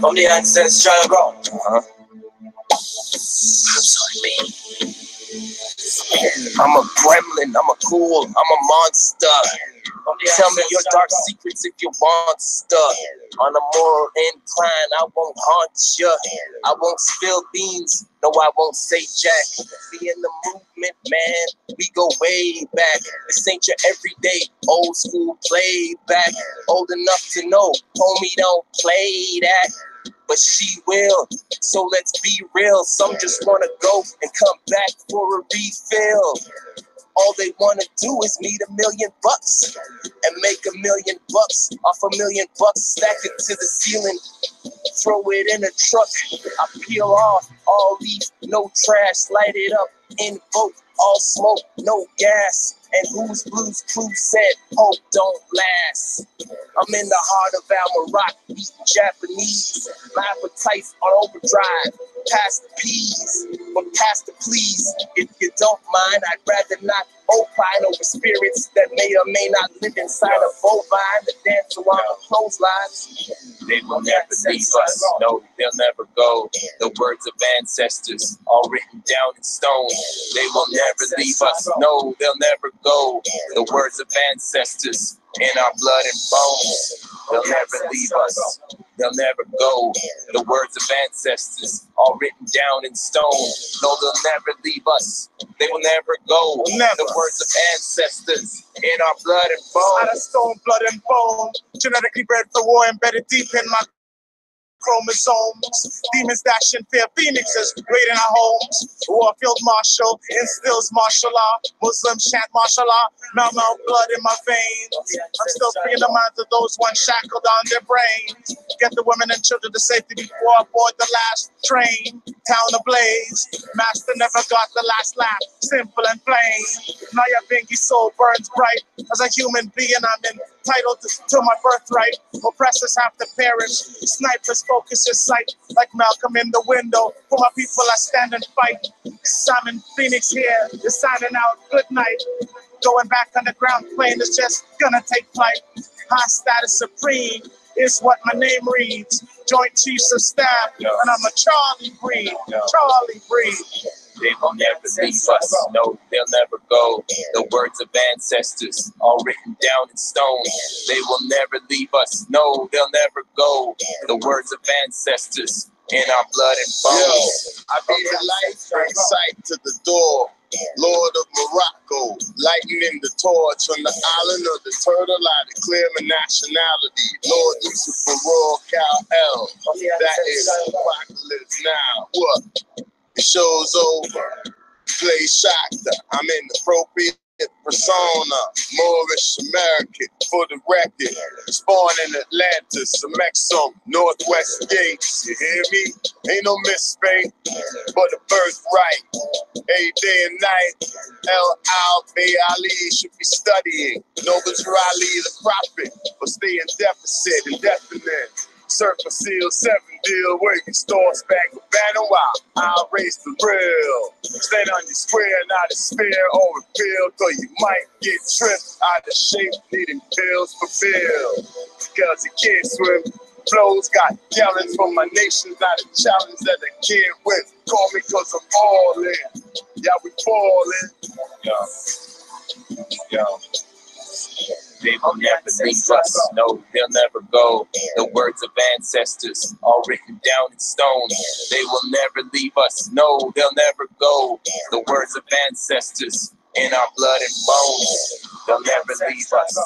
from the ancestral ground. I'm a gremlin, I'm a ghoul, I'm a monster. Tell me your dark secrets if you want stuff. On a moral incline, I won't haunt ya. I won't spill beans, no I won't say jack. Be in the movement, man, we go way back. This ain't your everyday old school playback. Old enough to know, homie don't play that. But she will, so let's be real. Some just wanna go and come back for a refill. All they wanna do is need $1 million and make $1 million off $1 million, stack it to the ceiling, throw it in a truck. I peel off all leaf, no trash, light it up, invoke all smoke, no gas. And whose blues crew said hope don't last. I'm in the heart of Moroccan, beating Japanese. My appetite's on overdrive, past the peas, but past the please. If you don't mind, I'd rather not opine over spirits that may or may not live inside a bovine that dance around the clotheslines. They will never leave us, no, they'll never go. The words of ancestors, all written down in stone. They will never leave us, no, they'll never go. The words of ancestors, in our blood and bones. They'll never leave us, they'll never go. The words of ancestors, all written down in stone. No, they'll never leave us, they will never go. The words of ancestors, in our blood and bone. Out of stone, blood and bone, genetically bred for war, embedded deep in my chromosomes. Demons dash in fear, phoenixes raiding our homes. Warfield Marshal instills martial law. Muslims chant martial law. Now blood in my veins. I'm still freeing the minds of those once shackled on their brains. Get the women and children to safety before I board the last train. Town ablaze. Master never got the last laugh. Simple and plain. Now your bingy soul burns bright. As a human being, I'm entitled to my birthright. Oppressors have to perish. Snipers focus your sight like Malcolm in the window. For my people, I stand and fight. Simon Phoenix here is signing out. Good night. Going back on the ground plane is just gonna take flight. High status supreme is what my name reads. Joint Chiefs of Staff, and I'm a Charlie Breed. Charlie Breed. They will never leave us, no, they'll never go. The words of ancestors, all written down in stone. They will never leave us, no, they'll never go. The words of ancestors, in our blood and bones. I be the light, bring sight to the door. Lord of Morocco, lightening the torch on the island of the turtle, I declare my nationality. Lord Lucifer, Royal Cal-El, that is apocalypse now. What? The show's over. Play Shakta. I'm inappropriate persona. Moorish American for the record. Spawn in Atlantis, some Exum, Northwest Gates. You hear me? Ain't no misspake, but a birthright. A day and night. Bay Ali should be studying. Nobles Raleigh the prophet, but stay in deficit, indefinite. Circle Seal 7 deal where you store back with banner while I'll raise the real. Stand on your square, not a spear or a pill, though you might get tripped out of shape, needing pills for Bill. Cause you can't swim. Flows got gallons from my nation's not a challenge that I can't win. Call me cause I'm all in. Yeah, we falling. Yo. They will never leave us, no, they'll never go. The words of ancestors, all written down in stone. They will never leave us, no, they'll never go. The words of ancestors, in our blood and bones. They'll never leave us,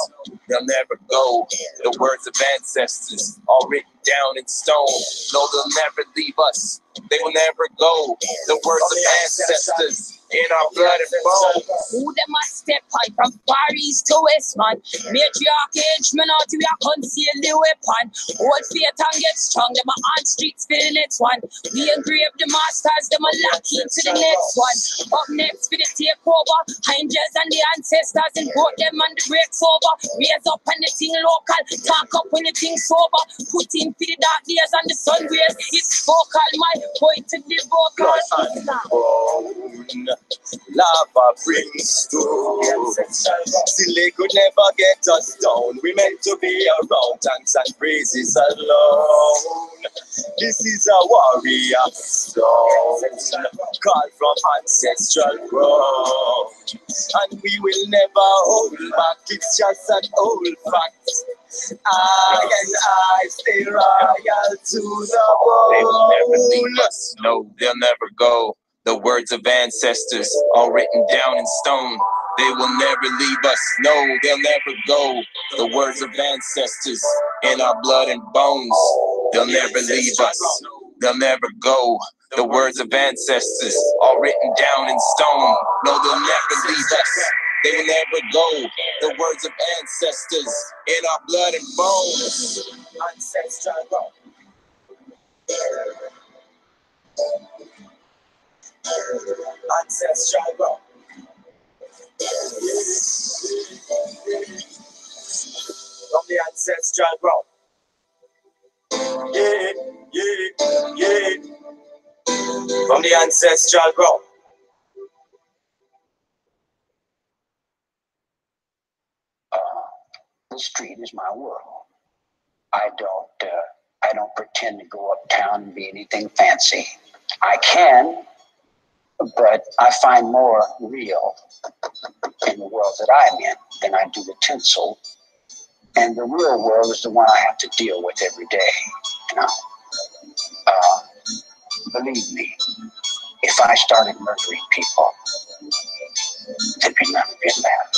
they'll never go. The words of ancestors, all written down in stone. No, they'll never leave us, they will never go. The words of ancestors, in our blood and bones. Who them a step high from Far East to West, man? Matriarch age, man, out we are conceal the weapon. Old faith and get strong, them a on streets for the next one. We engrave the masters, them a lock into the next one. Up next for the takeover, angels and the ancestors, and both them and the breaks over. Raise up anything local, talk up anything sober. Put in for the dark days and the sun rays. It's vocal, my point to the vocal. Lava brimstone. Still they could never get us down. We meant to be around thanks and praises alone. This is a warrior stone, called from ancestral ground. And we will never hold back, it's just an old fact. I and I stay royal to the bone. They will never leave us, no, they'll never go. The words of ancestors, all written down in stone. They will never leave us, no, they'll never go. The words of ancestors, in our blood and bones. They'll never leave us, they'll never go. The words of ancestors, all written down in stone. No, they'll never leave us, they will never go. The words of ancestors, in our blood and bones. Ancestral. Ancestral. From the ancestral ground. Yeah, yeah, yeah. From the ancestral ground. The street is my world. I don't pretend to go uptown and be anything fancy. I can, but I find more real in the world that I'm in than I do the tinsel. And the real world is the one I have to deal with every day. You know, believe me, if I started murdering people, there'd be none of it left.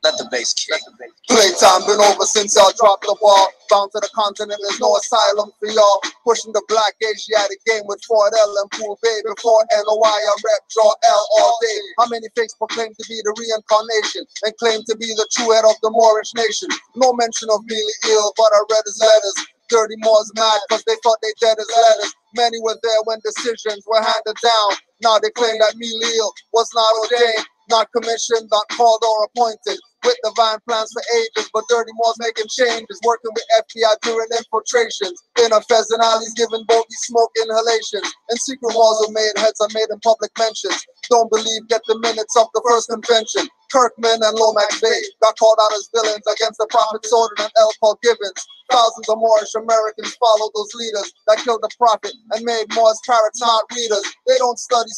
Let the bass kick. Playtime been over since y'all dropped the ball. Bound to the continent, there's no asylum for y'all. Pushing the black Asiatic game with Ford L and Pool Bay. Before NOI, I rep draw L all day. How many fakes proclaim to be the reincarnation and claim to be the true head of the Moorish nation? No mention of Billy Ill, but I read his letters. Dirty Moors mad cause they thought they dead as letters. Many were there when decisions were handed down. Now they claim that Ill was not ordained, not commissioned, not called or appointed. With divine plans for ages, but Dirty Moors making changes, working with FBI during infiltrations. In a Fez and alleys giving bogey smoke inhalations. And secret walls are made, heads are made in public mentions. Don't believe, get the minutes of the first convention. Kirkman and Lomax Bay got called out as villains against the Prophet Soden and L. Paul Gibbons. Thousands of Moorish Americans followed those leaders that killed the prophet and made Moors parrots, not readers. They don't study,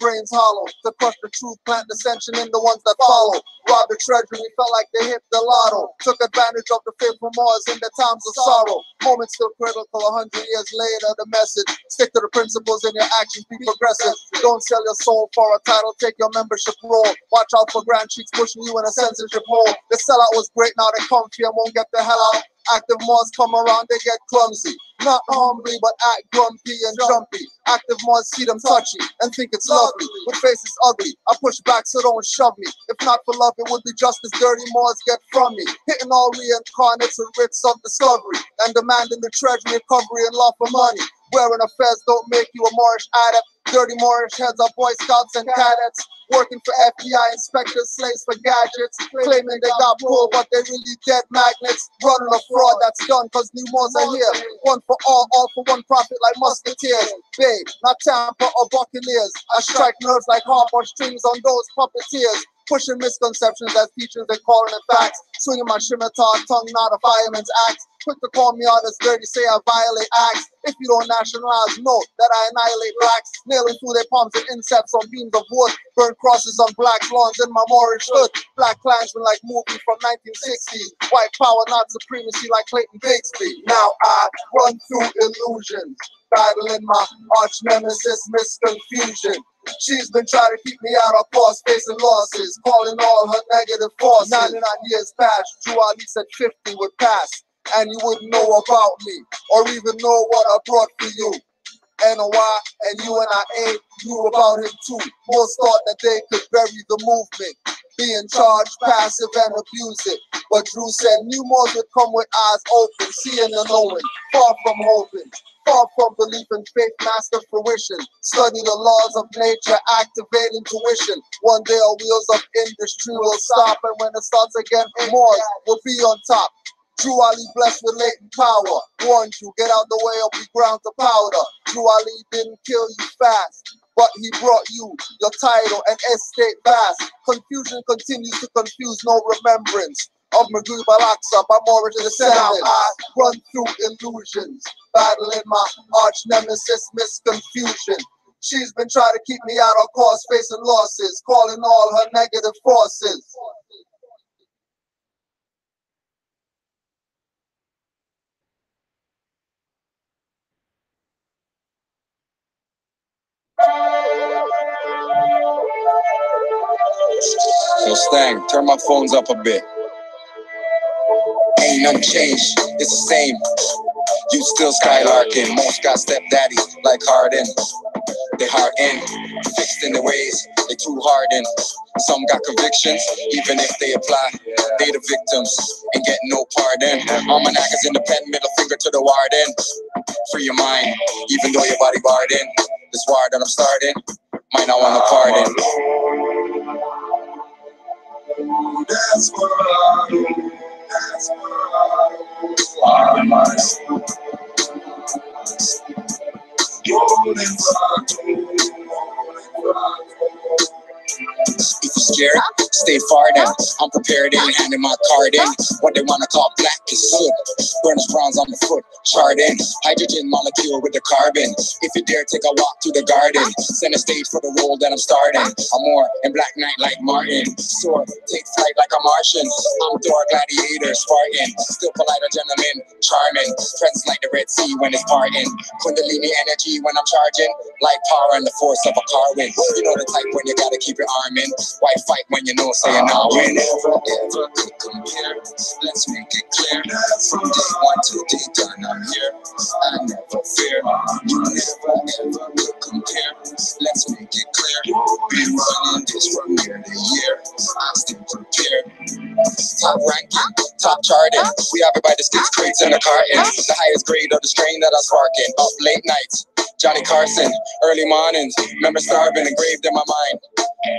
brains hollow. To crush the truth, plant dissension in the ones that follow. Robbed the treasury, felt like they hit the lotto. Took advantage of the faithful Moors in their times of sorrow. Moments still critical 100 years later, the message. Stick to the principles in your actions, be progressive. Don't sell your soul for a title, take your membership role. Watch out for grand cheeks pushing you in a censorship hole. The sellout was great, now they come here and won't get the hell out. Active Moors come around, they get clumsy. Not humbly, but act grumpy and jumpy. Active Moors see them touchy and think it's lovely. With faces ugly, I push back so don't shove me. If not for love, it would be just as Dirty Moors get from me. Hitting all reincarnates with writs of discovery and demanding the treasury recovery and law for money. Wearing a fez don't make you a Moorish adept. Dirty Moorish heads are Boy Scouts and cadets. Working for FBI inspectors, slaves for gadgets. Claiming they got pulled, but they really dead magnets. Running a fraud that's done cause new Moors are here. One for all for one profit like musketeers. Bay, not Tampa or Buccaneers. I strike nerves like harp strings on those puppeteers. Pushing misconceptions as teachers and calling it facts. Swinging my scimitar, tongue not a fireman's axe. Quick to call me out as dirty, say I violate acts. If you don't nationalize, know that I annihilate blacks. Nailing through their palms and insects on beams of wood. Burn crosses on black lawns in my Moorish hood. Black Klansmen like movie from 1960s. White power, not supremacy like Clayton Bigsby. Now I run through illusions, battling my arch nemesis, misconfusion. She's been trying to keep me out of course, facing losses, calling all her negative forces. 99 years past, Drew Ali said 50 would pass, and you wouldn't know about me, or even know what I brought for you. NOI and UNIA knew about him too. Most thought that they could bury the movement, be in charge, passive and abuse it. But Drew said new Moors would come with eyes open, seeing and knowing, far from hoping. Far from belief in faith, master fruition. Study the laws of nature, activate intuition. One day our wheels of industry will stop, and when it starts again, Moors will be on top. Drew Ali blessed with latent power. Warned you, get out the way or be ground to powder. Drew Ali didn't kill you fast, but he brought you your title and estate vast. Confusion continues to confuse, no remembrance of Maghrib al-Aqsa by Moorish descendants. I run through illusions, battling my arch nemesis misconfusion. She's been trying to keep me out of course, facing losses, calling all her negative forces. So Stang, turn my phones up a bit. Ain't nothing changed, it's the same. You still skylarking, most got stepdaddies like Harden. They hard in, fixed in their ways, they too hardened. Some got convictions, even if they apply. They the victims, and get no pardon. Almanac is in the pen, middle finger to the warden. Free your mind, even though your body barred in. This war that I'm starting, might not want a pardon. That's what I do, that's what I do. If you're scared, stay far then. I'm prepared in, handing my card in. What they wanna call black is soot. Burnish bronze on the foot, charred in. Hydrogen molecule with the carbon. If you dare take a walk through the garden, send a stage for the role that I'm starting. I'm more in Black Knight like Martin. Soar, take flight like a Martian. I'm Thor, gladiator, Spartan. Still polite, a gentleman, charming. Presence like the Red Sea when it's parting. Kundalini energy when I'm charging. Like power and the force of a car wind. You know the type when you gotta keep your arm in. Why fight when you know say you're not win? Never ever could compare. Let's make it clear. From day one to day done, I'm here. I never fear. You never ever could compare. Let's make it clear. Been running this from year to year. I still prepared. Top ranking, top charting. We have it by the sticks, crates in the carton. The highest grade of the strain that I'm sparking. Up late nights, Johnny Carson. Early mornings, remember starving, engraved in my mind.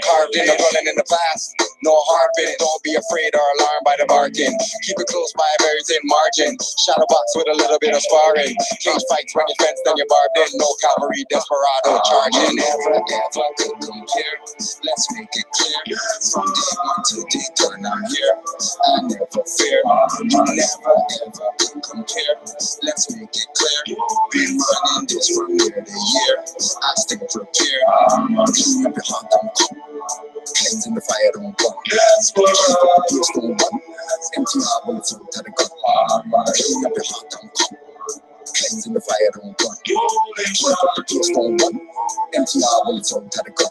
Carved in the running in the past. No harping, don't be afraid or alarmed by the barking. Keep it close by a very thin margin. Shadow box with a little bit of sparring. Cage fights when you fence, then you barbed in. No cavalry, desperado charging. Never ever could compare. Let's make it clear. From day one to day done, I'm here. I never fear. You never ever could compare. Let's make it clear. Been running this from year to year. I stay prepared. Clean up your heart, don't come. Cleanse in the fire, don't come. That's what I do. Don't run. Empty my bullets out to the gun. Clean up your heart, don't come. Cleanse in the fire, don't run. Keep up the peace, don't run. Empty my bullets out to the gun.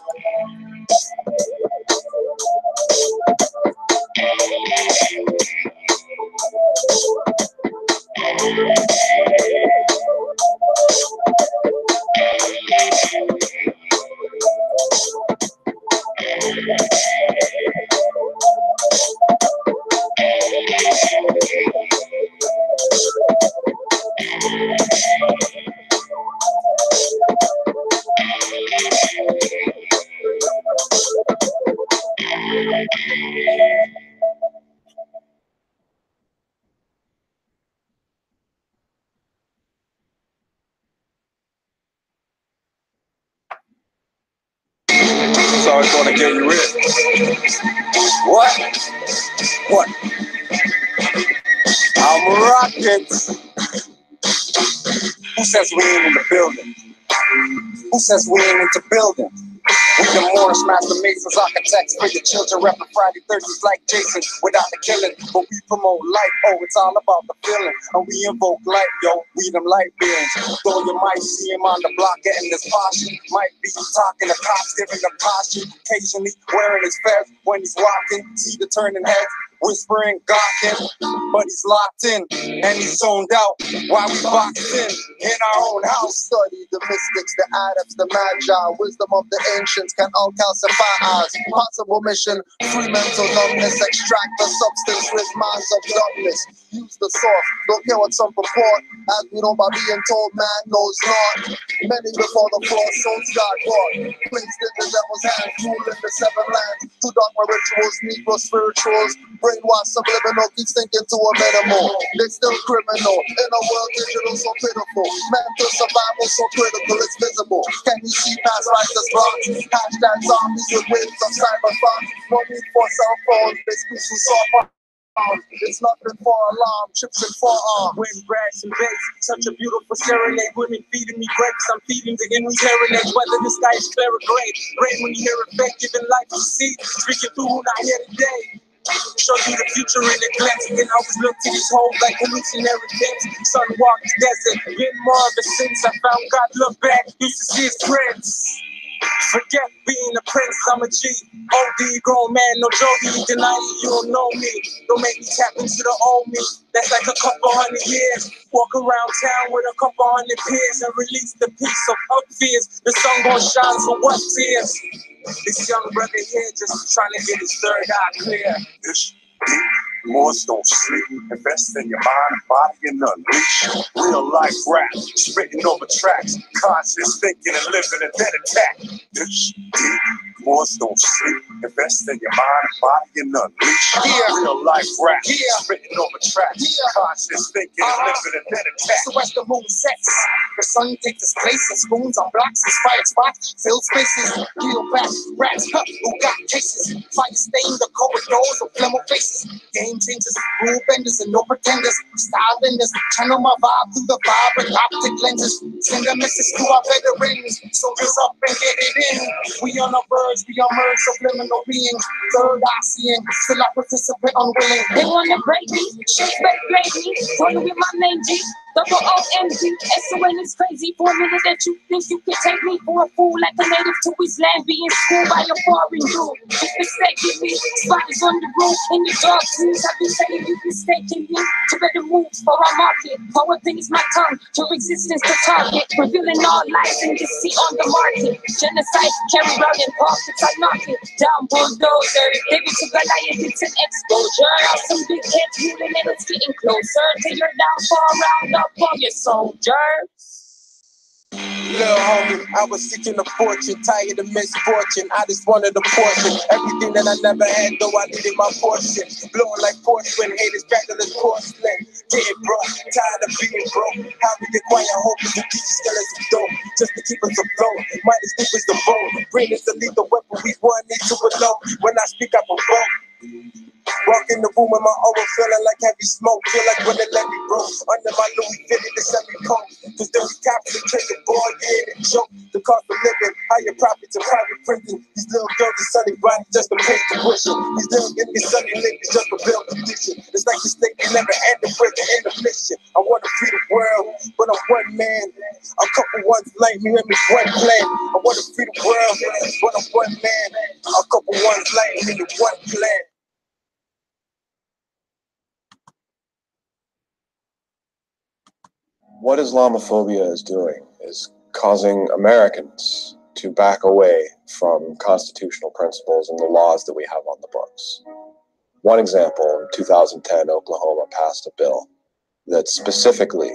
So it's gonna get you rich. What? What? I'm rocking. Who says we ain't in the building? Who says we ain't into building? We the Moorish master masons, architects for your children, repping Friday 30s like Jason without the killing. But we promote life, oh, it's all about the feeling. And we invoke light, yo, we them light beings. Though you might see him on the block getting his posture, might be talking to cops, giving them posture, occasionally wearing his fez when he's walking. See the turning heads, whispering, gawking, but he's locked in and he's zoned out while we boxed in our own house. Study the mystics, the adepts, the magi. Wisdom of the ancients can all calcify us. Possible mission, free mental numbness. Extract the substance with minds of darkness. use the source. Don't care what some purport, as we know by being told man knows not. Many before the floor, souls got caught. Placed in the devil's hands, ruling the seven lands. To dogma rituals, Negro spirituals. Brainwash subliminal, keeps thinking to a minimal. They still criminal, in a world digital so pitiful. Mental survival so critical, it's visible. Can you see past righteous wrongs? Hashtag zombies with waves of cyberpunk. No need for cell phones, they speak through soft. It's nothing for alarm, chips and forearms. Wind, brass, and bass, such a beautiful serenade. Women feeding me grapes, I'm feeding the Henry serenade. Whether the sky is clear or gray, rain when you hear it fake, giving life to see. Speaking through who not here today. Show you the future in a glance. Then I was looked to these holes like hallucinatory things. Sun walked the desert, been more of a since I found God. Look back, used to see his prince. Forget being a prince, I'm a G. OD, grown man, no Jody. Deny it, you don't know me. Don't make me tap into the old me. That's like a couple hundred years. Walk around town with a couple hundred peers and release the peace of up fears. The sun gon' shine, so what tears? This young brother here just trying to get his third eye clear. Moors don't sleep. Invest in your mind and body and unleash. Real life rap, spitting over tracks. Conscious thinking and living a dead attack. This deep. Moors don't sleep. Invest in your mind and body and unleash. Real life rap, spitting over tracks. Conscious thinking and living a dead attack. So as the moon sets, the sun takes its place and spoons on blocks, inspired spots, filled spaces, peel back, rats, who got cases, fire stain the corridors of flemo faces, game changers, rule benders and no pretenders, style benders, channel my vibe through the vibrant optic lenses, send a message to our veterans, soldiers up and get it in, we on the verge, we emerge subliminal beings, third eye seeing, still I participate unwilling. They wanna break me, shake back, break me, running with my name G. Double O-N-G, S-O-N is crazy. For a minute that you think you can take me for a fool like a native to his land, being schooled by a foreign dude. Disrespecting me, spiders on the roof, in the dark trees. I've been saying you mistaken me to better moves for our market. Poetry is my tongue, to existence to target, revealing all lies and deceit on the market. Genocide, carry out in pockets, I knock it down, bulldozer. David to Goliath, it's an exposure. Some big heads moving and it's getting closer to your downfall. Round up all your soldiers. Little homie, I was seeking a fortune, tired of misfortune. I just wanted a portion, everything that I never had, though I needed my portion. Blowing like porcelain, haters crackling as porcelain. Getting broke, tired of being broke. How we acquire hope is to keep the skeletons of dope, just to keep us afloat. Might as deep as the bone, brain is the lethal weapon. We want it to elope. When I speak, I provoke. Walk in the room with my aura feeling like heavy smoke. Feel like when they let me broke under my Louis fitted the semi-coat. Cause then we captured, take the boy, yeah, and joke. The cost of living, higher profits and private printing. These little girls are sunny bodies just to pay tuition. These little niggas sunny ladies just to build condition. It's like the snake they never ended with the end of mission. I want to free the world, but I'm one man. A couple ones like me and me one plan. I want to free the world, but I'm one man. A couple ones like me and one plan. What Islamophobia is doing is causing Americans to back away from constitutional principles and the laws that we have on the books. One example, in 2010, Oklahoma passed a bill that specifically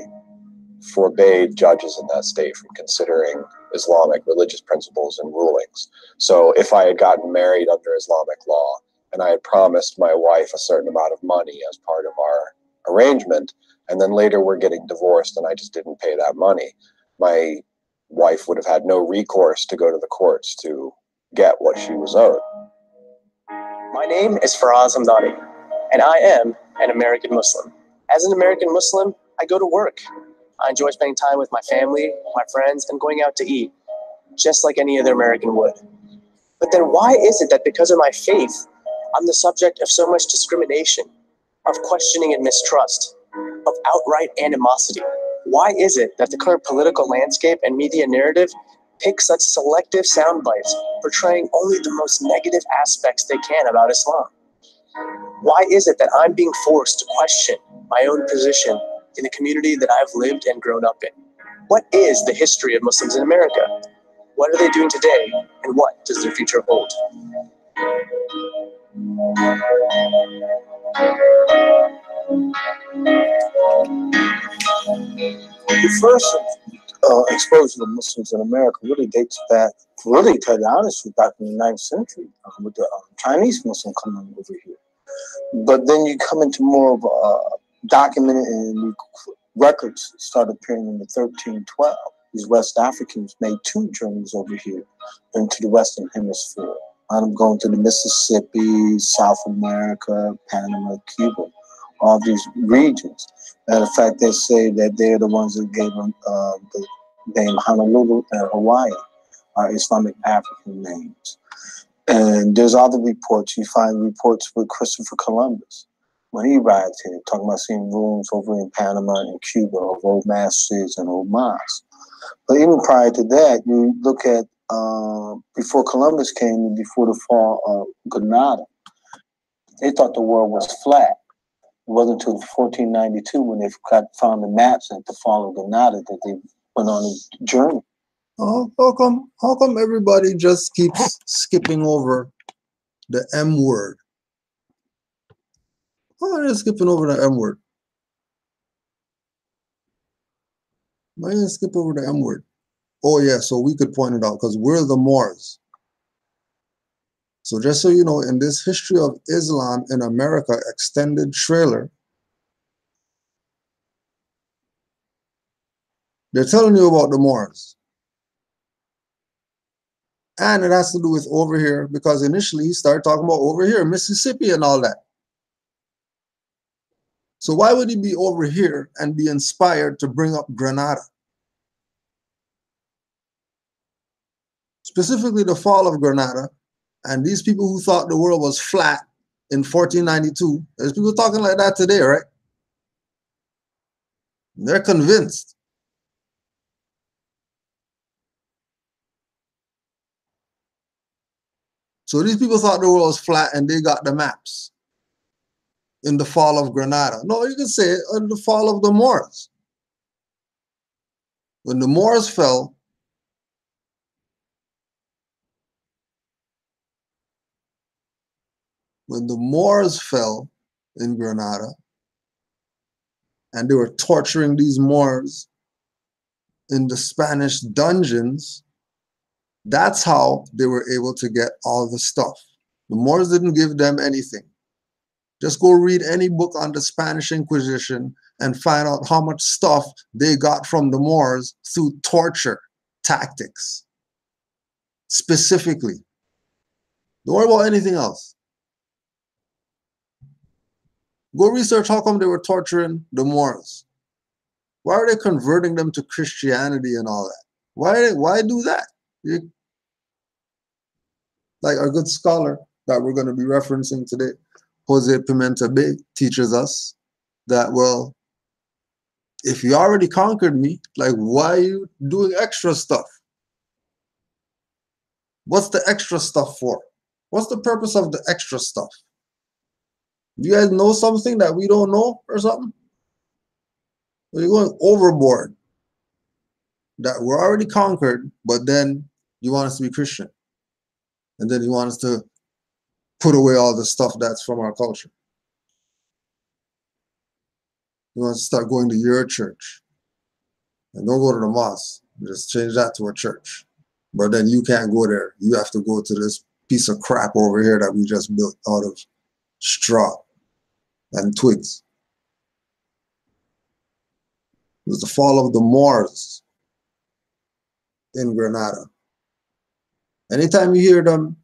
forbade judges in that state from considering Islamic religious principles and rulings. So if I had gotten married under Islamic law and I had promised my wife a certain amount of money as part of our arrangement, and then later we're getting divorced and I just didn't pay that money, my wife would have had no recourse to go to the courts to get what she was owed. My name is Faraz Hamdani, and I am an American Muslim. As an American Muslim, I go to work. I enjoy spending time with my family, my friends, and going out to eat, just like any other American would. But then why is it that because of my faith, I'm the subject of so much discrimination, of questioning and mistrust, of outright animosity? Why is it that the current political landscape and media narrative pick such selective sound bites, portraying only the most negative aspects they can about Islam? Why is it that I'm being forced to question my own position in the community that I've lived and grown up in? What is the history of Muslims in America? What are they doing today, and what does their future hold? The first exposure to Muslims in America really dates back, really, to be honest, back in the 9th century with the Chinese Muslim coming over here. But then you come into more of a documented and records start appearing in the 1312. These West Africans made 2 journeys over here into the Western Hemisphere. I'm going to the Mississippi, South America, Panama, Cuba, all these regions. Matter of fact, they say that they're the ones that gave them the name Honolulu and Hawaii, are Islamic African names. And there's other reports. You find reports with Christopher Columbus when he arrived here, talking about seeing ruins over in Panama and Cuba of old masjids and old mosques. But even prior to that, you look at before Columbus came and before the fall of Granada, they thought the world was flat. It wasn't until 1492 when they found the maps at the fall of Granada that they went on a journey. How come everybody just keeps skipping over the M word? How are they skipping over the M word? Why are you skip over the M word? Oh yeah, so we could point it out because we're the Moors. So just so you know, in this History of Islam in America extended trailer, they're telling you about the Moors. And it has to do with over here, because initially he started talking about over here, Mississippi and all that. So why would he be over here and be inspired to bring up Granada? Specifically the fall of Granada, and these people who thought the world was flat in 1492, there's people talking like that today, right? They're convinced. So these people thought the world was flat and they got the maps in the fall of Granada. No, you can say it in the fall of the Moors. When the Moors fell, in Granada, and they were torturing these Moors in the Spanish dungeons, that's how they were able to get all the stuff. The Moors didn't give them anything. Just go read any book on the Spanish Inquisition and find out how much stuff they got from the Moors through torture tactics. Specifically. Don't worry about anything else. Go research how come they were torturing the Moors. Why are they converting them to Christianity and all that? Why do that? Like our good scholar that we're going to be referencing today, Jose Pimenta Bay, teaches us that, well, if you already conquered me, like, why are you doing extra stuff? What's the extra stuff for? What's the purpose of the extra stuff? Do you guys know something that we don't know or something? Or you're going overboard, that we're already conquered, but then you want us to be Christian. And then you want us to put away all the stuff that's from our culture. You want to start going to your church. And don't go to the mosque. Just change that to a church. But then you can't go there. You have to go to this piece of crap over here that we just built out of straw and twigs. It was the fall of the Moors in Granada. Anytime you hear them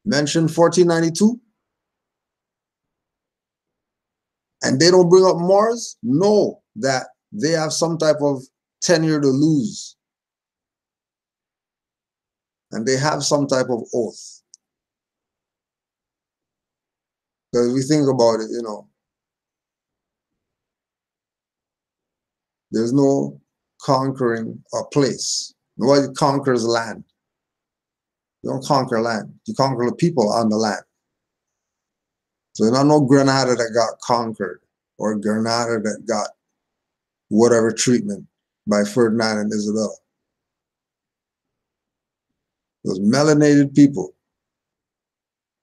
mention 1492 and they don't bring up Moors, know that they have some type of tenure to lose. And they have some type of oath. Because if we think about it, you know, there's no conquering a place. Nobody conquers land. You don't conquer land. You conquer the people on the land. So there's not no Granada that got conquered or Granada that got whatever treatment by Ferdinand and Isabella. Those melanated people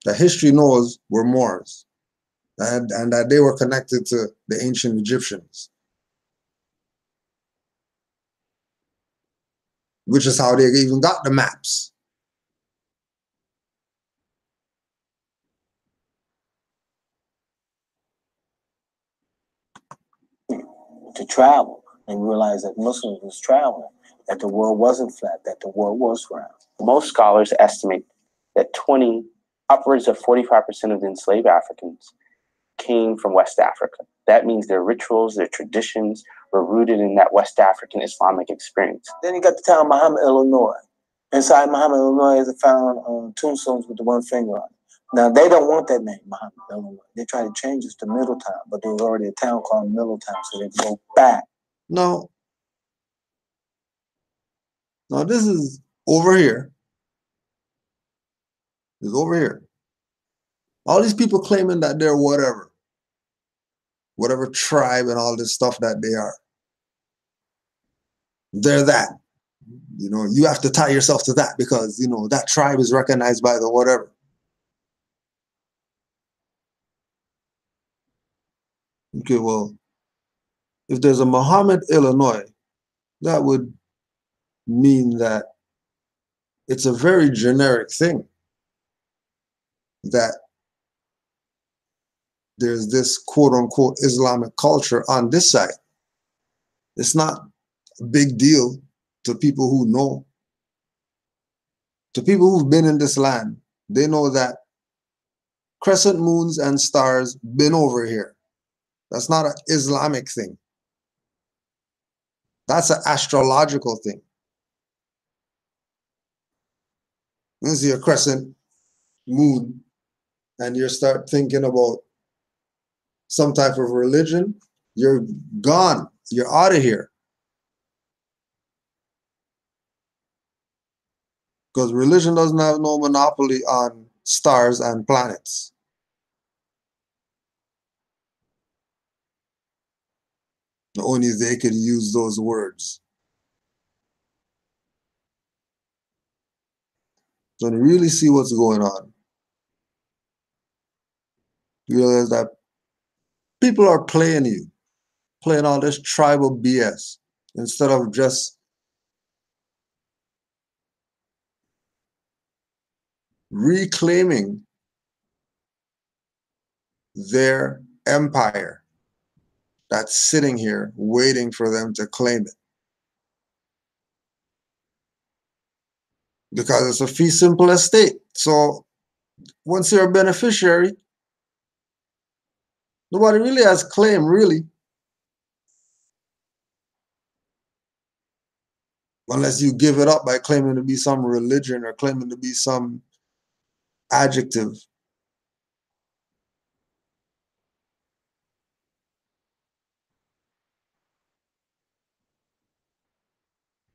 that history knows were Moors. and that they were connected to the ancient Egyptians, which is how they even got the maps. To travel and realize that Muslims was traveling, that the world wasn't flat, that the world was round. Most scholars estimate that upwards of 45% of the enslaved Africans came from West Africa. That means their rituals, their traditions were rooted in that West African Islamic experience. Then you got the town Muhammad, Illinois. Inside Muhammad, Illinois, is found tombstones with the one finger on it. Now, they don't want that name, Muhammad, Illinois. They tried to change it to Middletown, but there was already a town called Middletown, so they go back. No. Now, this is over here. It's over here. All these people claiming that they're whatever tribe and all this stuff that they are. They're that. You know, you have to tie yourself to that because, you know, that tribe is recognized by the whatever. Okay, well, if there's a Muhammad, Illinois, that would mean that it's a very generic thing that there's this quote-unquote Islamic culture on this side. It's not a big deal to people who know. To people who've been in this land, they know that crescent moons and stars been over here. That's not an Islamic thing. That's an astrological thing. You see a crescent moon and you start thinking about some type of religion, you're gone. You're out of here. Because religion doesn't have no monopoly on stars and planets. Only they could use those words. So to really see what's going on, you realize that people are playing you, playing all this tribal BS, instead of just reclaiming their empire that's sitting here waiting for them to claim it. Because it's a fee simple estate. So once you're a beneficiary, nobody really has claim, really. Unless you give it up by claiming to be some religion or claiming to be some adjective.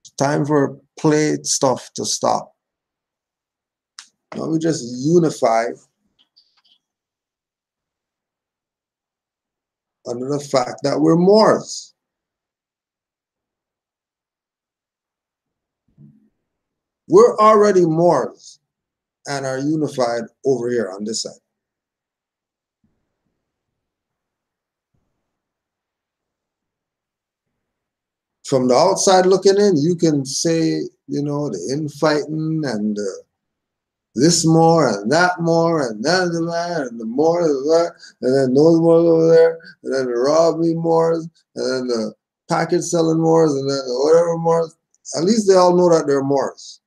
It's time for play stuff to stop. Now we just unify under the fact that we're Moors. We're already Moors and are unified over here on this side. From the outside looking in, you can say, you know, the infighting and this more and that more and that and the more and that, and then those Moors over there, and then the robbery Moors, and then the package selling Moors, and then the whatever Moors. At least they all know that they're Moors.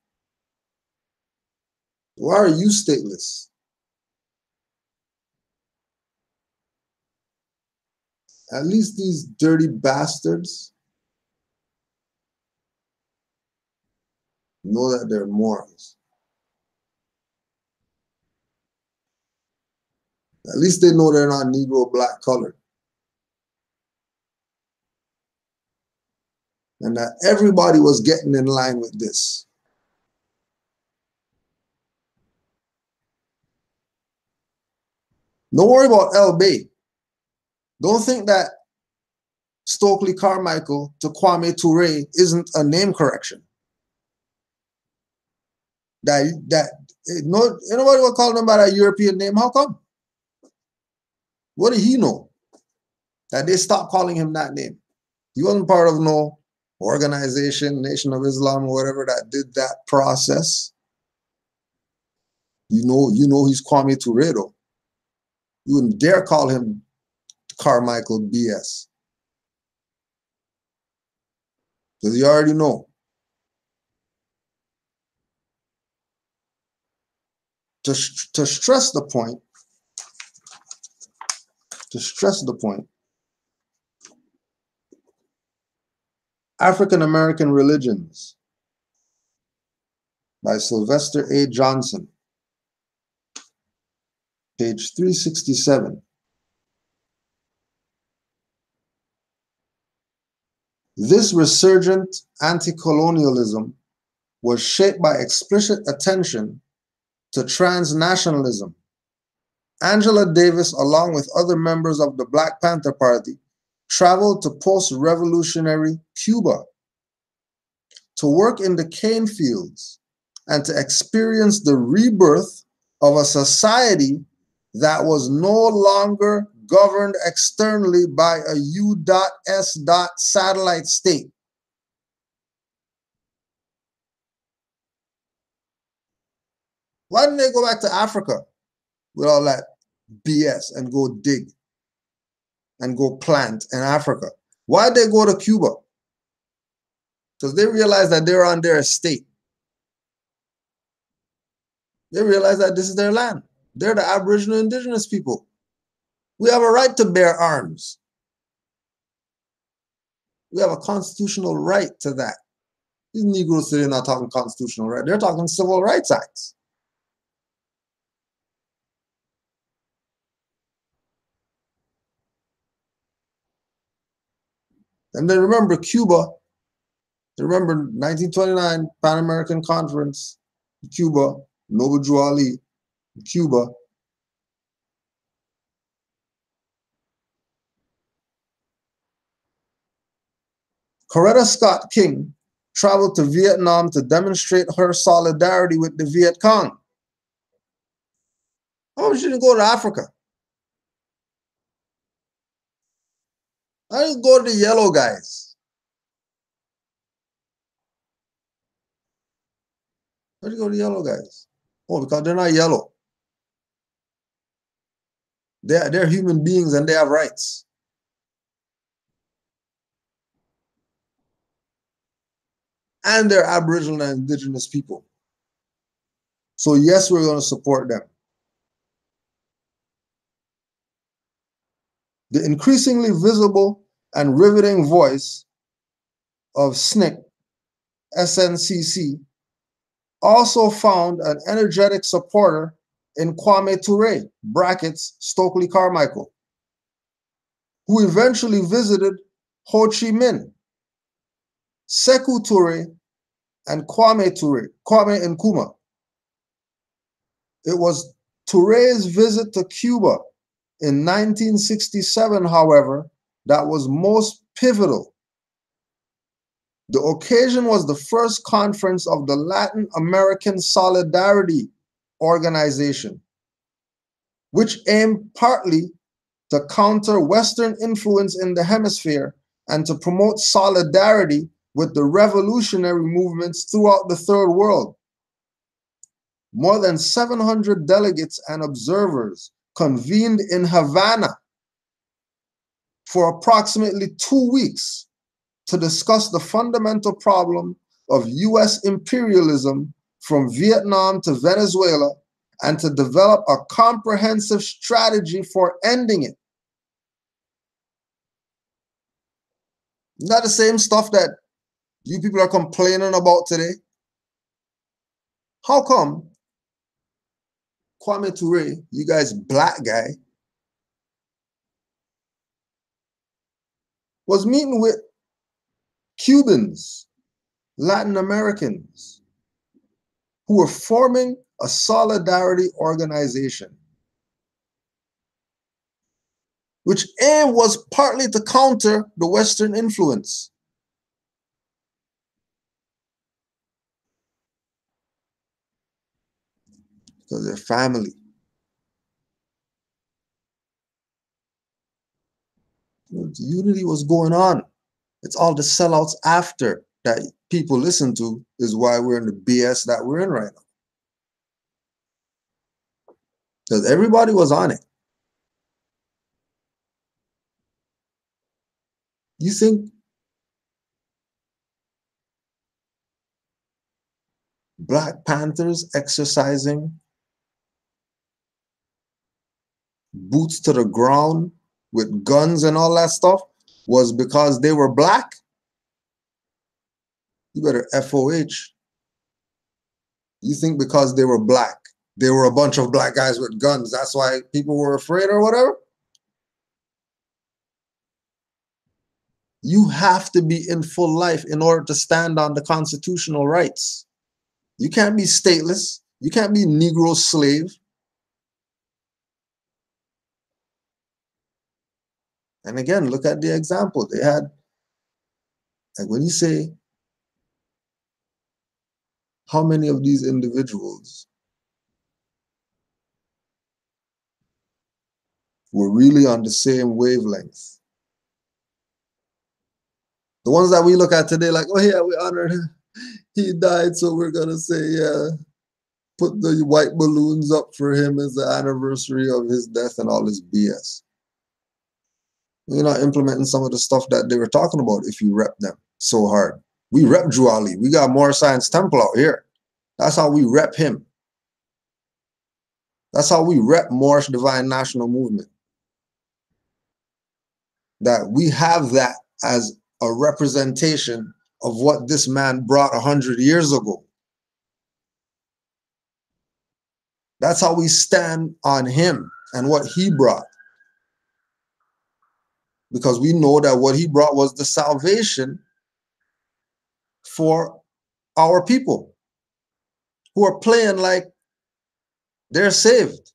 Why are you stateless? At least these dirty bastards know that they're Moors. At least they know they're not Negro black colored. And that everybody was getting in line with this. Don't worry about El Bay. Don't think that Stokely Carmichael to Kwame Ture isn't a name correction. Nobody will call them by a European name. How come? What did he know? That they stopped calling him that name. He wasn't part of no organization, Nation of Islam, or whatever that did that process. You know he's Kwame Ture, though. You wouldn't dare call him Carmichael BS. Because you already know. To stress the point, African American Religions by Sylvester A. Johnson, page 367. This resurgent anti-colonialism was shaped by explicit attention to transnationalism. Angela Davis, along with other members of the Black Panther Party, traveled to post-revolutionary Cuba to work in the cane fields and to experience the rebirth of a society that was no longer governed externally by a U.S. satellite state. Why didn't they go back to Africa with all that BS and go dig and go plant in Africa? Why did they go to Cuba? Because they realized that they're on their estate. They realized that this is their land. They're the Aboriginal Indigenous people. We have a right to bear arms. We have a constitutional right to that. These Negroes today are not talking constitutional right. They're talking civil rights acts. And then remember Cuba. Remember 1929 Pan American Conference, Cuba, Noble Drew Ali, Cuba. Coretta Scott King traveled to Vietnam to demonstrate her solidarity with the Viet Cong. How come she didn't go to Africa? I didn't go to the yellow guys. Why did you go to the yellow guys? Oh, because they're not yellow. They're human beings and they have rights. And they're Aboriginal and Indigenous people. So yes, we're going to support them. The increasingly visible and riveting voice of SNCC, SNCC, also found an energetic supporter in Kwame Ture, brackets Stokely Carmichael, who eventually visited Ho Chi Minh, Sekou Touré, and Kwame Nkrumah. It was Touré's visit to Cuba in 1967, however, that was most pivotal. The occasion was the first conference of the Latin American Solidarity Organization, which aimed partly to counter Western influence in the hemisphere and to promote solidarity with the revolutionary movements throughout the Third World. More than 700 delegates and observers convened in Havana for approximately 2 weeks to discuss the fundamental problem of US imperialism from Vietnam to Venezuela and to develop a comprehensive strategy for ending it. Isn't that the same stuff that you people are complaining about today? How come Kwame Ture, you guys black guy, was meeting with Cubans, Latin Americans, who were forming a solidarity organization, which aim was partly to counter the Western influence? Because they're family. Unity was going on. It's all the sellouts after that people listen to is why we're in the BS that we're in right now. Because everybody was on it. You think Black Panthers exercising boots to the ground with guns and all that stuff was because they were black? You better FOH. You think because they were black, they were a bunch of black guys with guns, that's why people were afraid or whatever? You have to be in full life in order to stand on the constitutional rights. You can't be stateless. You can't be Negro slave. And again, look at the example. They had, like when you say, how many of these individuals were really on the same wavelength? The ones that we look at today, like, oh yeah, we honored him. He died, so we're gonna say, yeah, put the white balloons up for him as the anniversary of his death and all this BS. You're not implementing some of the stuff that they were talking about if you rep them so hard. We rep Juali. We got Moorish Science Temple out here. That's how we rep him. That's how we rep Moorish Divine National Movement. That we have that as a representation of what this man brought 100 years ago. That's how we stand on him and what he brought. Because we know that what he brought was the salvation for our people who are playing like they're saved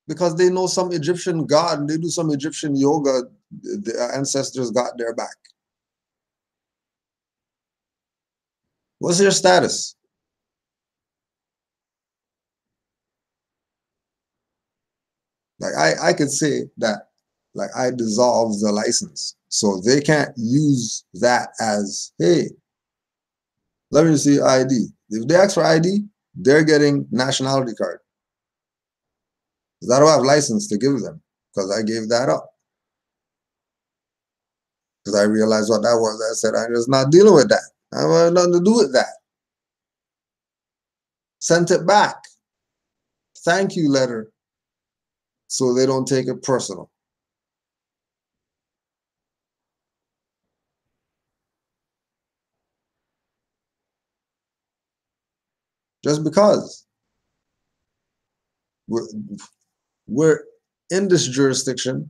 because they know some Egyptian god and they do some Egyptian yoga. The ancestors got their back. What's their status? Like I could say that like I dissolve the license. So they can't use that as, hey, let me see ID. If they ask for ID, they're getting nationality card. Because I don't have license to give them because I gave that up. Because I realized what that was. I said, I'm just not dealing with that. I want nothing to do with that. Sent it back. Thank you letter. So they don't take it personal. Just because we're in this jurisdiction,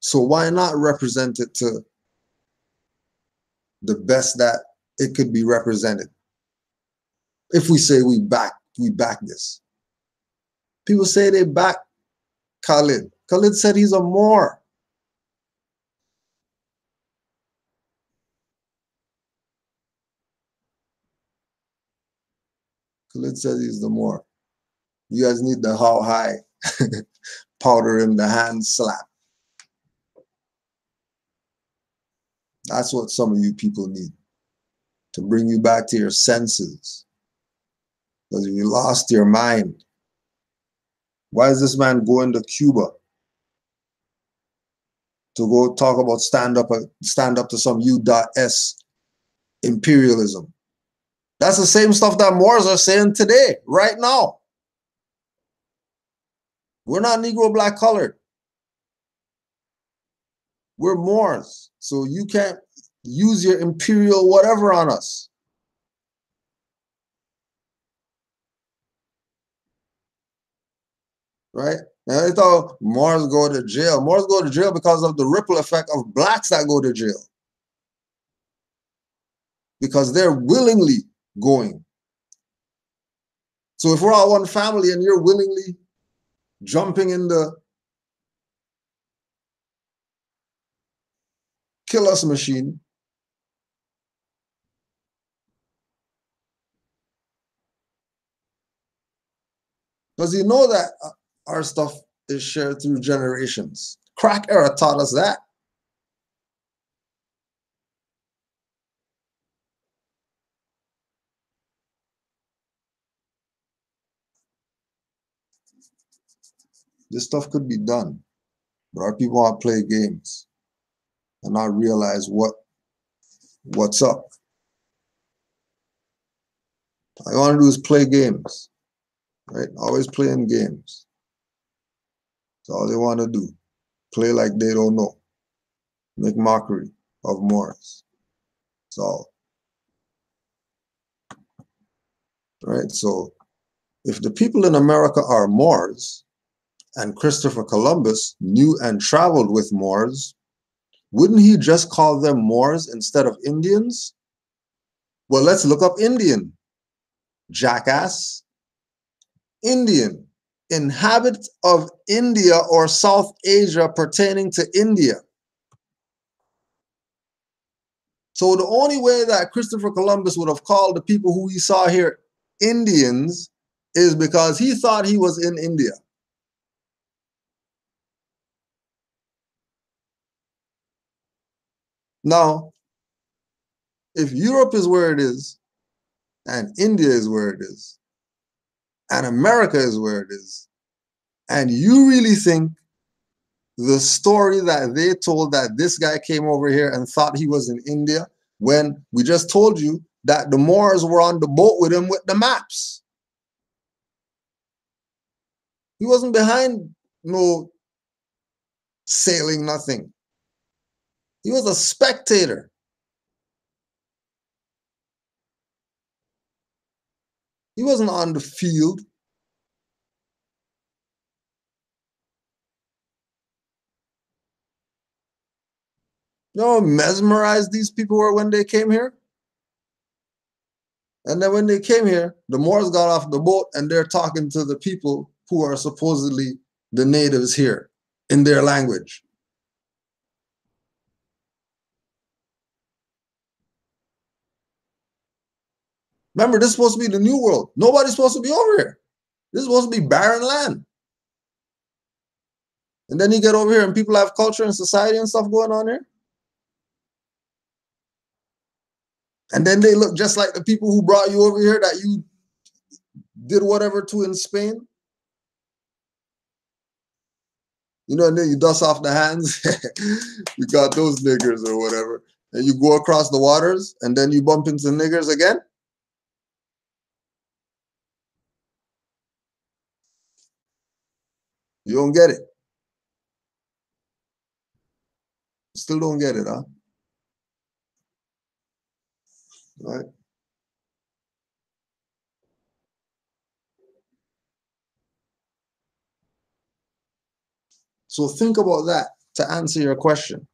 so why not represent it to the best that it could be represented? If we say we back this. People say they back Khalid. Khalid said he's a Moor. Khalid says he's the Moor. You guys need the how high powder in the hand slap. That's what some of you people need to bring you back to your senses. Because you lost your mind. Why is this man going to Cuba to go talk about stand up to some U.S. imperialism? That's the same stuff that Moors are saying today, right now. We're not Negro, black, colored. We're Moors. So you can't use your imperial whatever on us. Right? And I thought Moors go to jail. Moors go to jail because of the ripple effect of blacks that go to jail. Because they're willingly going. So if we're all one family and you're willingly jumping in the kill us machine, Because you know that our stuff is shared through generations. Crack era taught us that. This stuff could be done, but our people want to play games and not realize what's up. All you want to do is play games, right? Always playing games. That's all they want to do. Play like they don't know. Make mockery of Moors. That's all. Right? So if the people in America are Moors, and Christopher Columbus knew and traveled with Moors, wouldn't he just call them Moors instead of Indians? Well, let's look up Indian. Jackass. Indian. Inhabit of India or South Asia pertaining to India. So the only way that Christopher Columbus would have called the people who he saw here Indians is because he thought he was in India. Now, if Europe is where it is, and India is where it is, and America is where it is, and you really think the story that they told that this guy came over here and thought he was in India, when we just told you that the Moors were on the boat with him with the maps. He wasn't behind no sailing nothing. He was a spectator. He wasn't on the field. You know how mesmerized these people were when they came here? And then when they came here, the Moors got off the boat and they're talking to the people who are supposedly the natives here in their language. Remember, this is supposed to be the new world. Nobody's supposed to be over here. This is supposed to be barren land. And then you get over here and people have culture and society and stuff going on here. And then they look just like the people who brought you over here that you did whatever to in Spain. You know, and then you dust off the hands. You got those niggers or whatever. And you go across the waters and then you bump into niggers again. You don't get it. Still don't get it, huh? Right? So think about that to answer your question.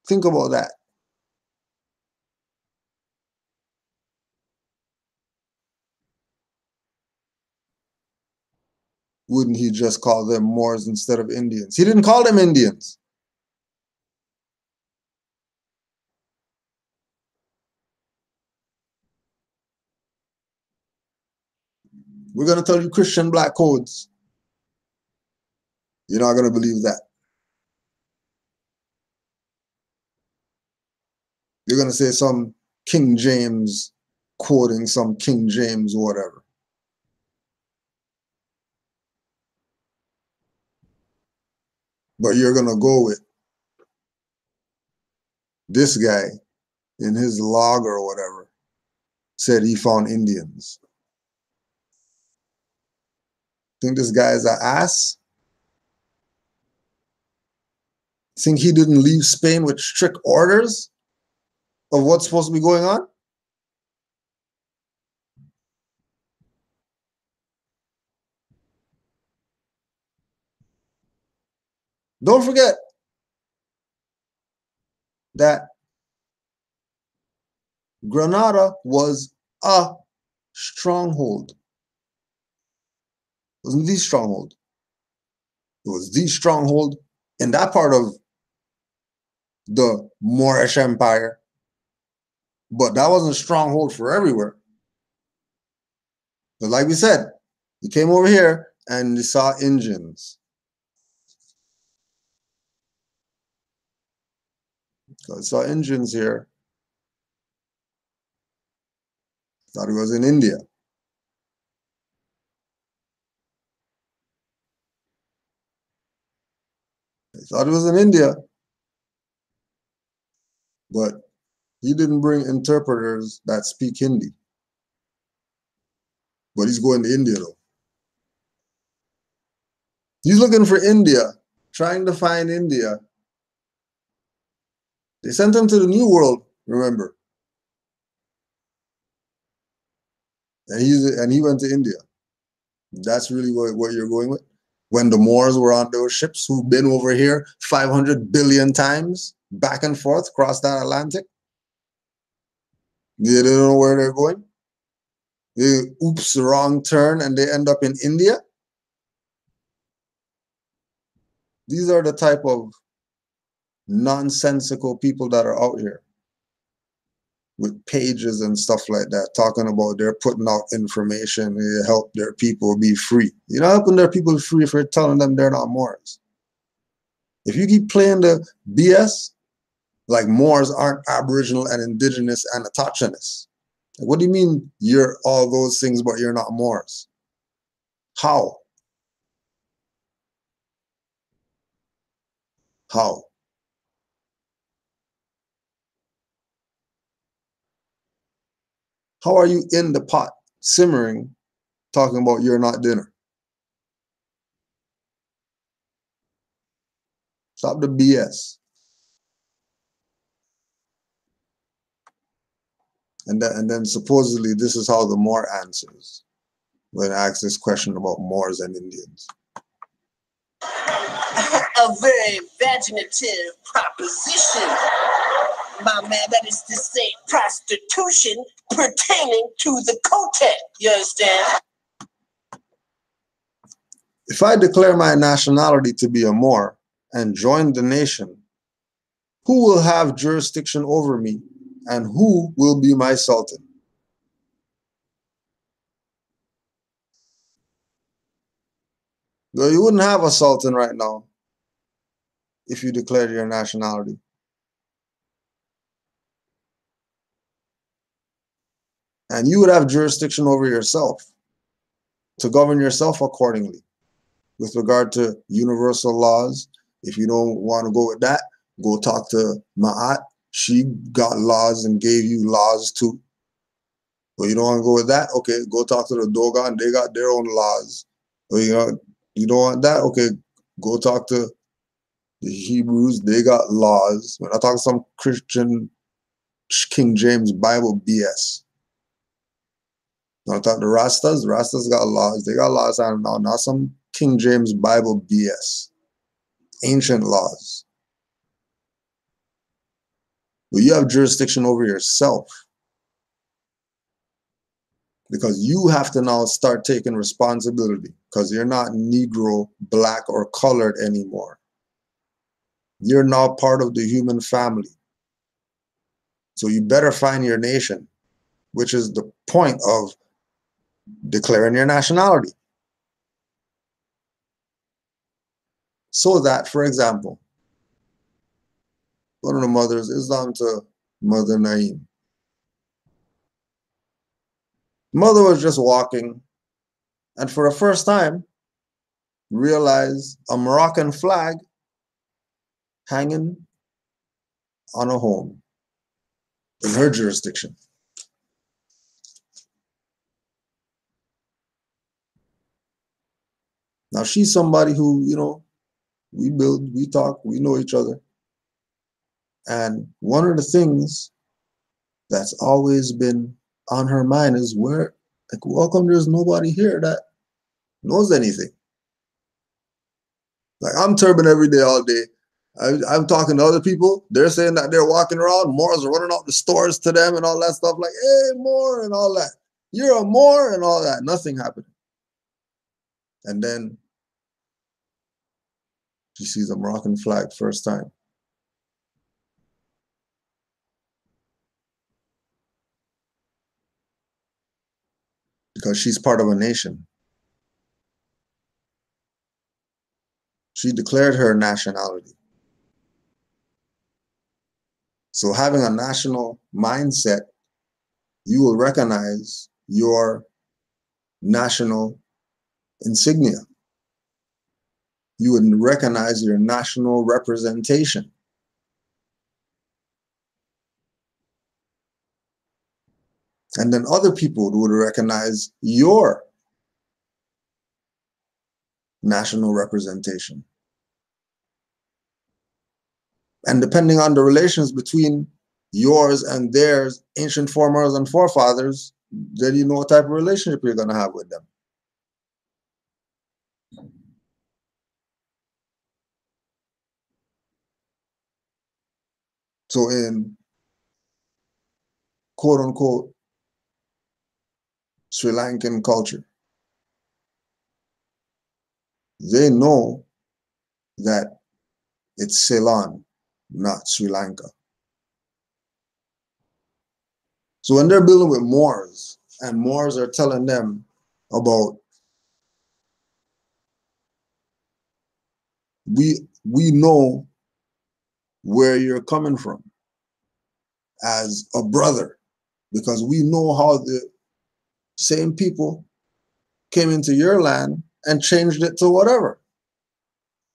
Think about that. Wouldn't he just call them Moors instead of Indians? He didn't call them Indians. We're going to tell you Christian black codes. You're not going to believe that. You're going to say some King James, quoting some King James or whatever. But you're going to go with this guy in his log or whatever said he found Indians. Think this guy is an ass? Think he didn't leave Spain with strict orders of what's supposed to be going on? Don't forget that Granada was a stronghold. It wasn't the stronghold. It was the stronghold in that part of the Moorish Empire. But that wasn't a stronghold for everywhere. But like we said, he came over here and he saw Indians. So he saw Indians here. Thought he was in India. He thought he was in India. But he didn't bring interpreters that speak Hindi. But he's going to India though. He's looking for India, trying to find India. They sent him to the New World, remember? And he went to India. That's really what you're going with? When the Moors were on those ships who've been over here 500 billion times, back and forth across that Atlantic. They don't know where they're going. They oops, wrong turn, and they end up in India. These are the type of nonsensical people that are out here with pages and stuff like that, talking about they're putting out information to help their people be free. You're not helping their people free if you're telling them they're not Moors. If you keep playing the BS, like Moors aren't Aboriginal and Indigenous and Autochthonous. Like, what do you mean you're all those things but you're not Moors? How? How? How are you in the pot, simmering, talking about you're not dinner? Stop the BS. And then supposedly this is how the Moor answers when asked this question about Moors and Indians. A very vaginative proposition, my man. That is to say, prostitution pertaining to the Kotek. You understand? If I declare my nationality to be a Moor and join the nation, who will have jurisdiction over me and who will be my sultan? Well, you wouldn't have a sultan right now if you declared your nationality. And you would have jurisdiction over yourself to govern yourself accordingly with regard to universal laws. If you don't want to go with that, go talk to Ma'at. She got laws and gave you laws too. But you don't want to go with that? Okay, go talk to the Dogon. They got their own laws. But you don't want that? Okay, go talk to the Hebrews. They got laws. When I talk to some Christian King James Bible BS. When I talk to Rastas, the Rastas got laws. They got laws. I don't know, not some King James Bible BS. Ancient laws. But you have jurisdiction over yourself. Because you have to now start taking responsibility because you're not Negro, Black, or colored anymore. You're now part of the human family. So you better find your nation, which is the point of declaring your nationality. So that, for example, one of the mothers is down to Mother Naeem. Mother was just walking and for the first time realized a Moroccan flag hanging on a home in her jurisdiction. Now she's somebody who, we build, we talk, we know each other. And one of the things that's always been on her mind is how come there's nobody here that knows anything? Like I'm turban every day, all day. I'm talking to other people. They're saying that they're walking around. Moors are running out the stores to them and all that stuff. Like, hey, Moor and all that. You're a Moor and all that. Nothing happened. And then she sees a Moroccan flag first time. because she's part of a nation. She declared her nationality. So having a national mindset, you will recognize your national insignia. You would recognize your national representation. And then other people would recognize your national representation. And depending on the relations between yours and theirs, ancient foremothers and forefathers, then you know what type of relationship you're going to have with them. So in quote unquote Sri Lankan culture, they know that it's Ceylon, not Sri Lanka. So when they're dealing with Moors, and Moors are telling them about, we know where you're coming from as a brother, because we know how the same people came into your land and changed it to whatever.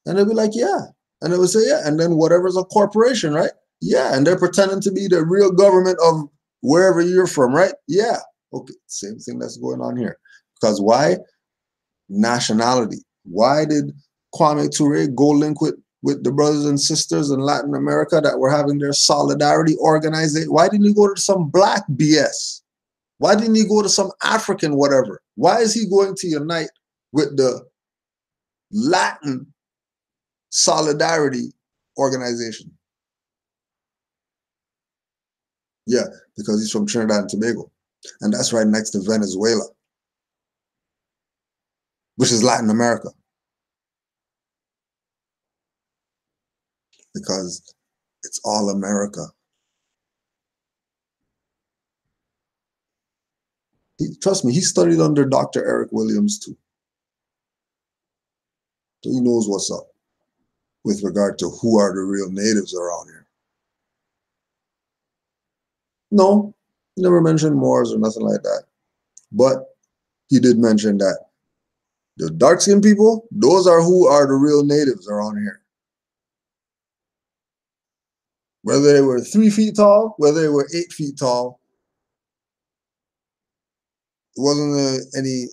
And they'll be like, yeah. And they would say, yeah. And then whatever's a corporation, right? Yeah. And they're pretending to be the real government of wherever you're from, right? Yeah. Okay. Same thing that's going on here. Because why? Nationality. Why did Kwame Ture go link with the brothers and sisters in Latin America that were having their solidarity organized? Why didn't he go to some black BS? Why didn't he go to some African whatever? Why is he going to unite with the Latin solidarity organization? Yeah, because he's from Trinidad and Tobago. And that's right next to Venezuela, which is Latin America. Because it's all America. Trust me, he studied under Dr. Eric Williams too. So he knows what's up with regard to who are the real natives around here. No, he never mentioned Moors or nothing like that. But he did mention that the dark-skinned people, those are who are the real natives around here. Whether they were 3 feet tall, whether they were 8 feet tall, it wasn't any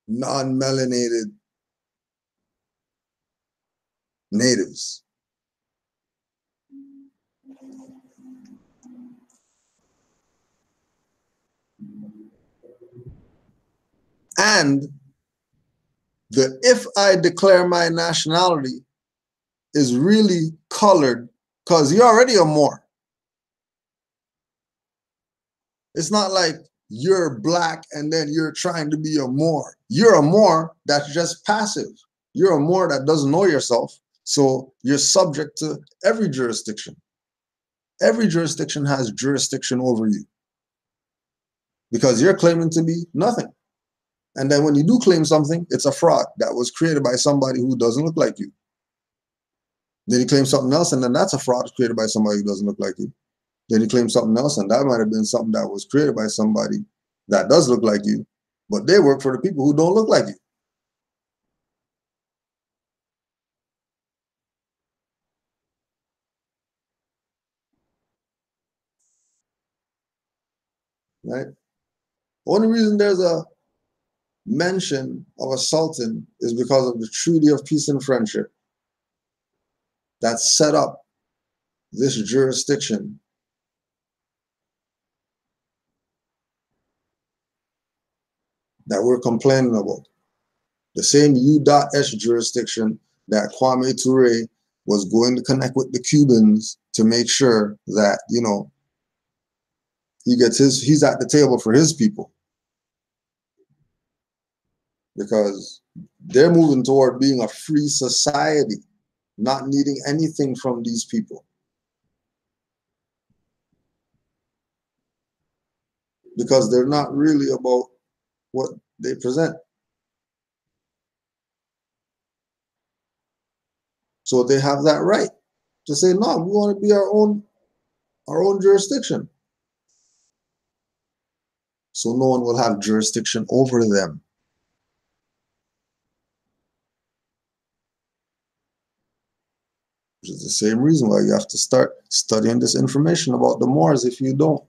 non-melanated natives. And the if I declare my nationality is really colored because you're already a Moor. It's not like you're black and then you're trying to be a Moor. You're a Moor that's just passive. You're a Moor that doesn't know yourself. So you're subject to every jurisdiction. Every jurisdiction has jurisdiction over you because you're claiming to be nothing. And then when you do claim something, it's a fraud that was created by somebody who doesn't look like you. Then you claim something else, and then that's a fraud created by somebody who doesn't look like you. Then you claim something else, and that might have been something that was created by somebody that does look like you, but they work for the people who don't look like you. Right? Only reason there's a mention of a sultan is because of the Treaty of Peace and Friendship that set up this jurisdiction that we're complaining about. The same U.S. jurisdiction that Kwame Ture was going to connect with the Cubans to make sure that, you know, he's at the table for his people. Because they're moving toward being a free society, not needing anything from these people. because they're not really about what they present. So they have that right to say, no, we want to be our own jurisdiction. So no one will have jurisdiction over them. Which is the same reason why you have to start studying this information about the Moors if you don't.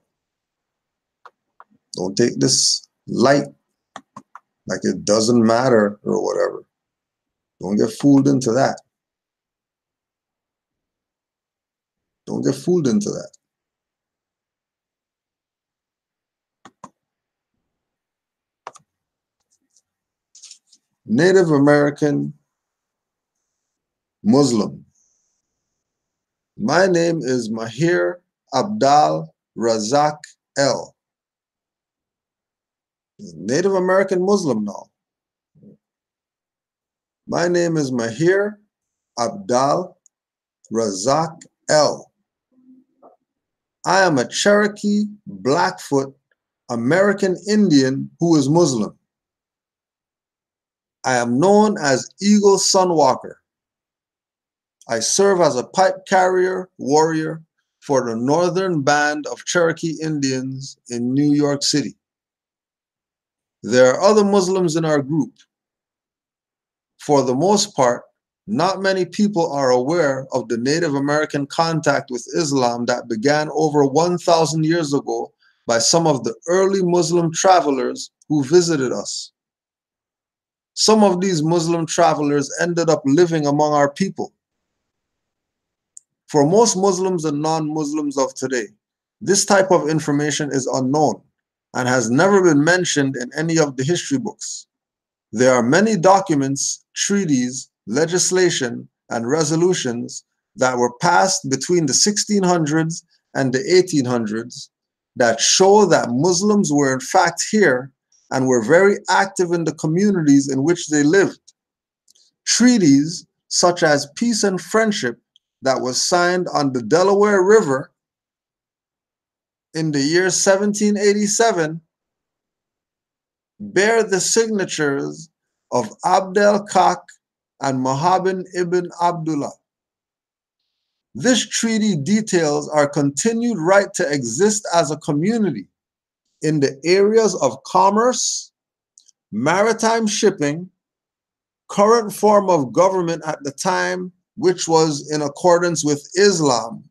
Don't take this light like it doesn't matter or whatever. Don't get fooled into that. Don't get fooled into that. Native American Muslim. My name is Mahir Abdal Razak L. Native American Muslim now. My name is Mahir Abdal Razak L. I am a Cherokee Blackfoot American Indian who is Muslim. I am known as Eagle Sunwalker. I serve as a pipe carrier warrior for the Northern Band of Cherokee Indians in New York City. There are other Muslims in our group. For the most part, not many people are aware of the Native American contact with Islam that began over 1,000 years ago by some of the early Muslim travelers who visited us. Some of these Muslim travelers ended up living among our people. For most Muslims and non-Muslims of today, this type of information is unknown and has never been mentioned in any of the history books. There are many documents, treaties, legislation, and resolutions that were passed between the 1600s and the 1800s that show that Muslims were in fact here and were very active in the communities in which they lived. Treaties such as peace and friendship that was signed on the Delaware River in the year 1787 bear the signatures of Abdel Kak and Mohammed ibn Abdullah. This treaty details our continued right to exist as a community in the areas of commerce, maritime shipping, current form of government at the time, which was in accordance with Islam.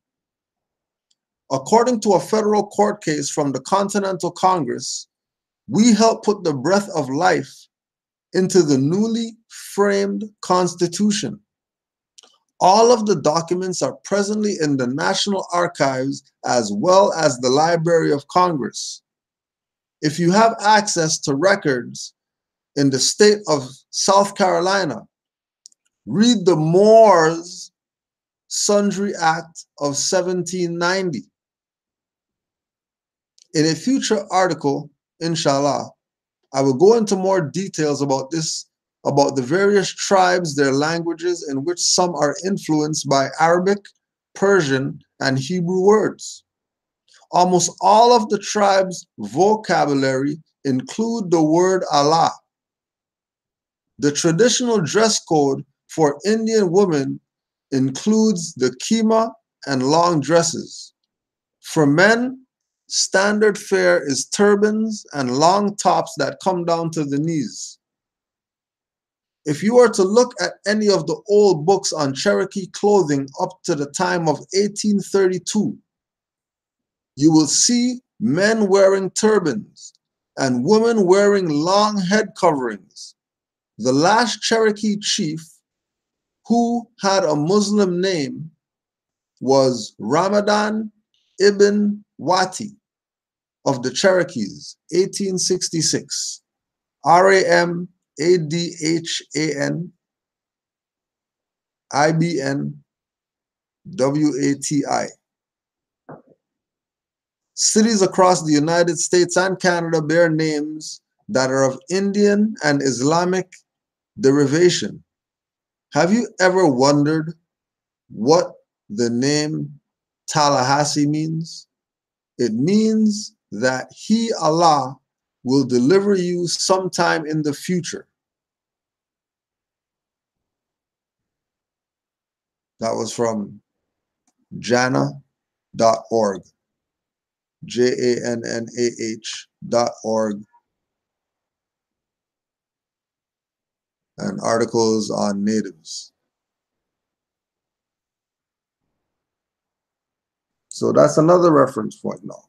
According to a federal court case from the Continental Congress, we helped put the breath of life into the newly framed Constitution. All of the documents are presently in the National Archives as well as the Library of Congress. If you have access to records in the state of South Carolina, read the Moors Sundry Act of 1790. In a future article, inshallah, I will go into more details about this, about the various tribes, their languages, in which some are influenced by Arabic, Persian, and Hebrew words. Almost all of the tribes' vocabulary include the word Allah. The traditional dress code for Indian women includes the kima and long dresses. For men, standard fare is turbans and long tops that come down to the knees. If you were to look at any of the old books on Cherokee clothing up to the time of 1832, you will see men wearing turbans and women wearing long head coverings. The last Cherokee chief who had a Muslim name was Ramadan ibn Wati of the Cherokees, 1866. Ramadhan Ibn Wati. Cities across the United States and Canada bear names that are of Indian and Islamic derivation. Have you ever wondered what the name Tallahassee means? It means that He, Allah, will deliver you sometime in the future. That was from jannah.org, JANNAH.org, and articles on natives. So that's another reference point now.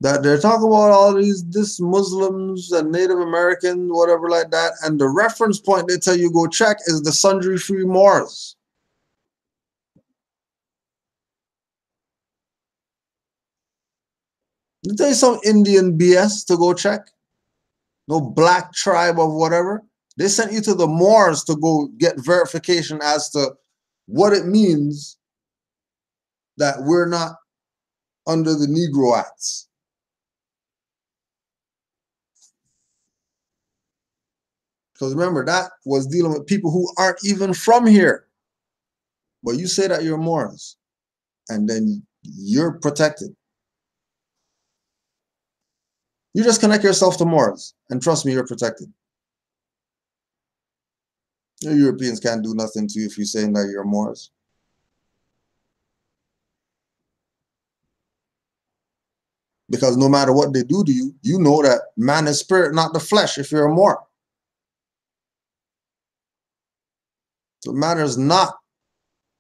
That they're talking about all this Muslims and Native Americans, whatever like that, and the reference point they tell you go check is the Sundry Free Moors. They tell you some Indian BS to go check. No black tribe of whatever. They sent you to the Moors to go get verification as to what it means that we're not under the Negro Acts. Because remember, that was dealing with people who aren't even from here. But you say that you're Moors, and then you're protected. You just connect yourself to Moors, and trust me, you're protected. The Europeans can't do nothing to you if you're saying that you're Moors. Because no matter what they do to you, you know that man is spirit, not the flesh, if you're a Moor. So it matters not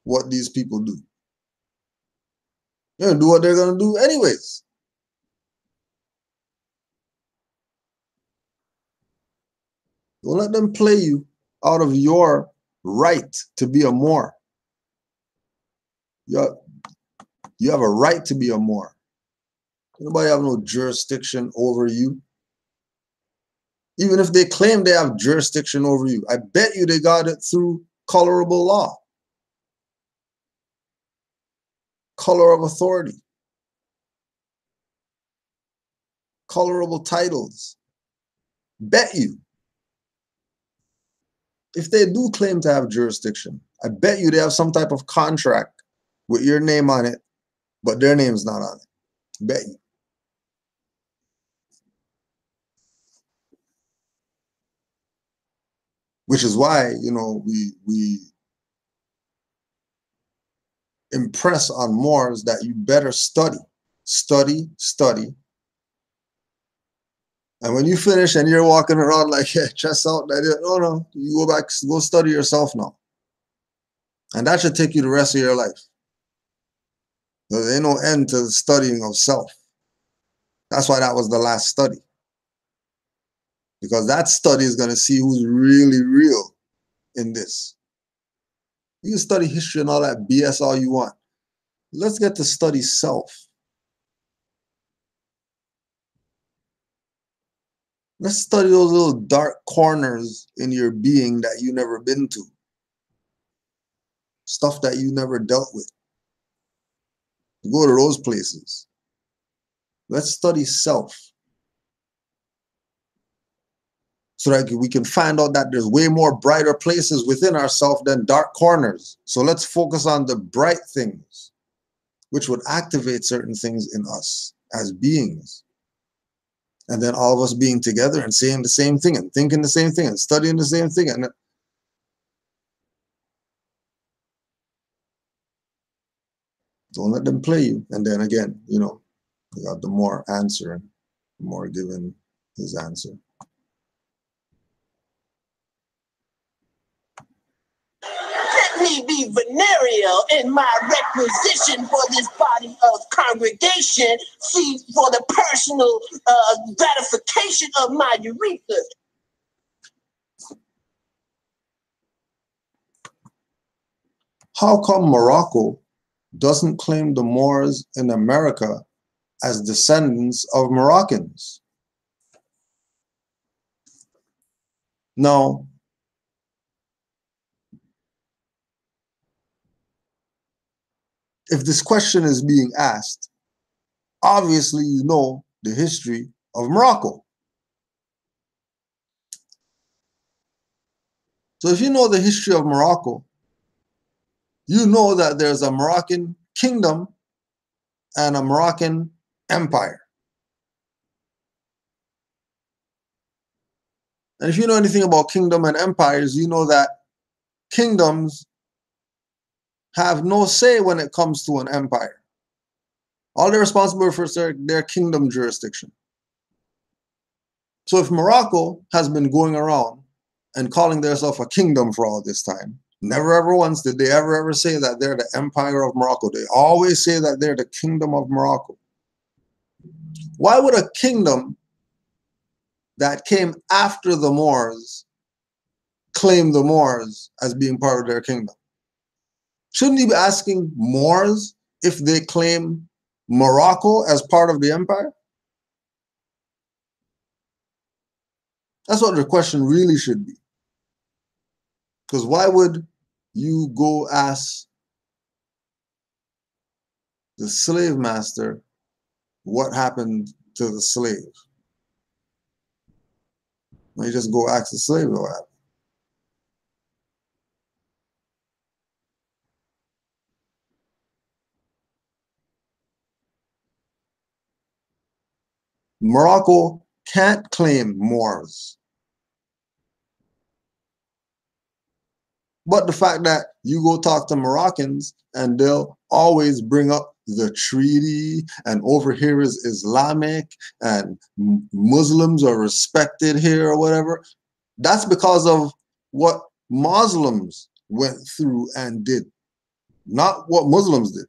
what these people do. They're going to do what they're going to do anyways. Don't let them play you out of your right to be a Moor. You have a right to be a Moor. Nobody have no jurisdiction over you. Even if they claim they have jurisdiction over you, I bet you they got it through colorable law. Color of authority. Colorable titles. Bet you. If they do claim to have jurisdiction, I bet you they have some type of contract with your name on it, but their name's not on it. Bet you. Which is why, you know, we impress on Moors that you better study. Study, study. And when you finish and you're walking around like, yeah, chest out, no, you go back, go study yourself now. And that should take you the rest of your life. There ain't no end to the studying of self. That's why that was the last study. Because that study is going to see who's really real in this. You can study history and all that BS all you want. Let's get to study self. Let's study those little dark corners in your being that you never been to. Stuff that you never dealt with. Go to those places. Let's study self. So that we can find out that there's way more brighter places within ourselves than dark corners. So let's focus on the bright things, which would activate certain things in us as beings. And then all of us being together and saying the same thing and thinking the same thing and studying the same thing. And don't let them play you. And then again, you know, you got the more answering, the more giving his answer. Let me be venereal in my requisition for this body of congregation, see, for the personal gratification of my urethra. How come Morocco doesn't claim the Moors in America as descendants of Moroccans? Now, if this question is being asked, obviously you know the history of Morocco. So if you know the history of Morocco, you know that there's a Moroccan kingdom and a Moroccan empire. And if you know anything about kingdom and empires, you know that kingdoms have no say when it comes to an empire. All they're responsible for is their kingdom jurisdiction. So if Morocco has been going around and calling themselves a kingdom for all this time, never ever once did they ever say that they're the empire of Morocco. They always say that they're the kingdom of Morocco. Why would a kingdom that came after the Moors claim the Moors as being part of their kingdom? Shouldn't he be asking Moors if they claim Morocco as part of the empire? That's what the question really should be. Because why would you go ask the slave master what happened to the slave? You just go ask the slave what happened. Morocco can't claim Moors. But the fact that you go talk to Moroccans and they'll always bring up the treaty, and over here is Islamic and Muslims are respected here or whatever, that's because of what Muslims went through and did, not what Muslims did.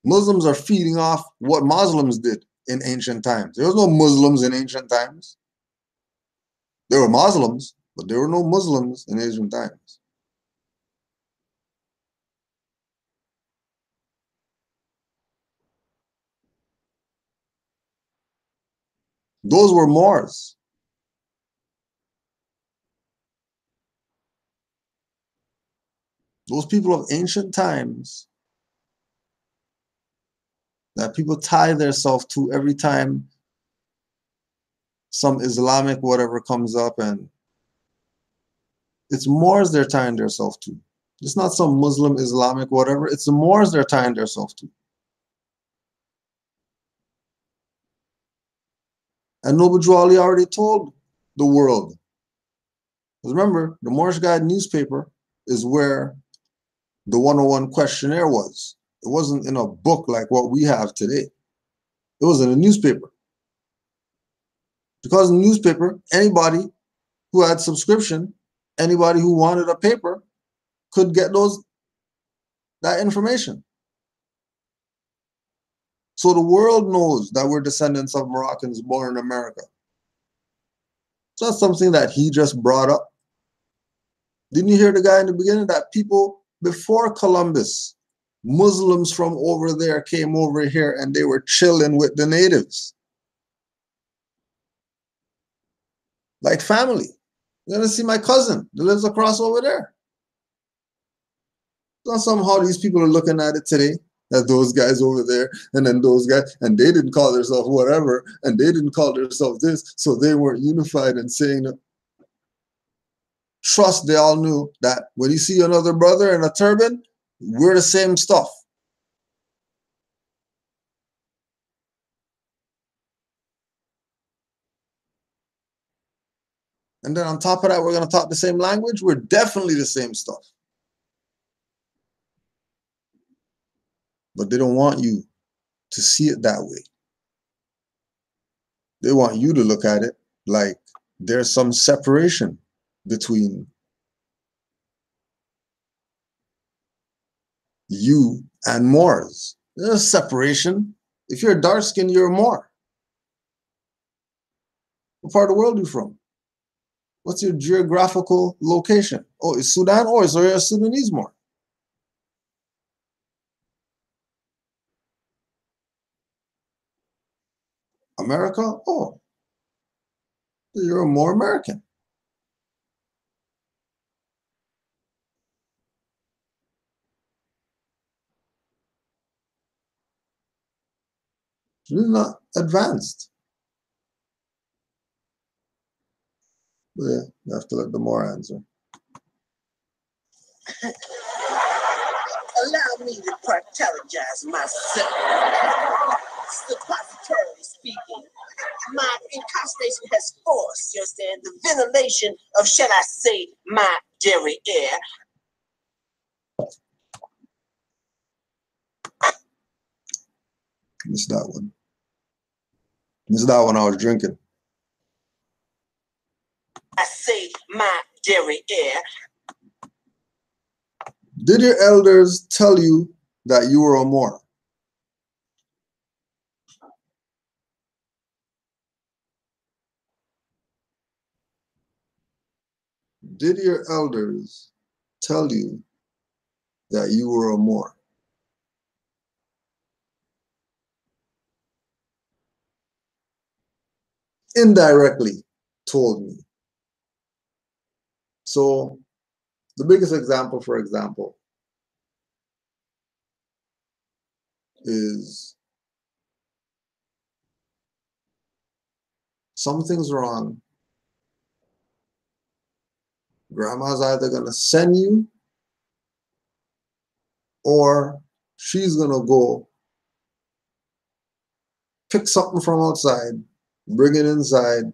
Muslims are feeding off what Muslims did in ancient times. There was no Muslims in ancient times. There were Muslims, but there were no Muslims in ancient times. Those were Moors. Those people of ancient times that people tie themselves to every time some Islamic whatever comes up, and it's Moors they're tying themselves to. It's not some Muslim Islamic whatever, it's the Moors they're tying themselves to. And Noble Drew Ali already told the world. Because remember, the Moorish Guide newspaper is where the 101 questionnaire was. It wasn't in a book like what we have today. It was in a newspaper. Because in the newspaper, anybody who had subscription, anybody who wanted a paper could get that information. So the world knows that we're descendants of Moroccans born in America. It's not something that he just brought up. Didn't you hear the guy in the beginning that people before Columbus, Muslims from over there came over here and they were chilling with the natives? Like family. You're gonna see my cousin that lives across over there. So somehow these people are looking at it today, that those guys over there, and then those guys, and they didn't call themselves whatever, and they didn't call themselves this, so they weren't unified and saying that. Trust, they all knew that when you see another brother in a turban, we're the same stuff. And then on top of that, we're going to talk the same language. We're definitely the same stuff. But they don't want you to see it that way. They want you to look at it like there's some separation between you and Moors. There's a separation. If you're dark skinned, you're a Moor. What part of the world are you from? What's your geographical location? Oh, it's Sudan? Oh, so you're a Sudanese Moor. America? Oh, you're a more American. This is not advanced. But yeah, you have to let the Moor answer. Allow me to partologize myself. Suppositorily speaking, my incarceration has forced, you understand, the ventilation of, shall I say, my dairy air. Missed that one. Missed that one I was drinking. I say my dairy air. Did your elders tell you that you were a Moor? Did your elders tell you that you were a Moor? Indirectly told me. So the biggest example, for example, is something's wrong. Grandma's either going to send you or she's going to go pick something from outside, bring it inside,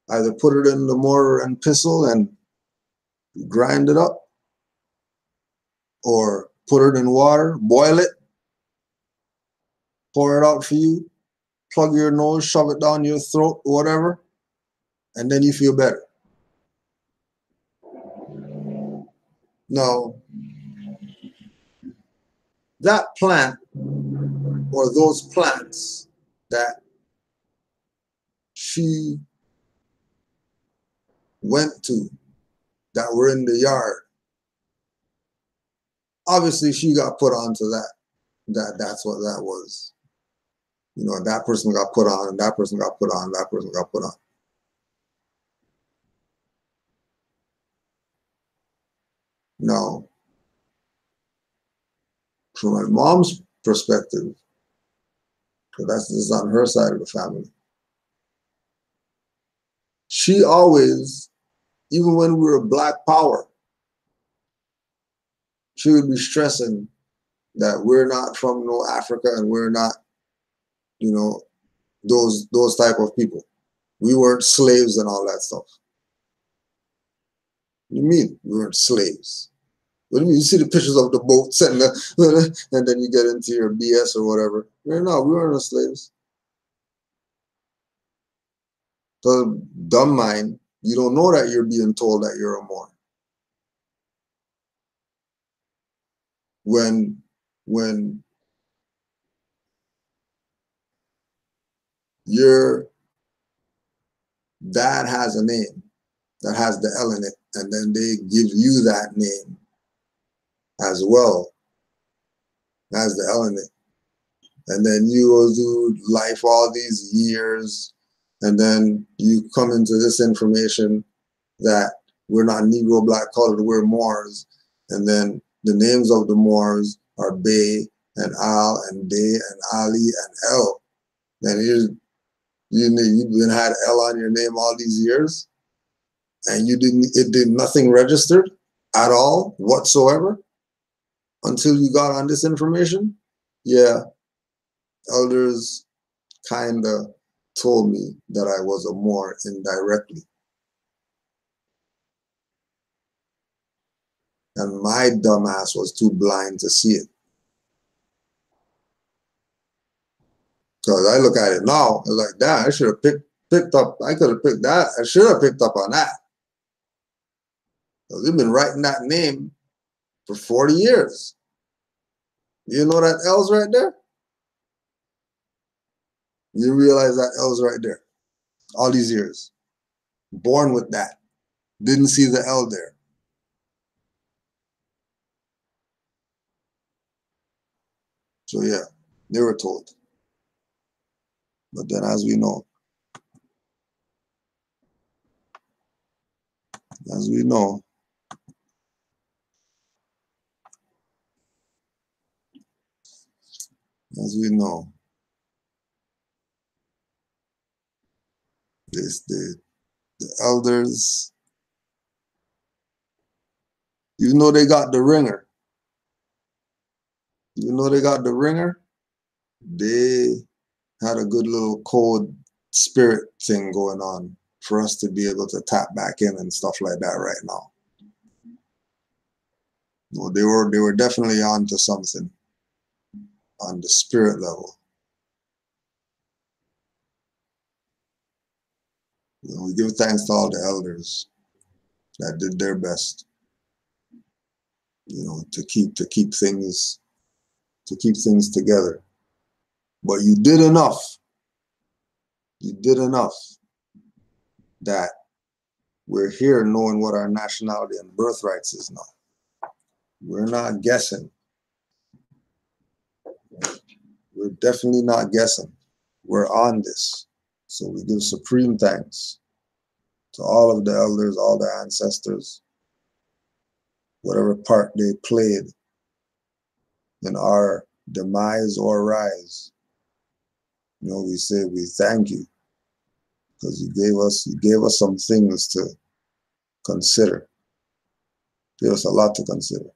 either put it in the mortar and pestle and grind it up, or put it in water, boil it, pour it out for you, plug your nose, shove it down your throat, whatever, and then you feel better. Now, that plant or those plants that she went to that were in the yard, obviously she got put onto that. That's what that was. You know, that person got put on, and that person got put on, and that person got put on. Now, from my mom's perspective, because this is on her side of the family, she always, even when we were Black Power, she would be stressing that we're not from no Africa and we're not, you know, those type of people. We weren't slaves and all that stuff. What do you mean we weren't slaves? What do you mean? You see the pictures of the boats and and then you get into your BS or whatever. No, we weren't slaves. So dumb mind, you don't know that you're being told that you're a Moor. When your dad has a name that has the L in it, and then they give you that name as well as the L in it, and then you go through life all these years, and then you come into this information that we're not Negro, Black, colored, we're Moors, and then the names of the Moors are Bay and Al and Day and Ali and El. And you've been had L on your name all these years, and it did nothing registered at all whatsoever until you got on this information. Yeah, elders kind of told me that I was a Moor indirectly. And my dumbass was too blind to see it. Because I look at it now, I was like, damn, I should have picked up, I could have picked that. I should have picked up on that. Because they've been writing that name for 40 years. You know that L's right there? You realize that L's right there. All these years. Born with that. Didn't see the L there. So yeah, they were told. But then as we know, this, the elders, even though they got the ringer, You know they got the ringer. They had a good little code spirit thing going on for us to be able to tap back in and stuff like that right now. No, they were definitely on to something on the spirit level. You know, we give thanks to all the elders that did their best, you know, to keep things together. But you did enough. You did enough that we're here knowing what our nationality and birthrights is now. We're not guessing. We're definitely not guessing. We're on this. So we give supreme thanks to all of the elders, all the ancestors, whatever part they played in our demise or rise. You know, we say we thank you because you gave us some things to consider. You gave us a lot to consider.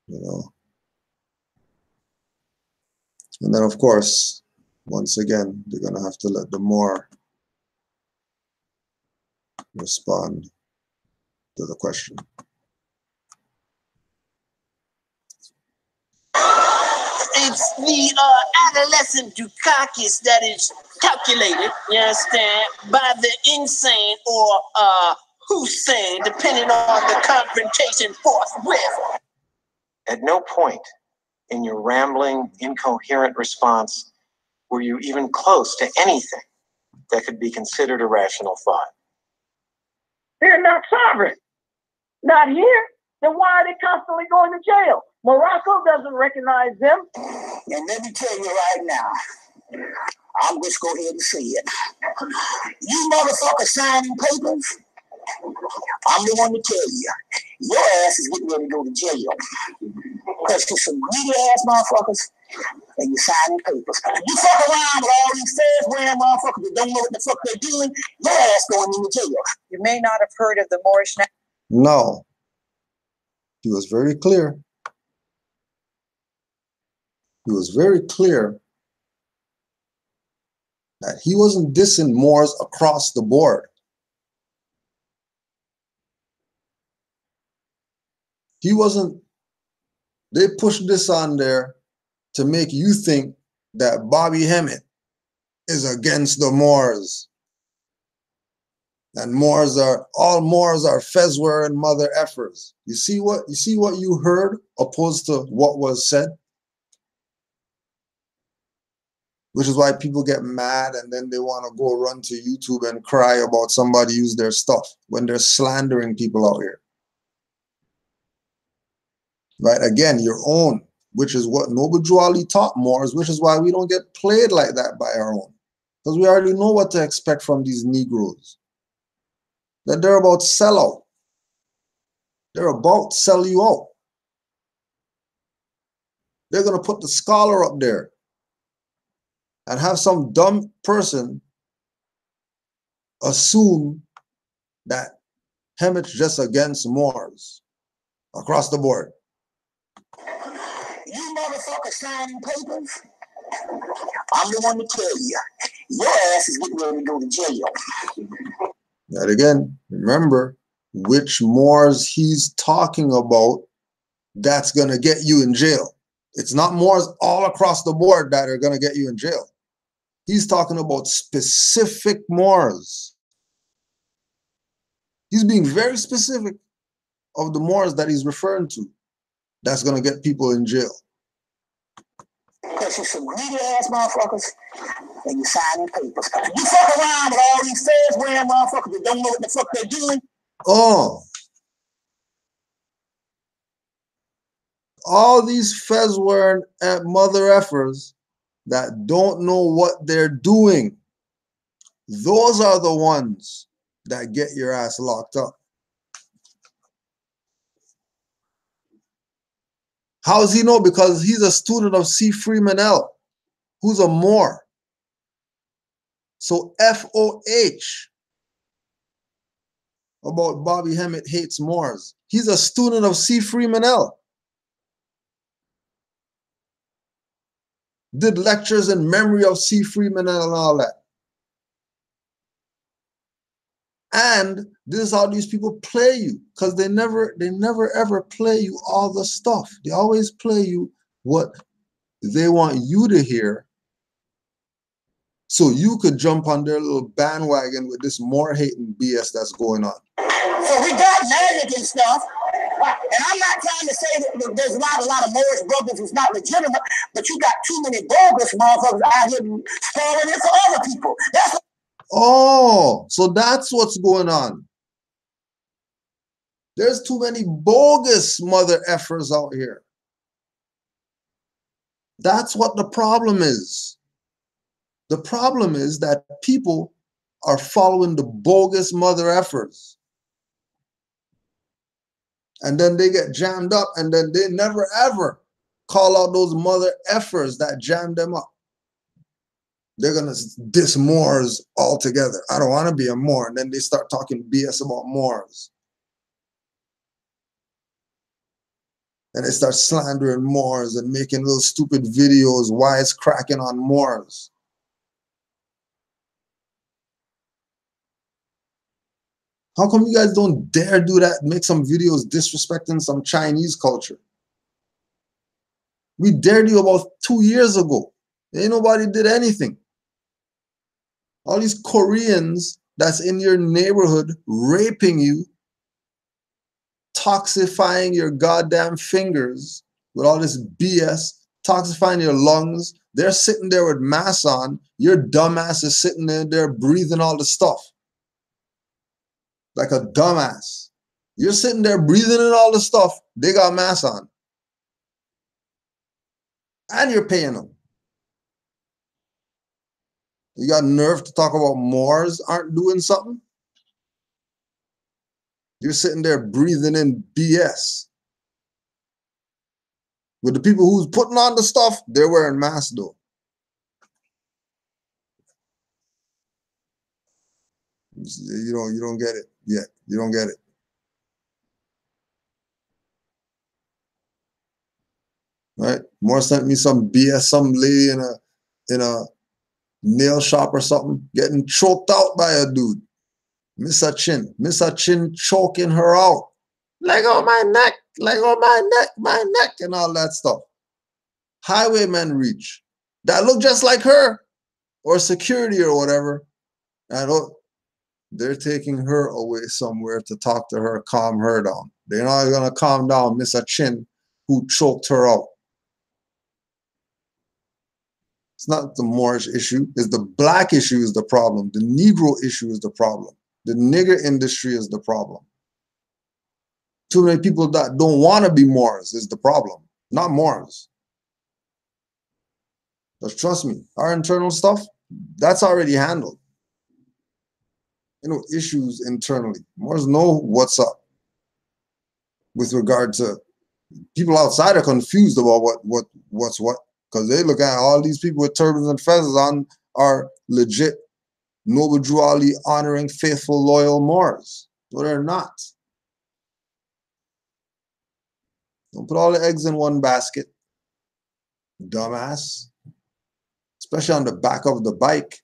You know. And then of course, once again, they're gonna have to let the Moor respond to the question. It's the adolescent Dukakis that is calculated, you understand, by the insane or Hussein, depending on the confrontation forthwith. At no point in your rambling, incoherent response were you even close to anything that could be considered a rational thought. They're not sovereign. Not here. Then why are they constantly going to jail? Morocco doesn't recognize them. And let me tell you right now, I'm just go ahead and say it. You motherfuckers signing papers, I'm the one to tell you, your ass is getting ready to go to jail. Because you're some greedy ass motherfuckers and you're signing papers. You fuck around with all these fez-wearing motherfuckers that don't know what the fuck they're doing, your ass going into jail. You may not have heard of the Moorish. No. He was very clear. He was very clear that he wasn't dissing Moors across the board. He wasn't, they pushed this on there to make you think that Bobby Hemmett is against the Moors. And all Moors are Fezwer and mother effers. You see what you heard opposed to what was said? Which is why people get mad and then they want to go run to YouTube and cry about somebody use their stuff when they're slandering people out here. Right? Again, your own, which is what Noble Juali taught Moors, which is why we don't get played like that by our own. Because we already know what to expect from these Negroes. That they're about sellout. They're about sell you out. They're going to put the scholar up there and have some dumb person assume that Hemmett's just against Moors across the board. You motherfuckers signing papers, I'm the one to tell you, your ass is getting ready to go to jail. Yet again, remember which Moors he's talking about that's going to get you in jail. It's not Moors all across the board that are going to get you in jail. He's talking about specific Moors. He's being very specific of the Moors that he's referring to. That's going to get people in jail. Because you're some greedy ass motherfuckers and you're signing papers. You fuck around with all these fez-wearing motherfuckers that don't know what the fuck they're doing. Oh. All these fez-wearing mother effers that don't know what they're doing. Those are the ones that get your ass locked up. How does he know? Because he's a student of C. Freeman L., who's a Moor. So FOH about Bobby Hemmett hates Moors. He's a student of C. Freeman L. did lectures in memory of C. Freeman and all that. And this is how these people play you, because they never ever play you all the stuff. They always play you what they want you to hear, so you could jump on their little bandwagon with this more hating BS that's going on. So we got magic and stuff, and I'm not trying to say that there's not a lot of Moorish brothers who's not legitimate, but you got too many bogus motherfuckers out here spoiling it for other people. That's oh, so that's what's going on. There's too many bogus mother effers out here. That's what the problem is. The problem is that people are following the bogus mother effers. And then they get jammed up, and then they never ever call out those mother effers that jammed them up. They're gonna diss Moors altogether. I don't want to be a Moor. And then they start talking BS about Moors. And they start slandering Moors and making little stupid videos, wisecracking on Moors. How come you guys don't dare do that? Make some videos disrespecting some Chinese culture. We dared you about 2 years ago. Ain't nobody did anything. All these Koreans that's in your neighborhood raping you, toxifying your goddamn fingers with all this BS, toxifying your lungs. They're sitting there with masks on. Your dumbass is sitting there breathing all the stuff. Like a dumbass. You're sitting there breathing in all the stuff. They got masks on. And you're paying them. You got nerve to talk about Moors aren't doing something? You're sitting there breathing in BS. With the people who's putting on the stuff, they're wearing masks though. You don't get it yet. You don't get it. Right? Moore sent me some BS, some lady in a nail shop or something, getting choked out by a dude. Miss her chin choking her out. Leg on my neck, my neck, and all that stuff. Highwaymen reach. That look just like her, or security or whatever. They're taking her away somewhere to talk to her, calm her down. They're not gonna calm down Miss Chin, who choked her out. It's not the Moorish issue, it's the black issue is the problem. The Negro issue is the problem. The nigger industry is the problem. Too many people that don't want to be Moors is the problem, not Moors. But trust me, our internal stuff, that's already handled. You know, issues internally. Moors know what's up with regard to people outside are confused about what's what, because they look at all these people with turbans and feathers on are legit Noble Drew Ali honoring faithful, loyal Moors. But they're not. Don't put all the eggs in one basket, dumbass. Especially on the back of the bike.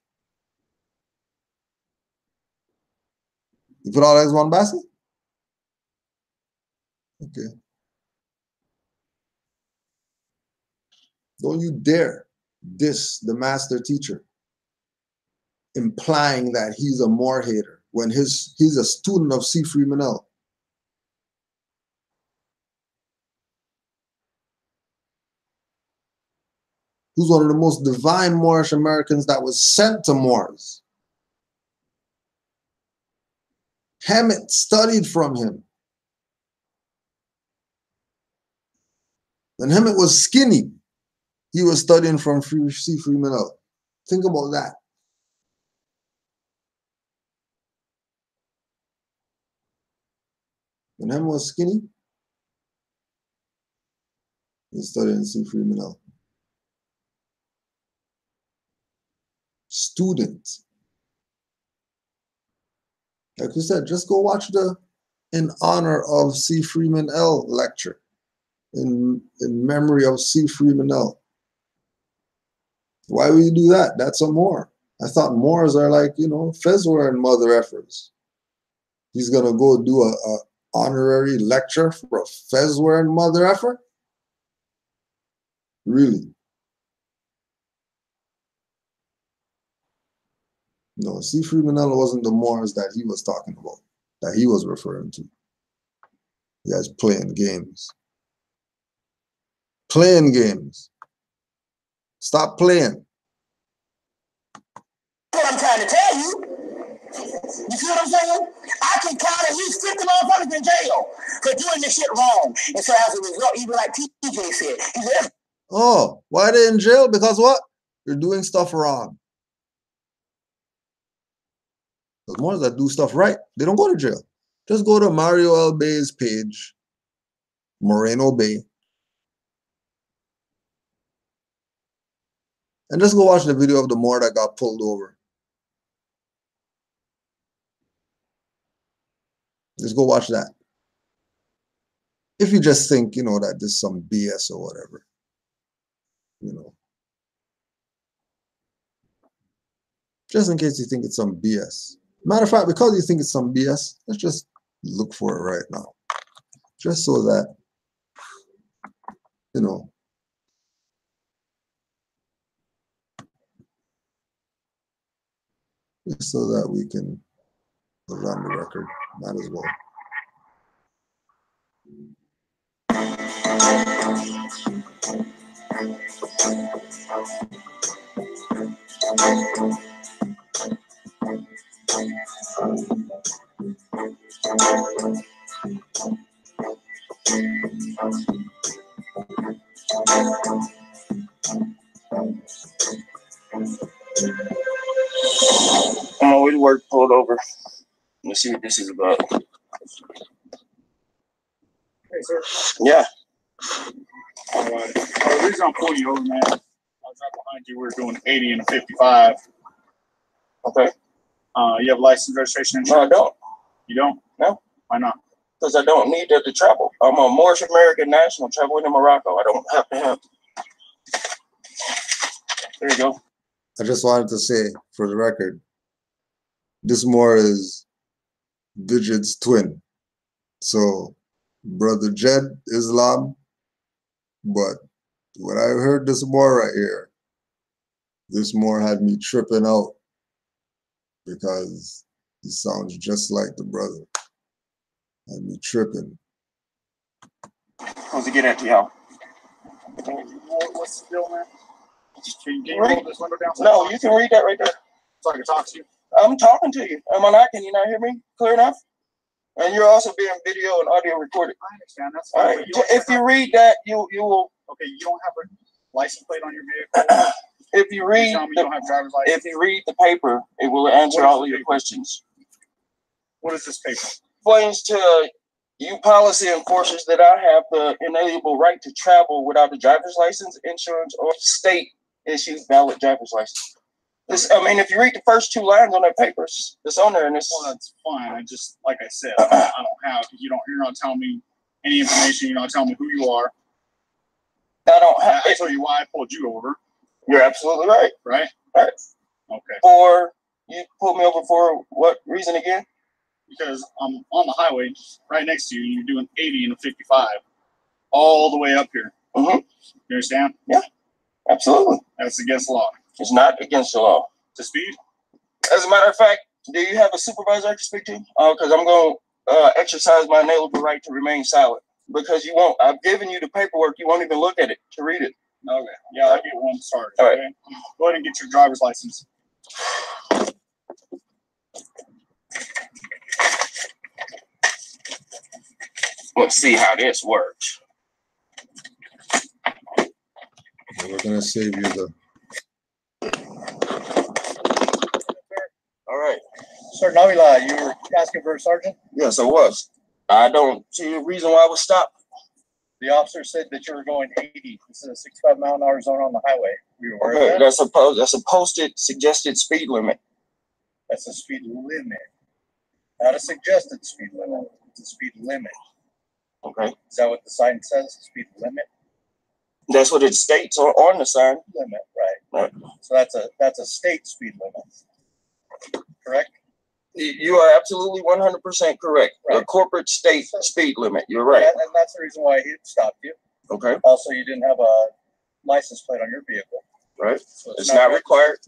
You put all the eggs in one basket? Okay. Don't you dare diss the master teacher, implying that he's a Moor hater when he's a student of C. Freeman L. Who's one of the most divine Moorish Americans that was sent to Moors. Hammett studied from him. When Hammett was skinny, he was studying from C. Freeman L. Think about that. When Hammett was skinny, he was studying C. Freeman L. Student. Like you said, just go watch the In Honor of C. Freeman L. lecture. In memory of C. Freeman L. Why would you do that? That's a Moor. I thought Moors are like, you know, fez-wearing mother effers. He's gonna go do a honorary lecture for a fez-wearing mother effer? Really? No, C. Freemanella wasn't the Moors that he was talking about, that he was referring to. You guys playing games. Playing games. Stop playing. What I'm trying to tell you. You see what I'm saying? I can count at least 50 motherfuckers in jail for doing this shit wrong. And so as a result, even like TJ said, he said, Oh, why they in jail? Because what? You're doing stuff wrong. Because Moors that do stuff right, they don't go to jail. Just go to Mario L. Bay's page, Moreno Bay, and just go watch the video of the Moor that got pulled over. Just go watch that. If you just think, you know, that this is some BS or whatever, you know. Just in case you think it's some BS. Matter of fact, because you think it's some BS, let's just look for it right now. Just so that, you know, just so that we can put it on the record. Might as well. I'm on my way to work, pulled over. Let's see what this is about. Hey, sir. Yeah. All right. The reason I'm pulling you over, man, I was right behind you. We were doing 80 and 55. Okay. You have license, registration, No, insurance? I don't. You don't? No. Why not? Because I don't need that to travel. I'm a Moorish American national traveling to Morocco. I don't have to have. There you go. I just wanted to say, for the record, this Moor is Digit's twin. So, Brother Jed Islam, but when I heard this Moor right here, this Moor had me tripping out because he sounds just like the brother. Had me tripping. How's it get at y'all? What's the deal, man? Can you roll this window down? No, you can read that right there. So I can talk to you. I'm talking to you. Am I not? Can you not hear me clear enough? And you're also being video and audio recorded. I understand. That's fine. All right. If you read that, you will. Okay, you don't have a license plate on your vehicle. If you read, you don't have driver's license. If you read the paper, it will answer all of your questions. What is this paper? Explains to you policy enforcers that I have the inalienable right to travel without a driver's license, insurance, or state-issued valid driver's license. This, I mean, if you read the first two lines on that paper, it's on there, and it's. Well, that's fine. I just, like I said, I don't have. You're not telling me any information. You're not telling me who you are. I don't have. I tell you why I pulled you over. You're absolutely right. Right. Right. Okay. For you pulled me over for what reason again? Because I'm on the highway right next to you, and you're doing 80 and a 55 all the way up here. Mm-hmm. You understand? Yeah. Absolutely. That's against the law. It's not against the law. To speed? As a matter of fact, do you have a supervisor I can speak to? Because I'm going to exercise my inalienable right to remain silent. Because you won't. I've given you the paperwork. You won't even look at it to read it. Okay. Yeah, I'll get one started. All right. Okay? Go ahead and get your driver's license. Let's see how this works. We're going to save you the. All right. Sir Navila, you were asking for a sergeant? Yes, I was. I don't see a reason why I would stop. The officer said that you were going 80. This is a 65-mile-an-hour zone on the highway. Were you aware of that? That's a posted suggested speed limit. That's a speed limit. Not a suggested speed limit. It's a speed limit. Okay. Is that what the sign says? Speed limit? That's what it states on the sign. Limit, right? So that's a state speed limit, correct? You are absolutely 100% correct. Right. A corporate state speed limit. You're right. And that's the reason why he stopped you. Okay. Also, you didn't have a license plate on your vehicle. Right. So it's not required.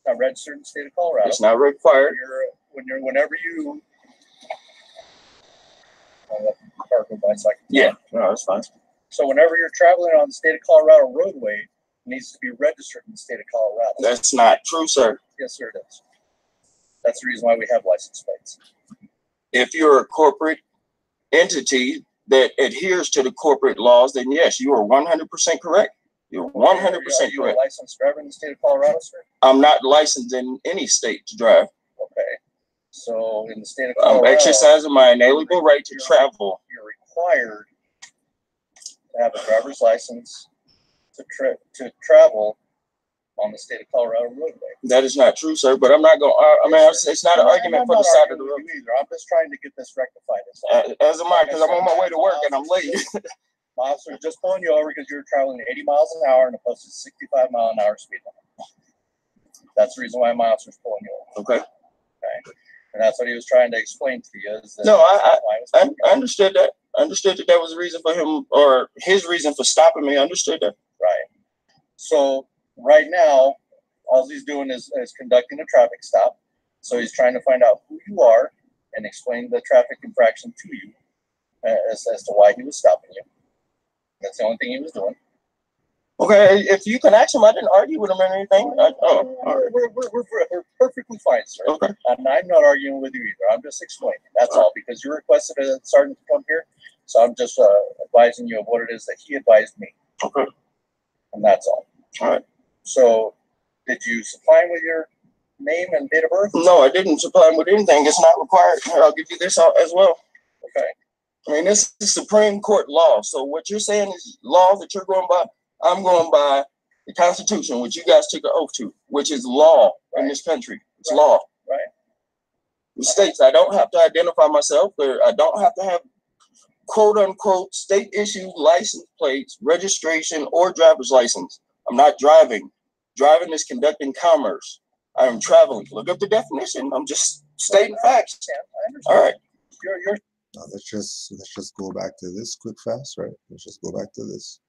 Not registered in the state of Colorado. It's not required. Whenever you car go by so I can yeah, no, that's fine. So whenever you're traveling on the state of Colorado roadway, it needs to be registered in the state of Colorado. That's not true, sir. Yes, sir, it is. That's the reason why we have license plates. If you're a corporate entity that adheres to the corporate laws, then yes, you are 100% correct. You're 100% correct. You're a licensed driver in the state of Colorado, sir? I'm not licensed in any state to drive. Okay. So in the state of Colorado, I'm exercising my inalienable right to travel. You're required to have a driver's license to travel on the state of Colorado roadway. That is not true, sir. But I'm not going. I mean, it's not an argument for the side of the road. Either. I'm just trying to get this rectified. As am I, because I'm on my way to work and I'm late. My officer just pulling you over because you're traveling 80 miles an hour and opposed to 65 mile an hour speed limit. That's the reason why my officer's pulling you over. Okay. Okay. And that's what he was trying to explain to you. Is that no, I understood that. I understood that was the reason for him, or his reason for stopping me. I understood that. Right. So right now, all he's doing is conducting a traffic stop. So he's trying to find out who you are and explain the traffic infraction to you as to why he was stopping you. That's the only thing he was doing. Okay, if you can ask him, I didn't argue with him or anything. We're perfectly fine, sir. Okay. And I'm not arguing with you either. I'm just explaining. That's all, because you requested a sergeant to come here. So I'm just advising you of what it is that he advised me. Okay. And that's all. All right. So did you supply him with your name and date of birth? No, I didn't supply him with anything. It's not required. Here, I'll give you this as well. Okay. I mean, this is Supreme Court law. So what you're saying is law that you're going by. I'm going by the Constitution, which you guys took an oath to, which is law in this country. It's law. Right. It states I don't have to identify myself, or I don't have to have quote unquote state issued license plates, registration, or driver's license. I'm not driving. Driving is conducting commerce. I am traveling. Look up the definition. I'm just stating facts. All right. Now let's just go back to this quick fast, right? Let's just go back to this.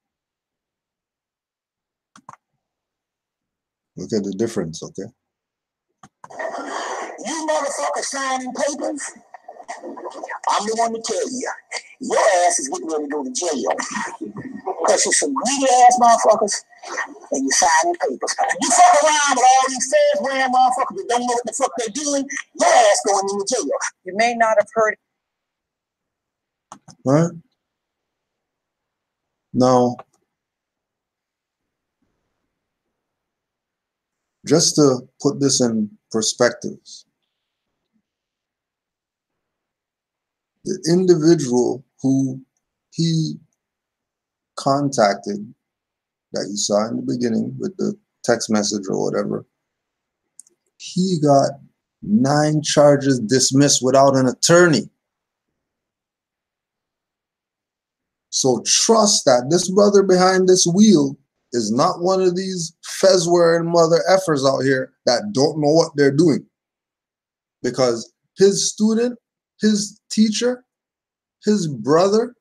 Look at the difference, okay? You motherfuckers signing papers, I'm the one to tell you, your ass is getting ready to go to jail. Because you're some greedy ass motherfuckers and you're signing papers. You fuck around with all these feds wearing motherfuckers that don't know what the fuck they're doing, your ass going into jail. You may not have heard. Right? Now, just to put this in perspectives, the individual who he contacted that you saw in the beginning with the text message or whatever, he got 9 charges dismissed without an attorney. So trust that this brother behind this wheel is not one of these fez-wearing mother effers out here that don't know what they're doing. Because his student, his teacher, his brother,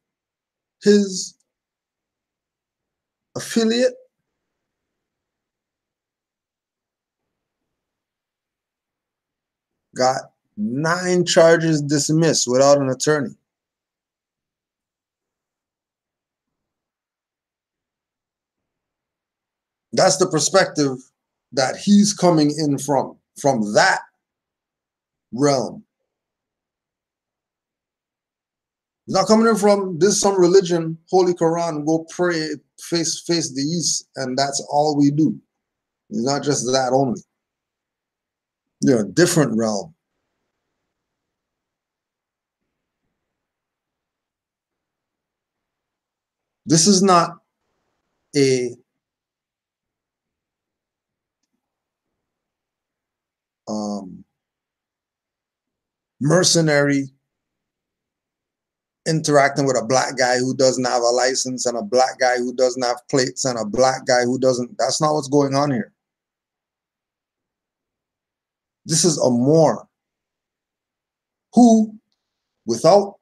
his affiliate, got 9 charges dismissed without an attorney. That's the perspective that he's coming in from that realm. He's not coming in from this some religion, Holy Quran, go pray, face the east, and that's all we do. It's not just that only. You're a different realm. This is not a mercenary interacting with a black guy who doesn't have a license and a black guy who doesn't have plates and a black guy who doesn't. That's not what's going on here. This is a Moor who, without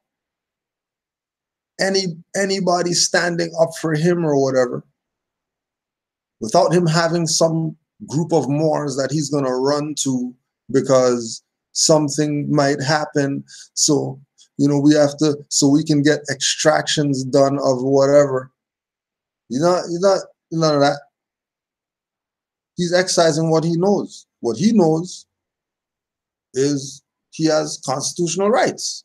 anybody standing up for him or whatever, without him having some group of Moors that he's going to run to because something might happen, so we have to, so we can get extractions done of whatever. None of that. He's exercising what he knows. What he knows is he has constitutional rights.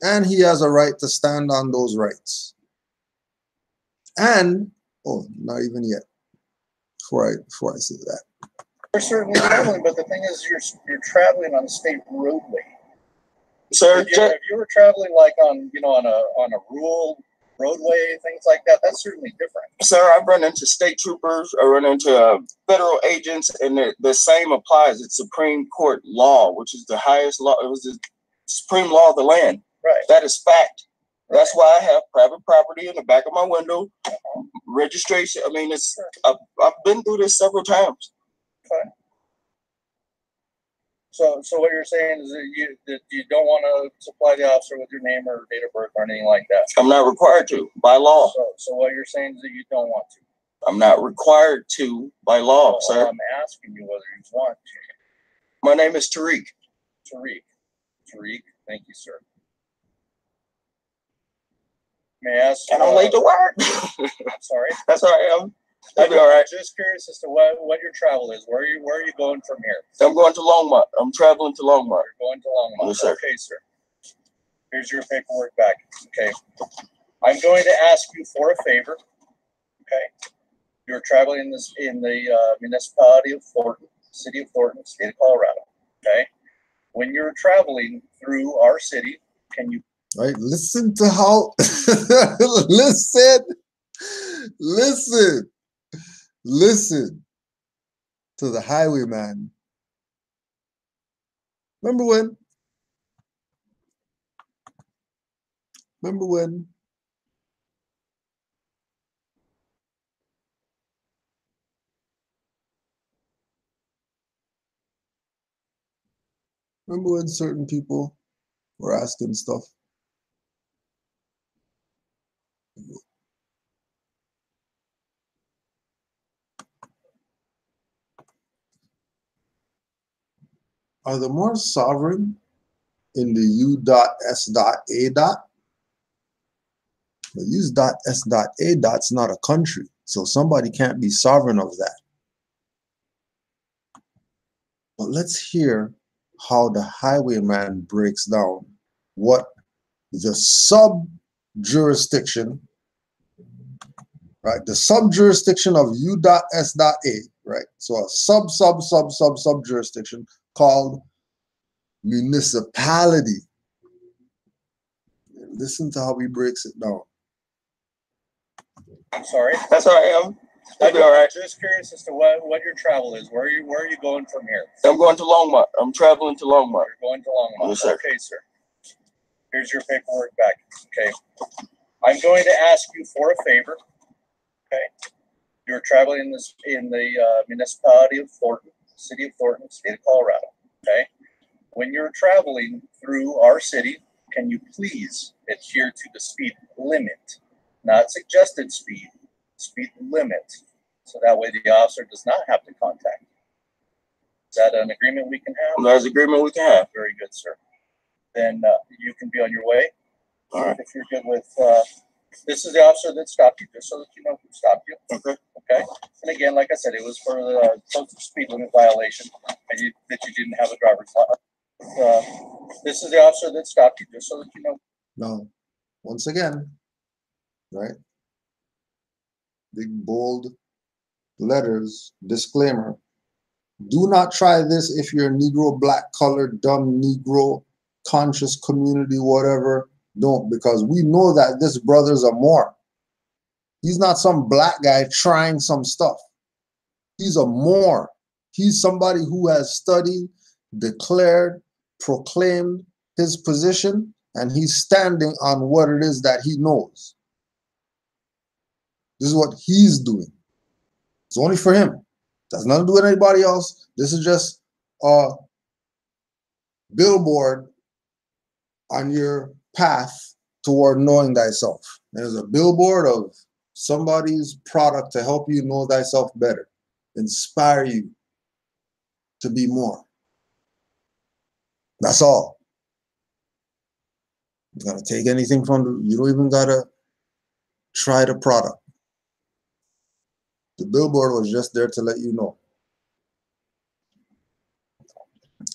And he has a right to stand on those rights. And, oh, not even yet, before I say that. You're certainly traveling, but the thing is, you're traveling on a state roadway. Sir, if you were traveling like on a rural roadway, things like that, that's certainly different. Sir, I've run into state troopers, I run into federal agents, and the same applies. It's Supreme Court law, which is the highest law. It was the supreme law of the land. Right. That is fact. Right. That's why I have private property in the back of my window, registration. I mean, I've been through this several times. Okay. So what you're saying is that you don't want to supply the officer with your name or date of birth or anything like that? I'm not required to by law. So what you're saying is that you don't want to? I'm not required to by law, sir. I'm asking you whether you want to. My name is Tariq. Tariq, thank you, sir. May I ask? And I'm late to work. I'm sorry. That's all right. That'll be all right. I'm just curious as to what your travel is. Where are you going from here? I'm going to Longmont. I'm traveling to Longmont. You're going to Longmont. Yes, sir. Okay, sir. Here's your paperwork back. Okay. I'm going to ask you for a favor. Okay. You're traveling in the municipality of Thornton, city of Thornton, state of Colorado. Okay. When you're traveling through our city, can you? Right. Listen to how. Listen to the highwayman. Remember when certain people were asking stuff? Are the Moors sovereign in the U.S.A. But U.S.A. is not a country, so somebody can't be sovereign of that. But let's hear how the highwayman breaks down what the sub-jurisdiction, right? The sub-jurisdiction of U.S.A., right? So a sub-jurisdiction called municipality. Listen to how he breaks it down. I'm sorry. That's all right. That'll be all right. Just curious as to what your travel is. Where are you going from here? I'm going to Longmont. I'm traveling to Longmont. You're going to Longmont. Yes, sir. Okay, sir. Here's your paperwork back. Okay. I'm going to ask you for a favor. Okay. You're traveling in the municipality of Thornton, city of Thornton, state of Colorado. Okay. When you're traveling through our city, can you please adhere to the speed limit? Not suggested speed, speed limit. So that way the officer does not have to contact you. Is that an agreement we can have? That's an agreement we can have. Very good, sir. Then you can be on your way. All right. If you're good with, this is the officer that stopped you, just so that you know who stopped you. Okay. Okay. And again, like I said, it was for the speed limit violation that you didn't have a driver's license. This is the officer that stopped you, just so that you know. Now, once again, right? Big bold letters, disclaimer. Do not try this if you're a Negro, black, colored, dumb Negro, conscious community, whatever. Don't, because we know that this brother's a Moor. He's not some black guy trying some stuff. He's a Moor. He's somebody who has studied, declared, proclaimed, his position and he's standing on what it is that he knows. This is what he's doing. It's only for him. It has nothing to do with anybody else. This is just a billboard on your path toward knowing thyself. There's a billboard of somebody's product to help you know thyself better, inspire you to be more. That's all. You gotta take anything from you don't even gotta try the product. The billboard was just there to let you know.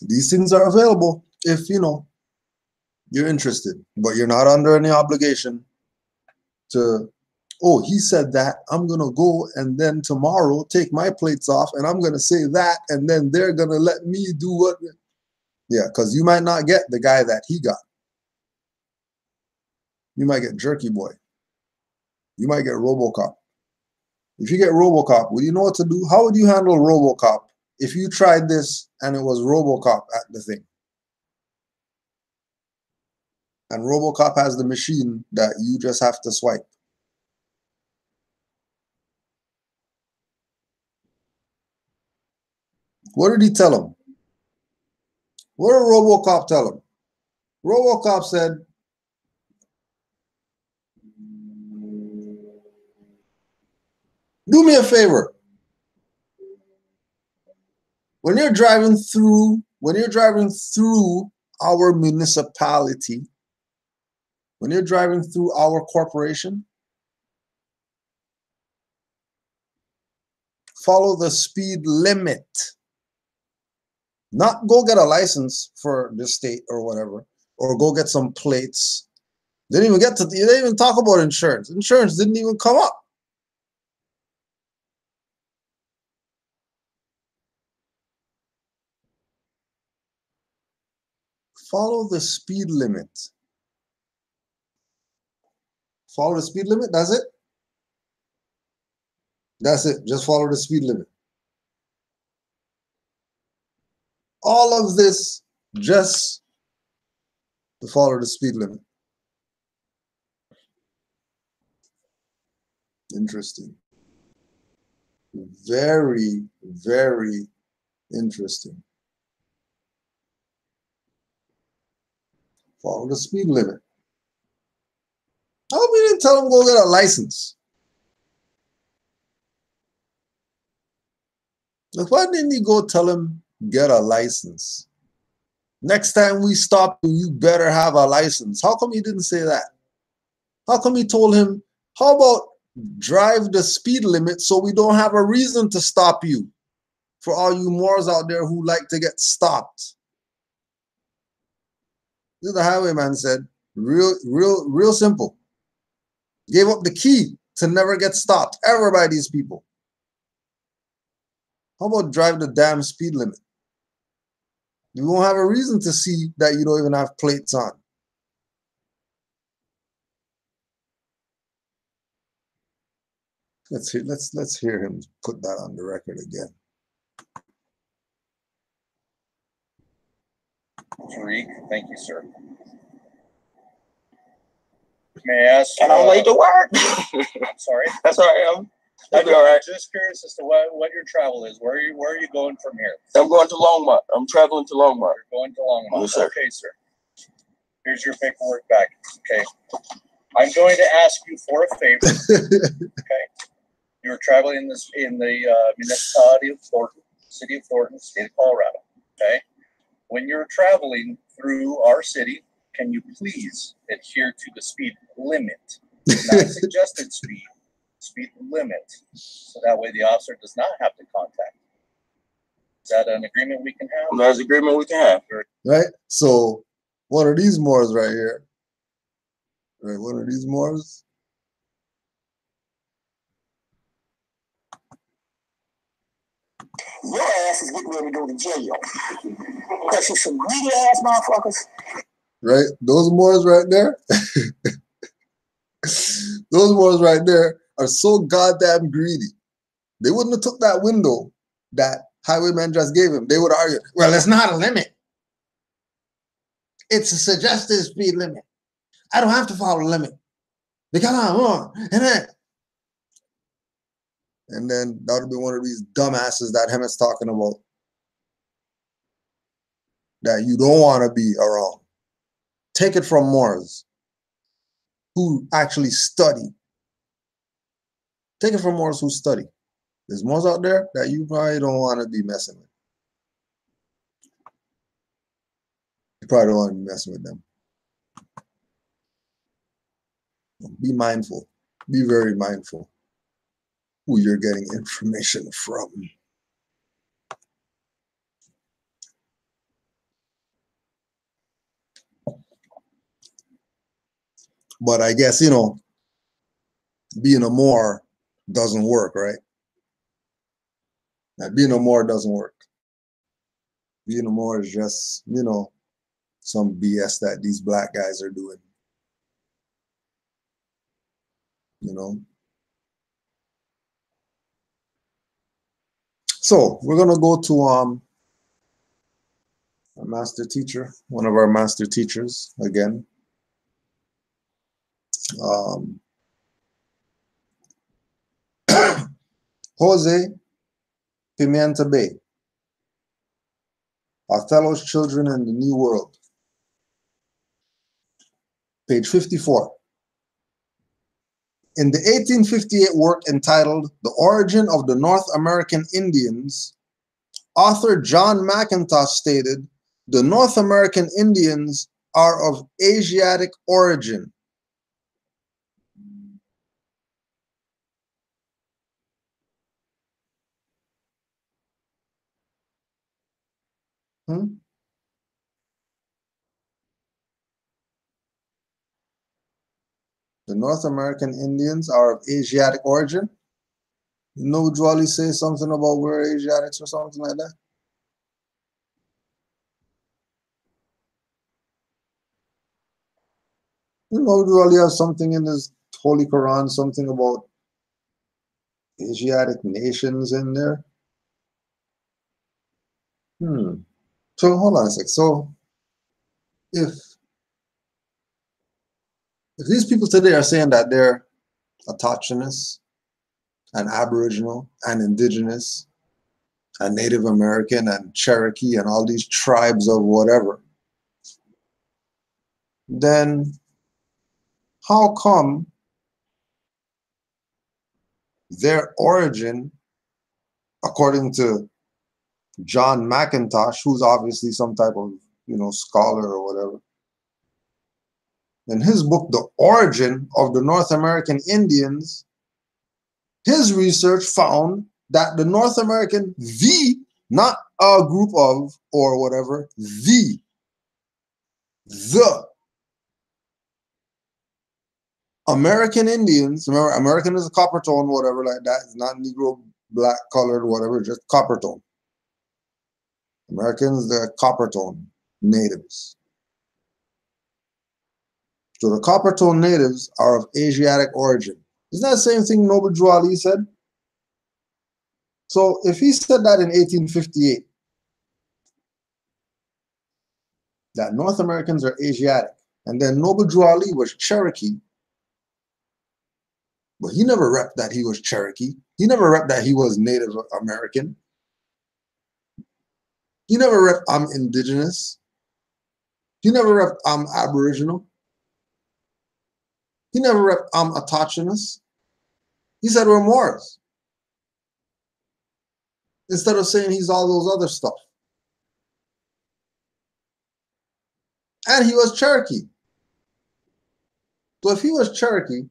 These things are available if you're interested, but you're not under any obligation to, oh, he said that, I'm gonna go and then tomorrow take my plates off and I'm gonna say that and then they're gonna let me do what. Yeah, because you might not get the guy that he got. You might get Jerky Boy. You might get RoboCop. If you get RoboCop, would you know what to do? How would you handle RoboCop if you tried this and it was RoboCop at the thing? And RoboCop has the machine that you just have to swipe. What did he tell him? What did RoboCop tell him? RoboCop said, do me a favor. When you're driving through our municipality, when you're driving through our corporation, follow the speed limit. Not go get a license for the state or whatever, or go get some plates. They didn't even talk about insurance. Insurance didn't even come up. Follow the speed limit. Follow the speed limit, that's it? That's it, just follow the speed limit. All of this just to follow the speed limit. Interesting. Very, very interesting. Follow the speed limit. How come you didn't tell him go get a license? Like, why didn't he go tell him get a license? Next time we stop you, you better have a license. How come he didn't say that? How come he told him, how about drive the speed limit so we don't have a reason to stop you? For all you Moors out there who like to get stopped. This is the highwayman said, real simple. Gave up the key to never get stopped ever by these people. How about drive the damn speed limit? You won't have a reason to see that you don't even have plates on. Let's hear him put that on the record again. Tariq, thank you, sir. May I ask? And I'm late to work. I'm sorry. That's all right. That'll be all right. Just curious as to what your travel is. Where are you going from here? I'm going to Longmont. I'm traveling to Longmont. You're going to Longmont. Yes, sir. Okay, sir. Here's your paperwork back. Okay. I'm going to ask you for a favor. Okay. You're traveling in the municipality of Thornton, city of Thornton, state of Colorado. Okay. When you're traveling through our city, can you please adhere to the speed limit? Not suggested speed limit. So that way the officer does not have to contact. Is that an agreement we can have? That's an agreement we can have. Right? So one of these Moors right here. Right, one of these Moors. Your ass is getting ready to go to jail. Because you're some greedy ass motherfuckers. Right? Those Moors right there. Those Moors right there are so goddamn greedy. They wouldn't have took that window that highwayman just gave him. They would argue, well, it's not a limit. it's a suggested speed limit. I don't have to follow the limit because I'm on. And then that'll be one of these dumbasses that Hemet's talking about that you don't want to be around. Take it from Moors who actually study. Take it from Moors who study. There's Moors out there that you probably don't want to be messing with. You probably don't want to be messing with them. Be mindful. Be very mindful who you're getting information from. But I guess, you know, being a Moor doesn't work, right? Now, being a Moor doesn't work. Being a Moor is just, you know, some BS that these black guys are doing. You know? So we're gonna go to a master teacher, one of our master teachers again. Jose Pimienta Bay, Othello's Children in the New World, page 54. In the 1858 work entitled The Origin of the North American Indians, author John McIntosh stated, the North American Indians are of Asiatic origin. The North American Indians are of Asiatic origin. You know, Jwali say something about we're Asiatics or something like that? You know, Jwali has something in his Holy Quran, something about Asiatic nations in there. So hold on a sec. So if these people today are saying that they're autochthonous and Aboriginal and Indigenous and Native American and Cherokee and all these tribes of whatever, then how come their origin, according to John McIntosh, who's obviously some type of, you know, scholar or whatever, in his book, The Origin of the North American Indians, his research found that the North American, not a group of or whatever, the American Indians, remember, American is a copper tone, whatever like that. It's not Negro, black, colored, whatever, just copper tone. Americans, they're copper tone natives. So the copper tone natives are of Asiatic origin. Isn't that the same thing Noble Drew Ali said? So if he said that in 1858, that North Americans are Asiatic, and then Noble Drew Ali was Cherokee, but he never repped that he was Cherokee. He never repped that he was Native American. He never repped I'm Indigenous. He never repped I'm Aboriginal. He never repped I'm Autochthonous. He said we're Moors, instead of saying he's all those other stuff. And he was Cherokee. So if he was Cherokee,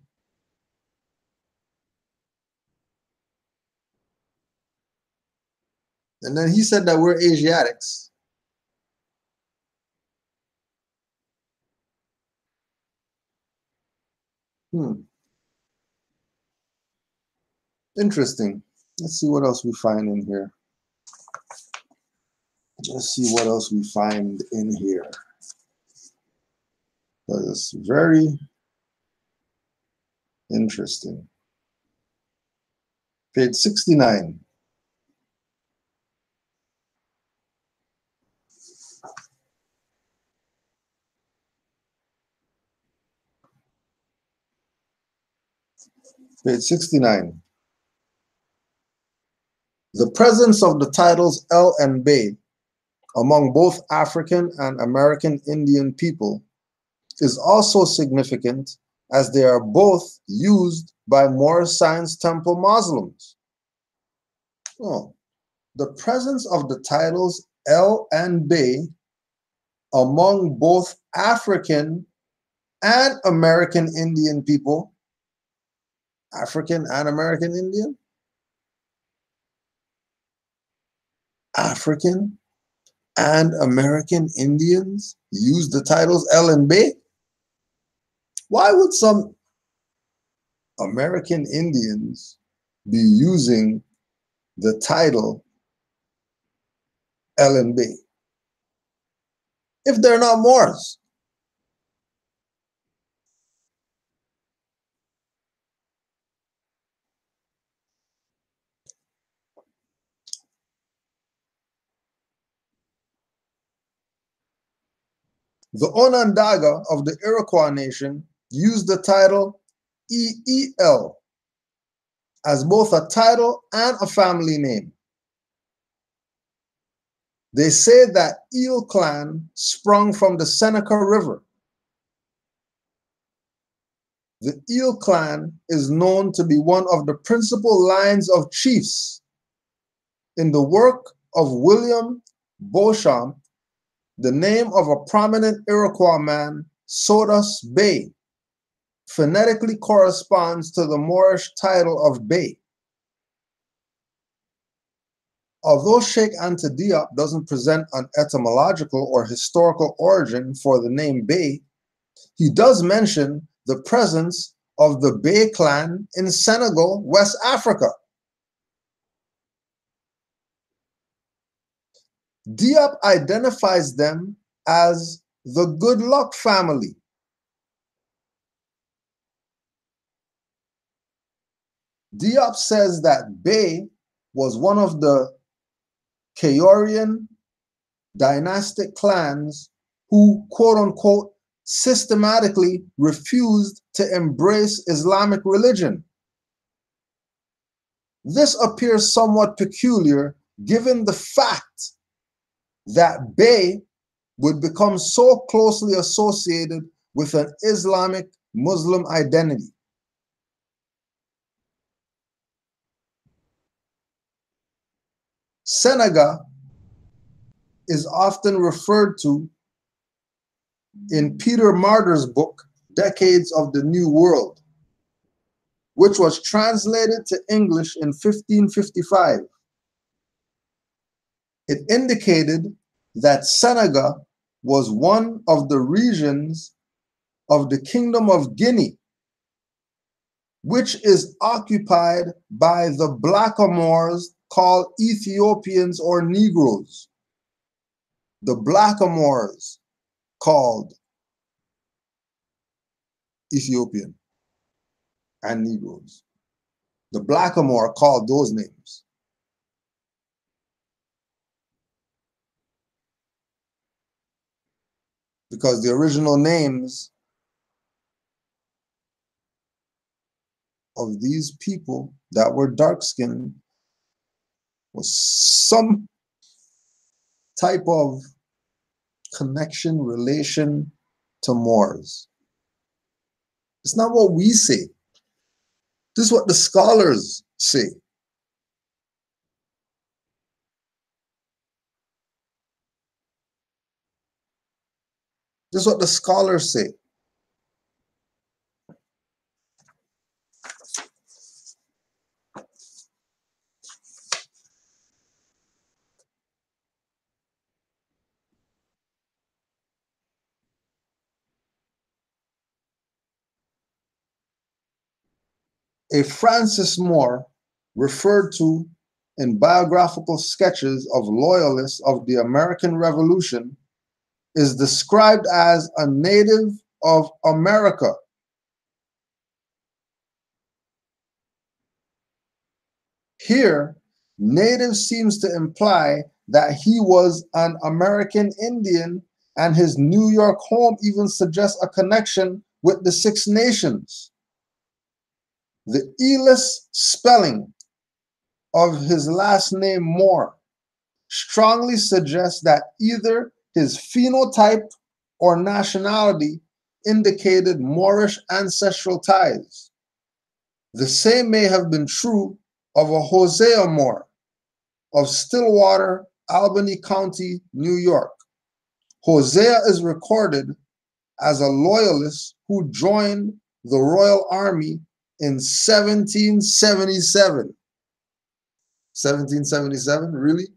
and then he said that we're Asiatics, interesting. Let's see what else we find in here. Let's see what else we find in here. That is very interesting. Page 69. Page 69. The presence of the titles El and Bay among both African and American Indian people is also significant, as they are both used by Moorish Science Temple Muslims. Oh, the presence of the titles El and Bay among both African and American Indian people. African and American Indian? African and American Indians use the titles El and Bay? Why would some American Indians be using the title El and Bay if they're not Moors? The Onondaga of the Iroquois nation used the title EEL as both a title and a family name. They say that Eel clan sprung from the Seneca River. The Eel clan is known to be one of the principal lines of chiefs in the work of William Beauchamp. The name of a prominent Iroquois man, Sodas Bay, phonetically corresponds to the Moorish title of Bay. Although Sheikh Anta Diop doesn't present an etymological or historical origin for the name Bay, he does mention the presence of the Bay clan in Senegal, West Africa. Diop identifies them as the Good Luck family. Diop says that Bay was one of the Kaurian dynastic clans who, quote unquote, systematically refused to embrace Islamic religion. This appears somewhat peculiar given the fact that Bay would become so closely associated with an Islamic Muslim identity. Senegal is often referred to in Peter Martyr's book, Decades of the New World, which was translated to English in 1555. It indicated that Senegal was one of the regions of the Kingdom of Guinea, which is occupied by the Blackamoors called Ethiopians or Negroes. The Blackamoors called Ethiopian and Negroes. The Blackamoor called those names. Because the original names of these people that were dark-skinned was some type of connection, relation to Moors. It's not what we say. This is what the scholars say. This is what the scholars say. A Francis Moore, referred to in biographical sketches of loyalists of the American Revolution, is described as a native of America. Here, native seems to imply that he was an American Indian, and his New York home even suggests a connection with the Six Nations. The E-less spelling of his last name Moore strongly suggests that either his phenotype or nationality indicated Moorish ancestral ties. The same may have been true of a Hosea Moore of Stillwater, Albany County, New York. Hosea is recorded as a loyalist who joined the Royal Army in 1777. 1777, really?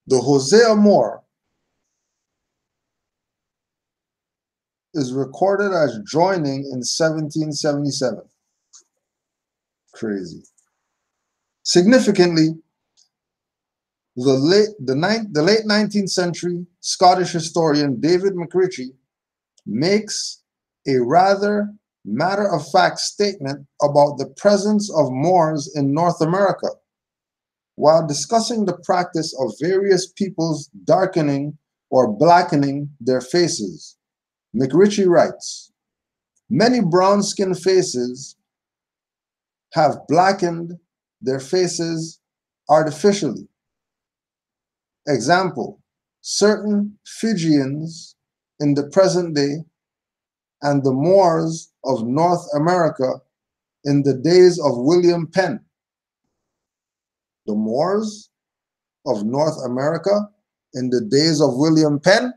The Hosea Moore is recorded as joining in 1777. Crazy. Significantly, the late 19th century Scottish historian David McRitchie makes a rather matter-of-fact statement about the presence of Moors in North America. While discussing the practice of various peoples darkening or blackening their faces, McRitchie writes, "Many brown-skinned faces have blackened their faces artificially. Example, certain Fijians in the present day and the Moors of North America in the days of William Penn." The Moors of North America in the days of William Penn?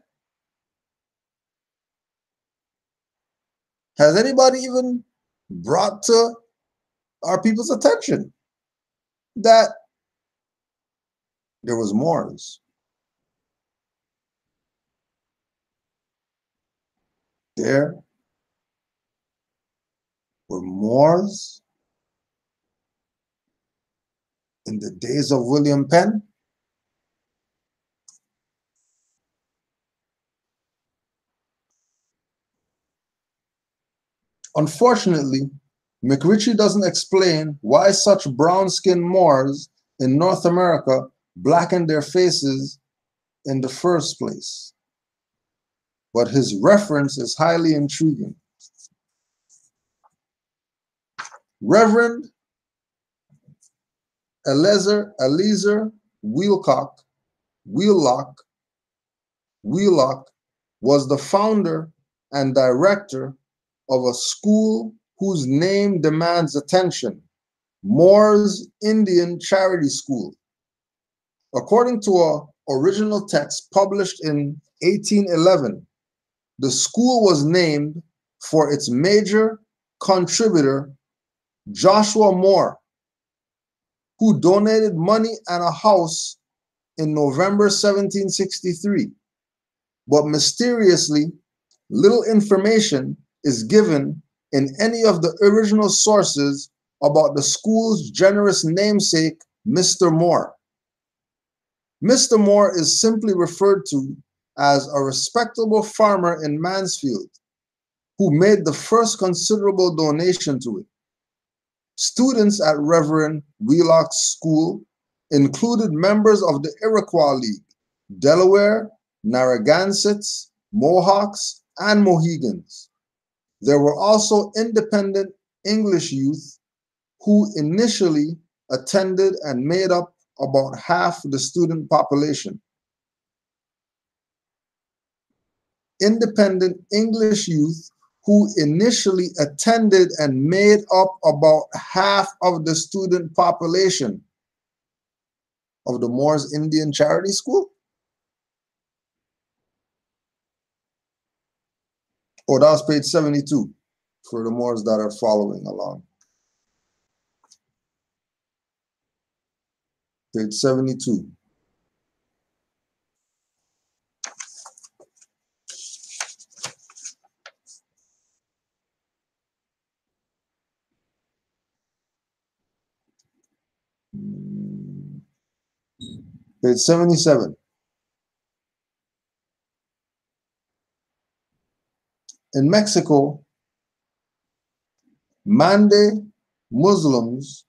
Has anybody even brought to our people's attention that there was Moors? There were Moors in the days of William Penn? Unfortunately, McRitchie doesn't explain why such brown-skinned Moors in North America blackened their faces in the first place. But his reference is highly intriguing. Reverend Eliezer Wheelock was the founder and director of a school whose name demands attention, Moors Indian Charity School. According to an original text published in 1811, the school was named for its major contributor, Joshua Moore, who donated money and a house in November 1763. But mysteriously, little information is given in any of the original sources about the school's generous namesake, Mr. Moore. Mr. Moore is simply referred to as a respectable farmer in Mansfield who made the first considerable donation to it. Students at Reverend Wheelock's school included members of the Iroquois League, Delaware, Narragansetts, Mohawks, and Mohegans. There were also independent English youth who initially attended and made up about half the student population. Independent English youth who initially attended and made up about half of the student population of the Moors Indian Charity School. Oh, that was page 72 for the Moors that are following along. Page 72. Page 77. In Mexico, Mande Muslims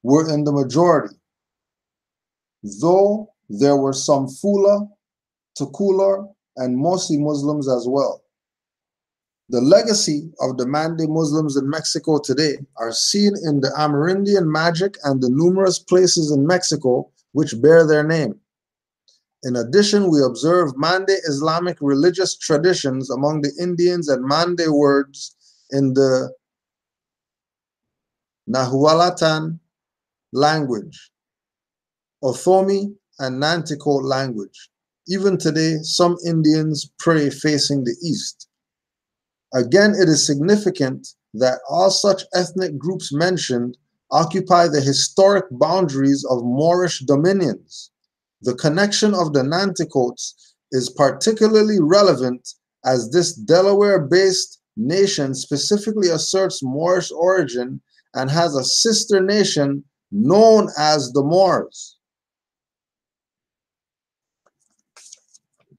were in the majority, though there were some Fula, Tucular, and Mosi Muslims as well. The legacy of the Mande Muslims in Mexico today are seen in the Amerindian magic and the numerous places in Mexico which bear their name. In addition, we observe Mande Islamic religious traditions among the Indians and Mande words in the Nahuatl language, Othomi and Nantico language. Even today, some Indians pray facing the east. Again, it is significant that all such ethnic groups mentioned occupy the historic boundaries of Moorish dominions. The connection of the Nanticotes is particularly relevant as this Delaware-based nation specifically asserts Moorish origin and has a sister nation known as the Moors.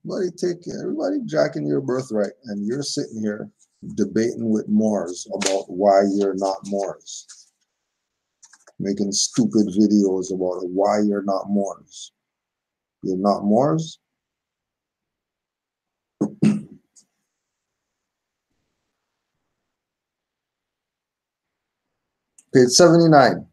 Everybody jacking your birthright, and you're sitting here debating with Moors about why you're not Moors. Making stupid videos about why you're not Moors. You're not Moors? Page 79.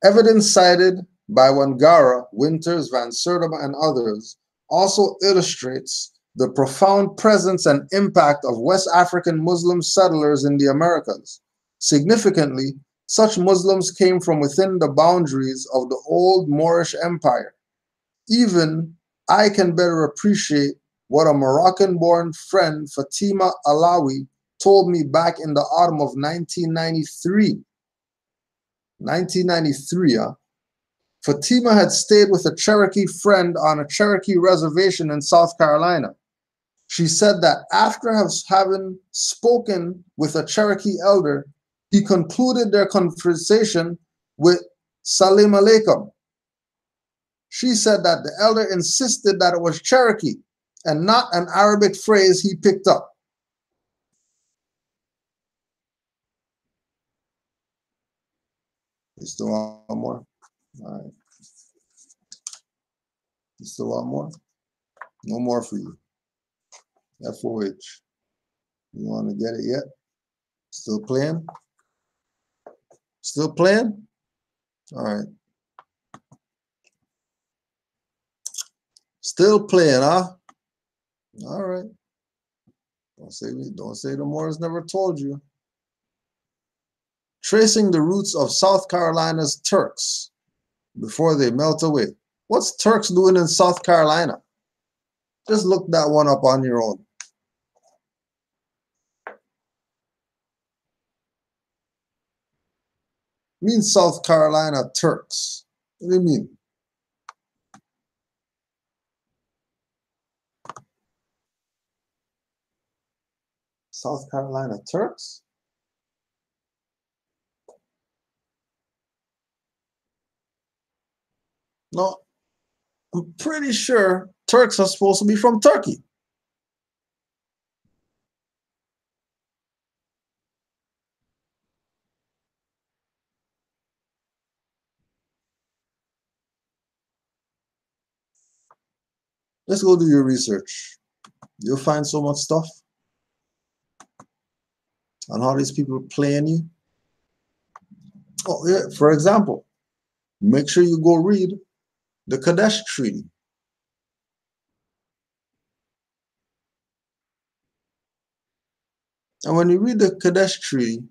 Evidence cited by Wangara, Winters, Van Sertima, and others also illustrates the profound presence and impact of West African Muslim settlers in the Americas. Significantly, such Muslims came from within the boundaries of the old Moorish Empire. Even I can better appreciate what a Moroccan-born friend, Fatima Alawi, told me back in the autumn of 1993. 1993, Fatima had stayed with a Cherokee friend on a Cherokee reservation in South Carolina. She said that after having spoken with a Cherokee elder, he concluded their conversation with Salam Alaikum. She said that the elder insisted that it was Cherokee and not an Arabic phrase he picked up. You still want more? All right. You still want more? No more for you. FOH. You want to get it yet? Still playing? Still playing? All right. Still playing, huh? All right. Don't say the Moors never told you. Tracing the roots of South Carolina's Turks before they melt away. What's Turks doing in South Carolina? Just look that one up on your own. Means South Carolina Turks. What do you mean? South Carolina Turks? No, I'm pretty sure Turks are supposed to be from Turkey. Let's go do your research. You'll find so much stuff on how these people are playing you. Oh, yeah. For example, make sure you go read the Kadesh Treaty. And when you read the Kadesh Treaty,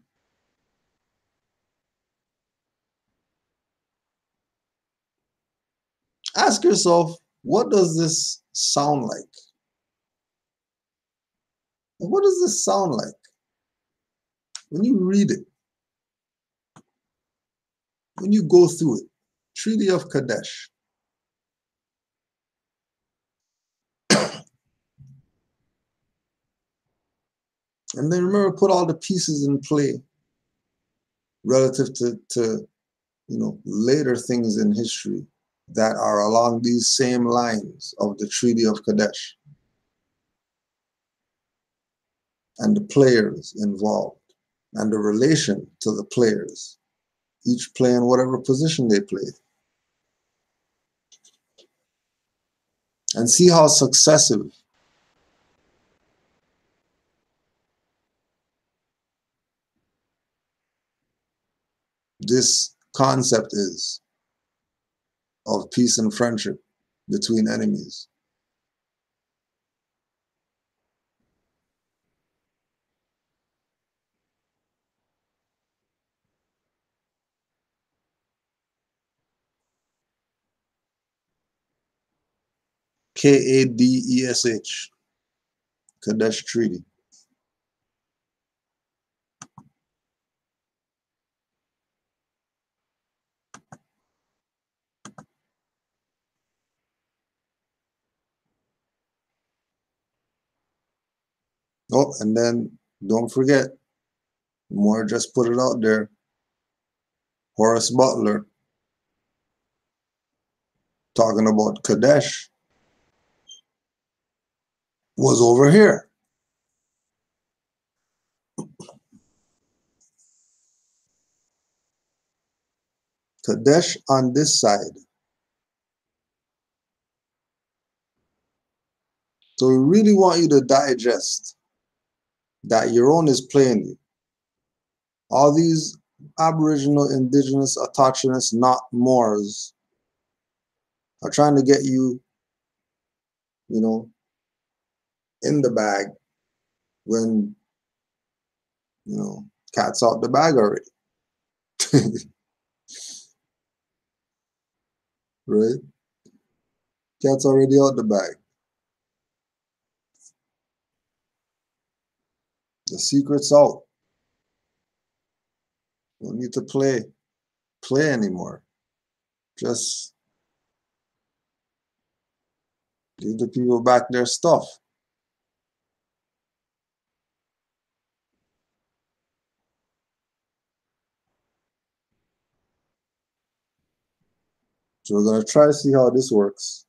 ask yourself, what does this sound like? What does this sound like? When you read it, when you go through it, Treaty of Kadesh. And then remember, put all the pieces in play relative to later things in history that are along these same lines of the Treaty of Kadesh and the players involved and the relation to the players, each playing whatever position they played. And see how successive this concept is of peace and friendship between enemies. Kadesh, Kadesh Treaty. Oh, and then don't forget, Moore just put it out there. Horace Butler talking about Kadesh was over here. Kadesh on this side. So we really want you to digest that Euron is playing you. All these Aboriginal, Indigenous, Autochthonous, not Moors, are trying to get you, you know, in the bag when, you know, cat's out the bag already. Right? Cat's already out the bag. The secret's out. Don't need to play anymore. Just give the people back their stuff. So we're going to try to see how this works.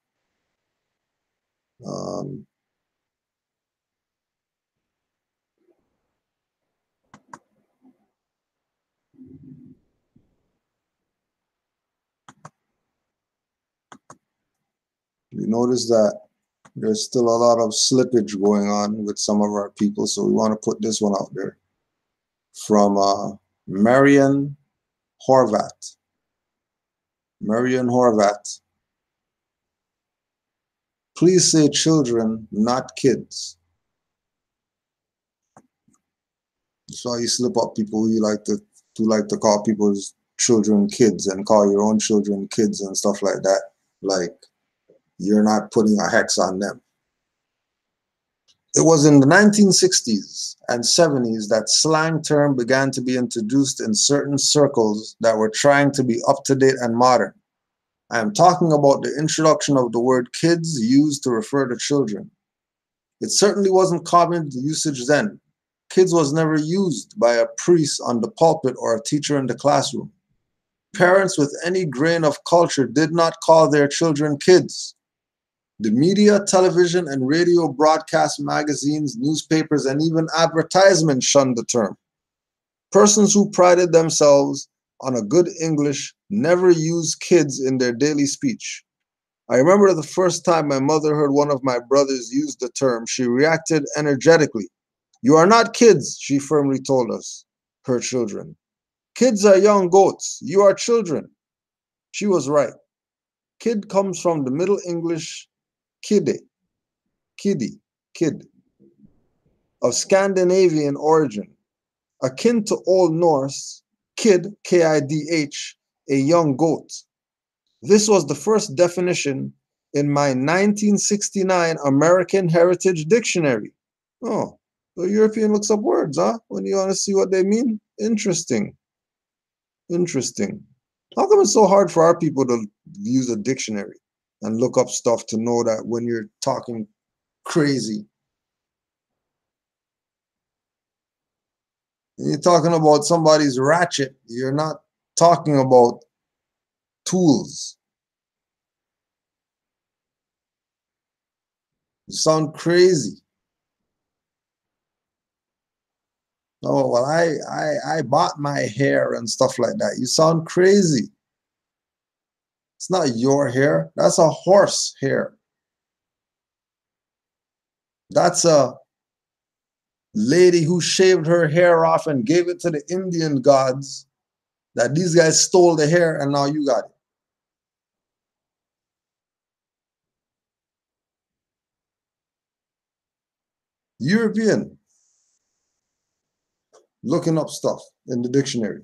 You notice that there's still a lot of slippage going on with some of our people, so we want to put this one out there. From Marion Horvat. Marion Horvat. Please say children, not kids. So you slip up people who like to call people's children kids and call your own children kids and stuff like that. Like you're not putting a hex on them. It was in the 1960s and 70s that slang term began to be introduced in certain circles that were trying to be up to date and modern. I am talking about the introduction of the word kids used to refer to children. It certainly wasn't common usage then. Kids was never used by a priest on the pulpit or a teacher in the classroom. Parents with any grain of culture did not call their children kids. The media, television, and radio broadcast, magazines, newspapers, and even advertisements shunned the term. Persons who prided themselves on a good English never used kids in their daily speech. I remember the first time my mother heard one of my brothers use the term, she reacted energetically. "You are not kids," she firmly told us, her children. "Kids are young goats. You are children." She was right. Kid comes from the Middle English kidde, kiddie, kid, of Scandinavian origin, akin to Old Norse, kid, K-I-D-H, a young goat. This was the first definition in my 1969 American Heritage Dictionary. Oh, the European looks up words, huh? When you want to see what they mean? Interesting. Interesting. How come it's so hard for our people to use a dictionary and look up stuff to know that when you're talking crazy? When you're talking about somebody's ratchet, you're not talking about tools. You sound crazy. Oh, well, I bought my hair and stuff like that. You sound crazy. It's not your hair. That's a horse hair. That's a lady who shaved her hair off and gave it to the Indian gods that these guys stole the hair and now you got it. European, looking up stuff in the dictionary.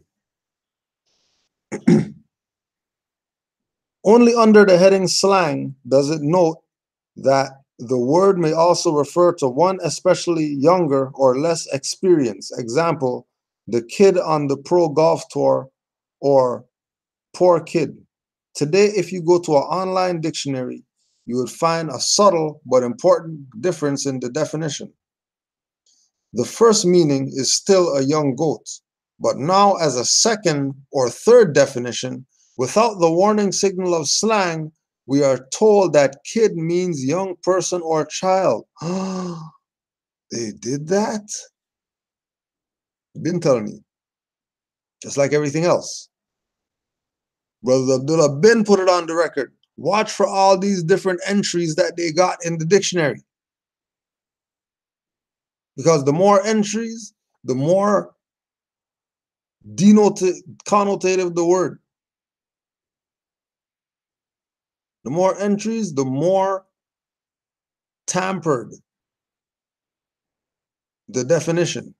Only under the heading slang does it note that the word may also refer to one especially younger or less experienced. Example, the kid on the pro golf tour or poor kid. Today, if you go to an online dictionary, you would find a subtle but important difference in the definition. The first meaning is still a young goat, but now as a second or third definition, without the warning signal of slang, we are told that kid means young person or child. They did that? Been telling me. Just like everything else. Brother Abdullah Ben put it on the record. Watch for all these different entries that they got in the dictionary. Because the more entries, the more connotative the word. The more entries, the more tampered the definition.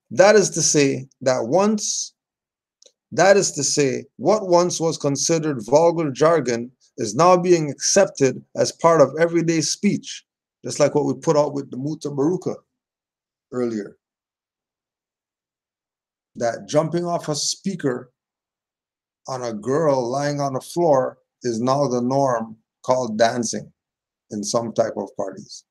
That is to say what once was considered vulgar jargon is now being accepted as part of everyday speech, just like what we put out with the Muta Baruka earlier. That jumping off a speaker on a girl lying on the floor is now the norm, called dancing in some type of parties.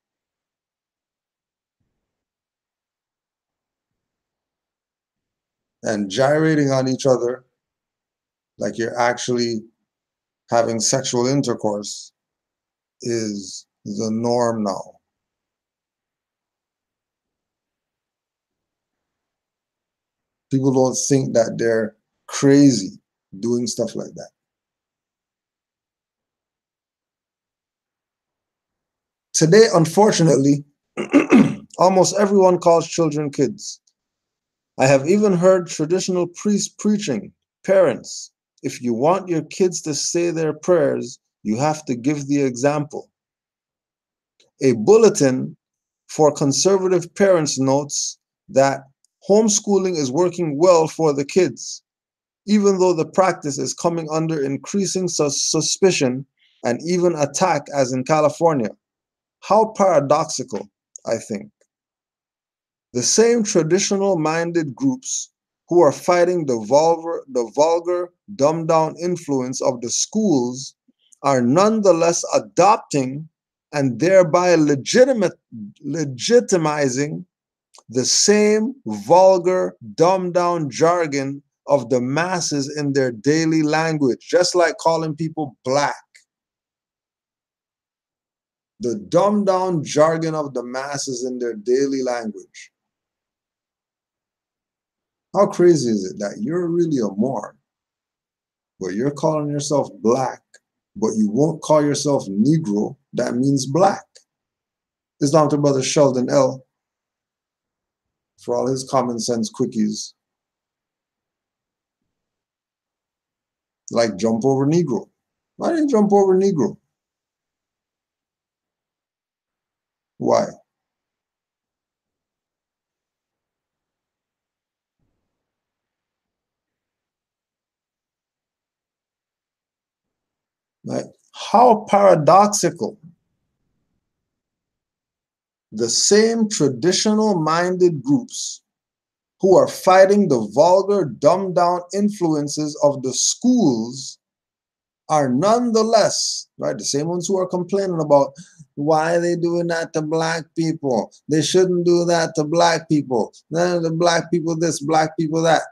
And gyrating on each other like you're actually having sexual intercourse is the norm now. People don't think that they're crazy doing stuff like that. Today, unfortunately, almost everyone calls children kids. I have even heard traditional priests preaching, parents, if you want your kids to say their prayers, you have to give the example. A bulletin for conservative parents notes that homeschooling is working well for the kids, even though the practice is coming under increasing suspicion and even attack, as in California. How paradoxical, I think. The same traditional-minded groups who are fighting the vulgar, dumbed-down influence of the schools are nonetheless adopting and thereby legitimizing the same vulgar, dumbed-down jargon of the masses in their daily language, just like calling people black. The dumbed-down jargon of the masses in their daily language. How crazy is it that you're really a Moor, but you're calling yourself black, but you won't call yourself Negro? That means black. Islam to Brother Sheldon L. for all his common sense quickies. Like jump over Negro. Why didn't you jump over Negro? Why? Right? How paradoxical. The same traditional-minded groups who are fighting the vulgar, dumbed-down influences of the schools are nonetheless, right, the same ones who are complaining about why are they doing that to black people? They shouldn't do that to black people. None of the black people this, black people that.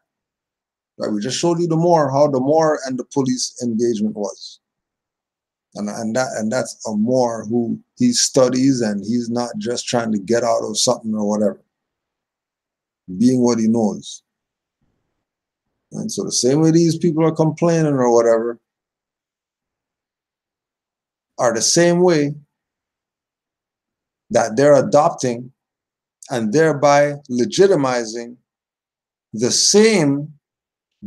Right, we just showed you how the Moor and the police engagement was. And that's a Moor who he studies, and he's not just trying to get out of something or whatever. Being what he knows. And so the same way these people are complaining or whatever are the same way that they're adopting and thereby legitimizing the same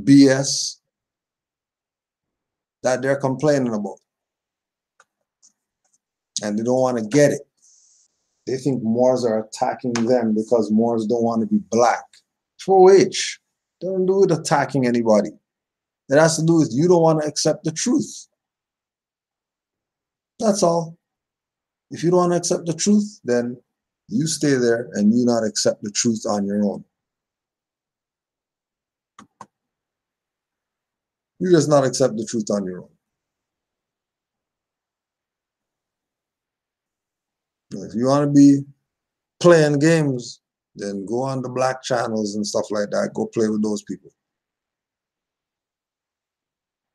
BS that they're complaining about. And they don't want to get it. They think Moors are attacking them because Moors don't want to be black. For which, don't do with attacking anybody. It has to do with you don't want to accept the truth. That's all. If you don't want to accept the truth, then you stay there and you not accept the truth on your own. You just not accept the truth on your own. If you want to be playing games, then go on the black channels and stuff like that. Go play with those people.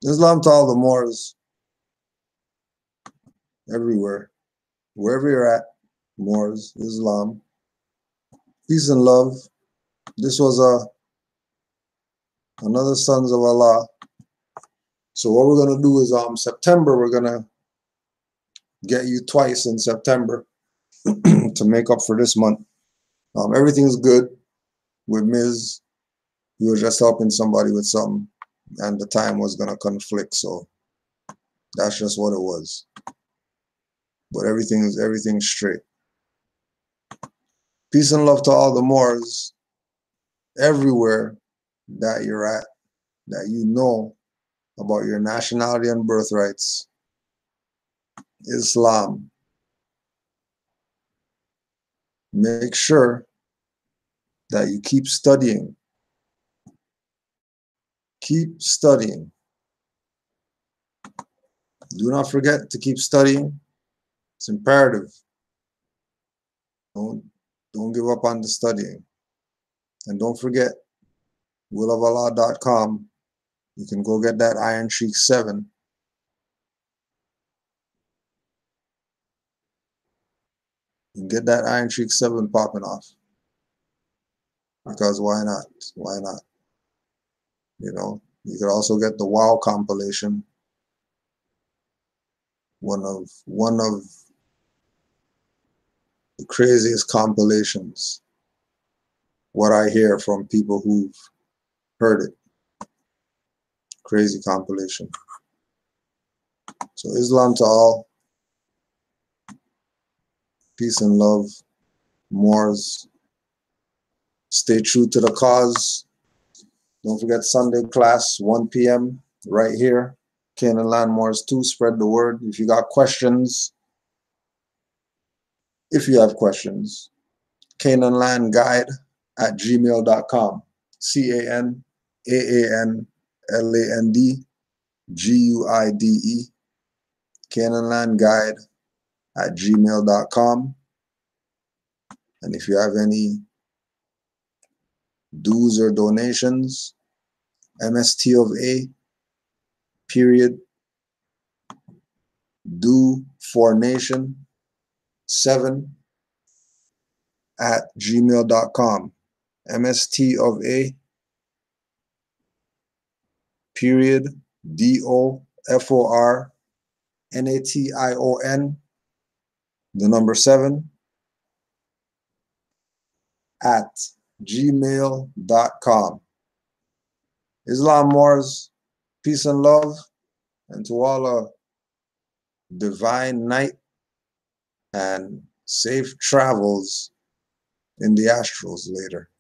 Islam to all the Moors everywhere. Wherever you're at, Moors, Islam. Peace and love. This was another Sons of Allah. So what we're going to do is September, we're going to get you twice in September to make up for this month. Everything's good with Ms. We were just helping somebody with something, and the time was going to conflict, so that's just what it was. But everything's straight. Peace and love to all the Moors everywhere that you're at, that you know about your nationality and birthrights. Islam. Make sure that you keep studying. Keep studying. Do not forget to keep studying. It's imperative. Don't give up on the studying. And don't forget, willofallah.com. You can go get that Iron Sheik 7. You can get that Iron Sheik 7 popping off. Because why not? Why not? You know, you could also get the WoW compilation. One of the craziest compilations. What I hear from people who've heard it. Crazy compilation. So Islam to all. Peace and love. Moors. Stay true to the cause. Don't forget Sunday class, 1 p.m. right here. Canaanland Moors 2. Spread the word. If you got questions, if you have questions, canaanlandguide@gmail.com. CANAANLANDGUIDE. canaanlandguide@gmail.com. And if you have any dues or donations, MST of A, period, do for nation 7 @gmail.com. MST of A, period, DOFORNATION, the number 7 @gmail.com. Islam Moors, peace and love, and to all a divine night and safe travels in the astrals later.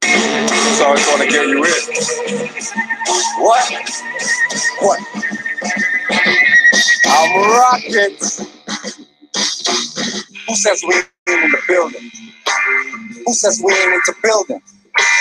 So I just want to get you in. What? I'm Moroccans. Who says we ain't in the building? Who says we ain't into building?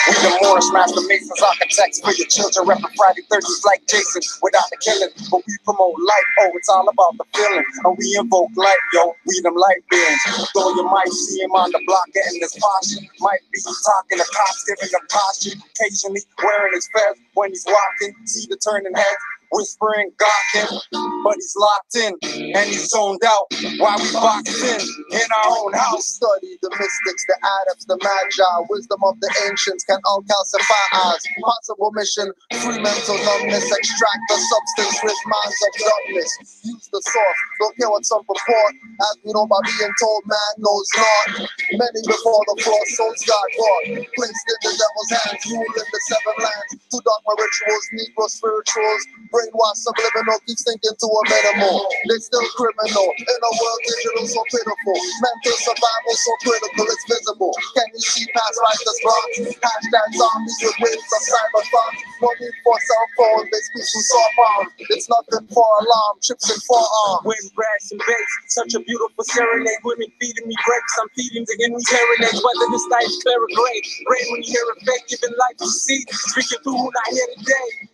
We the Moorish master masons, architects for your children, repping Friday 30s like Jason, without the killing. But we promote life, oh, it's all about the feeling. And we invoke life, yo, we them light beings. Though you might see him on the block getting his posture, might be talking to cops, giving them posture, occasionally wearing his vest when he's walking, see the turning heads. whispering gawking, but he's locked in and he's zoned out while we boxed in our own house. Study the mystics, the adepts, the magi, wisdom of the ancients can uncalcify eyes. Possible mission, free mental numbness, extract the substance with minds of darkness. Use the source, don't care what some purport, as we know by being told man knows not. Many before the floor, souls got caught, placed in the devil's hands, ruling the seven lands. To dogma rituals, Negro spirituals, brainwash subliminal, keeps thinking to a minimal. They still criminal, in a world digital so pitiful. Mental survival so critical, it's visible. Can you see past righteous blocks? Hashtag zombies with waves of cyber thoughts. No need for cell phones, they speak from soft arms. It's nothing for alarm, chips and forearms. Wind, brass, and bass, such a beautiful serenade. Women feeding me breaks, I'm feeding to any serenades. Whether this night is clear or gray, rain when you hear it fake, giving life to see. Speaking through who not here today.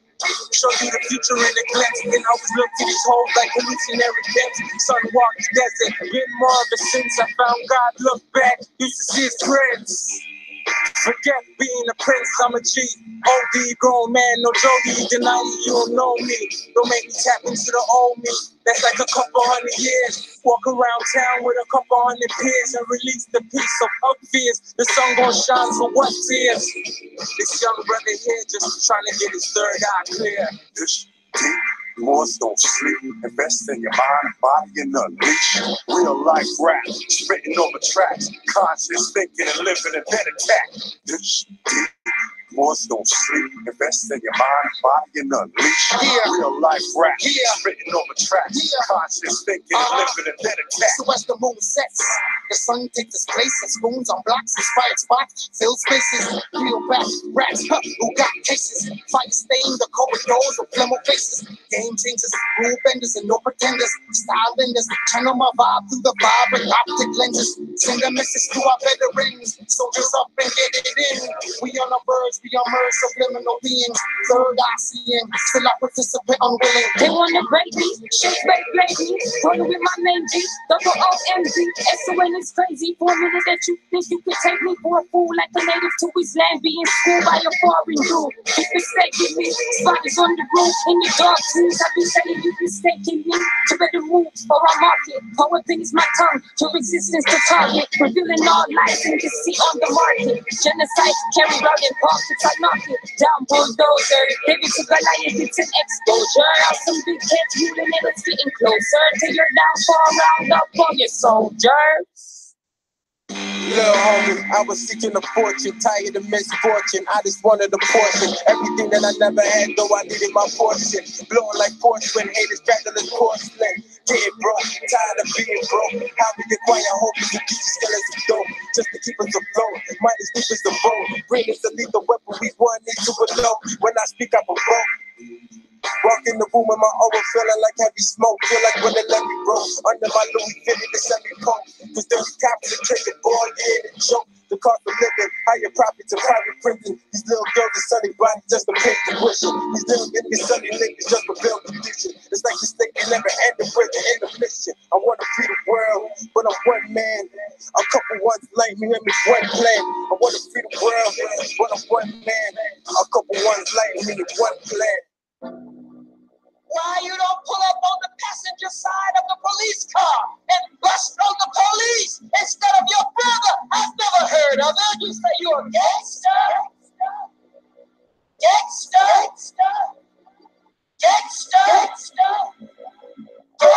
Show you the future in a glimpse. Then always look to these holes like hallucinary pimps. Sun walked the desert, been more of a since I found God. Look back, used to see his prints. Forget being a prince, I'm a G. OD, grown man, no Jody. Deny it, you don't know me. Don't make me tap into the old me. That's like a couple hundred years. Walk around town with a couple hundred peers and release the peace of fears. The sun gon' shine for what tears? This young brother here just trying to get his third eye clear. This deep. Moors don't sleep. Invest in your mind and body and unleash. Real life rap, spitting over tracks. Conscious thinking and living and then attack. This deep. Moors don't sleep. Invest in your mind and body and unleash. Real life rap, spitting over tracks. Conscious thinking and living and then attack. So as the moon sets, the sun takes its place. And spoons on blocks, inspired spots, filled spaces. Real rap, raps, who got cases. Fire stain the corridors of Flemo faces. Game changers, rule benders, and no pretenders. Style benders, channel my vibe through the vibrant optic lenses. Send a message to our veterans. Soldiers up and get it in. We on our birds, we on merge subliminal beings. Third eye seeing, still I participate unwilling. They wanna break me, shake, break me. Rolling with my name G, double OMG. SON is crazy. For a minute that you think you could take me for a fool, like a native to his land, being schooled by a foreign dude. You mistaken me, spot is on the roof. In the dark trees, I've been saying you mistaken me. To better move for our market. Poetry is my tongue, to resistance to target. Revealing all lies and deceit on the market. Genocide carried out in pockets, I knock it down, bulldozer. David to Goliath, it's an exposure. Some big heads moving and it's getting closer to your downfall. Round up all your soldiers. Little homie, I was seeking a fortune, tired of misfortune. I just wanted a portion, everything that I never had, though I needed my portion. Blowing like porcelain, haters straddling porcelain. Getting broke, tired of being broke. How we acquire hope to keep the skeletons of dope, just to keep us afloat. Might as deep as the boat, bring us to lethal weapon. We want it to below. When I speak, I provoke. Walk in the room with my aura feeling like heavy smoke. Feel like when they let me roll under my Louis fitted to send me coke. Cause dirty cops are tricking, boy, yeah, the joke. The cost of living, higher profits and private printing. These little girls are sunny body just to pay tuition. These little niggas sunny niggas just to build condition. It's like this thing can never end the bridge and the mission. I wanna free the world, but I'm one man. A couple ones like me and me one plan. I wanna free the world, but I'm one man. A couple ones like me and one plan. Why you don't pull up on the passenger side of the police car and bust on the police instead of your brother? I've never heard of it. You say you're a gangster? Gangster? Gangster? Black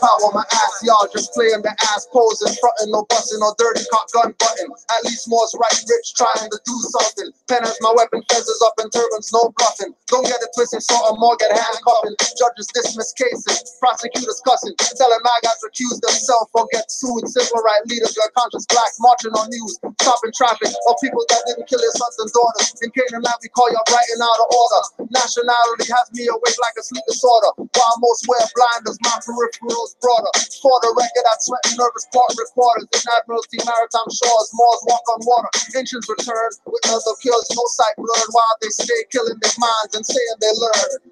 power, my ass, y'all just playing the ass posing, frontin', no bustin', no dirty cop gun button. At least more's right, rich, trying to do something. Pen as my weapon, fences up in turbans, no bluffing. Don't get it twisted, sort of more get handcuffing. Judges dismiss cases, prosecutors cussing, telling my guys recuse themselves or get sued. Civil right leaders, your conscious blacks marching on news, stopping traffic, or people that didn't kill their sons and daughters. In Canaanland, we call you writing out of order. Nationality has me awake like a sleep disorder. While most wear blinders, my peripherals broader. For the record, I sweat nervous court reporters. In Admiralty, maritime shores, Moors walk on water. Ancients return with other kills, no sight blurred. While they stay killing their minds and saying they learn.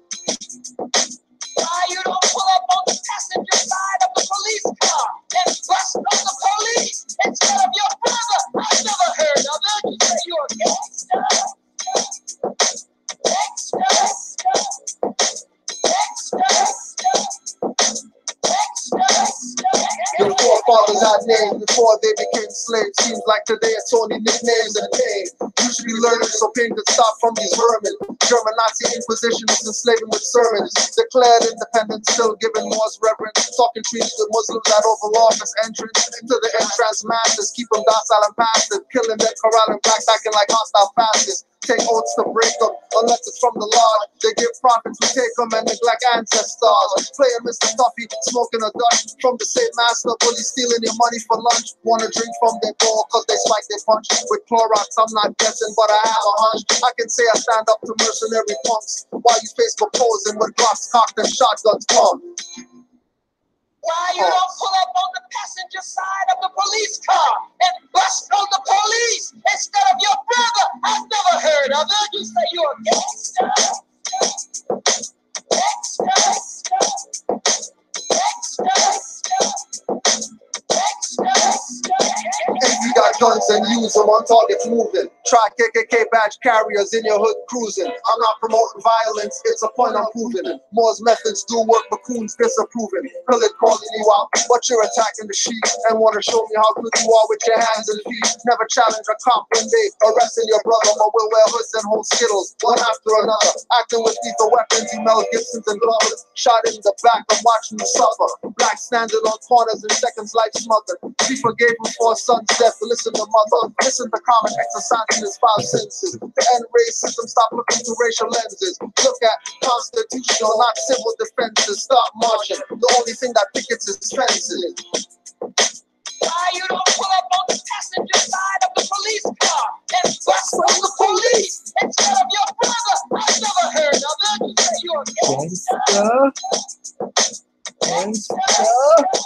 Why you don't pull up on the passenger side of the police car and bust on the police instead of your brother? I've never heard of it. You say you're a gangster? Gangster? fathers had names before they became slaves. Seems like today it's only nicknames and pain. You should be learning so pain could stop from these vermin. German Nazi Inquisition is enslaving with sermons. Declared independence, still giving Moors reverence. Talking treaties with Muslims at Oval Office entrance. To the entrance masses, keep them docile and passive. Killing them, corralling blacks, acting like hostile fascists. Take oaths to break them, unless it's from the Lord. They give profits, we take them and neglect ancestors. Playing Mr. Tuffy, smoking a Dutch from the same master, bully stealing your money for lunch. Wanna drink from their bowl, cause they spike their punch. With Clorox, I'm not guessing, but I have a hunch. I can say I stand up to mercenary punks, while you face proposing with Glocks cocked and shotguns pumped. Why you don't pull up on the passenger side of the police car and bust on the police instead of your brother? I've never heard of it. You say you're a gangster. If you got guns and use them on targets moving. Try KKK badge carriers in your hood cruising. I'm not promoting violence, it's a point I'm proving. Moore's methods do work, but Coons disapproving. Pilot calling you out, but you're attacking the sheep and want to show me how good you are with your hands and feet. Never challenge a cop when they arresting your brother, but we'll wear hoods and hold skittles one after another. Acting with lethal weapons, you Mel Gibsons and gloves. Shot in the back, I'm watching you suffer. Black standing on corners in seconds like smothered. She forgave him for a son's death. Listen to mother, listen to common exercising his five senses. To end racism, stop looking through racial lenses. Look at constitutional, not civil defenses. Stop marching. The only thing that pickets is fences. Why you don't pull up on the passenger side of the police car and bust on the police instead of your brother? I've never heard of it. You say you're a gangster. Gangster.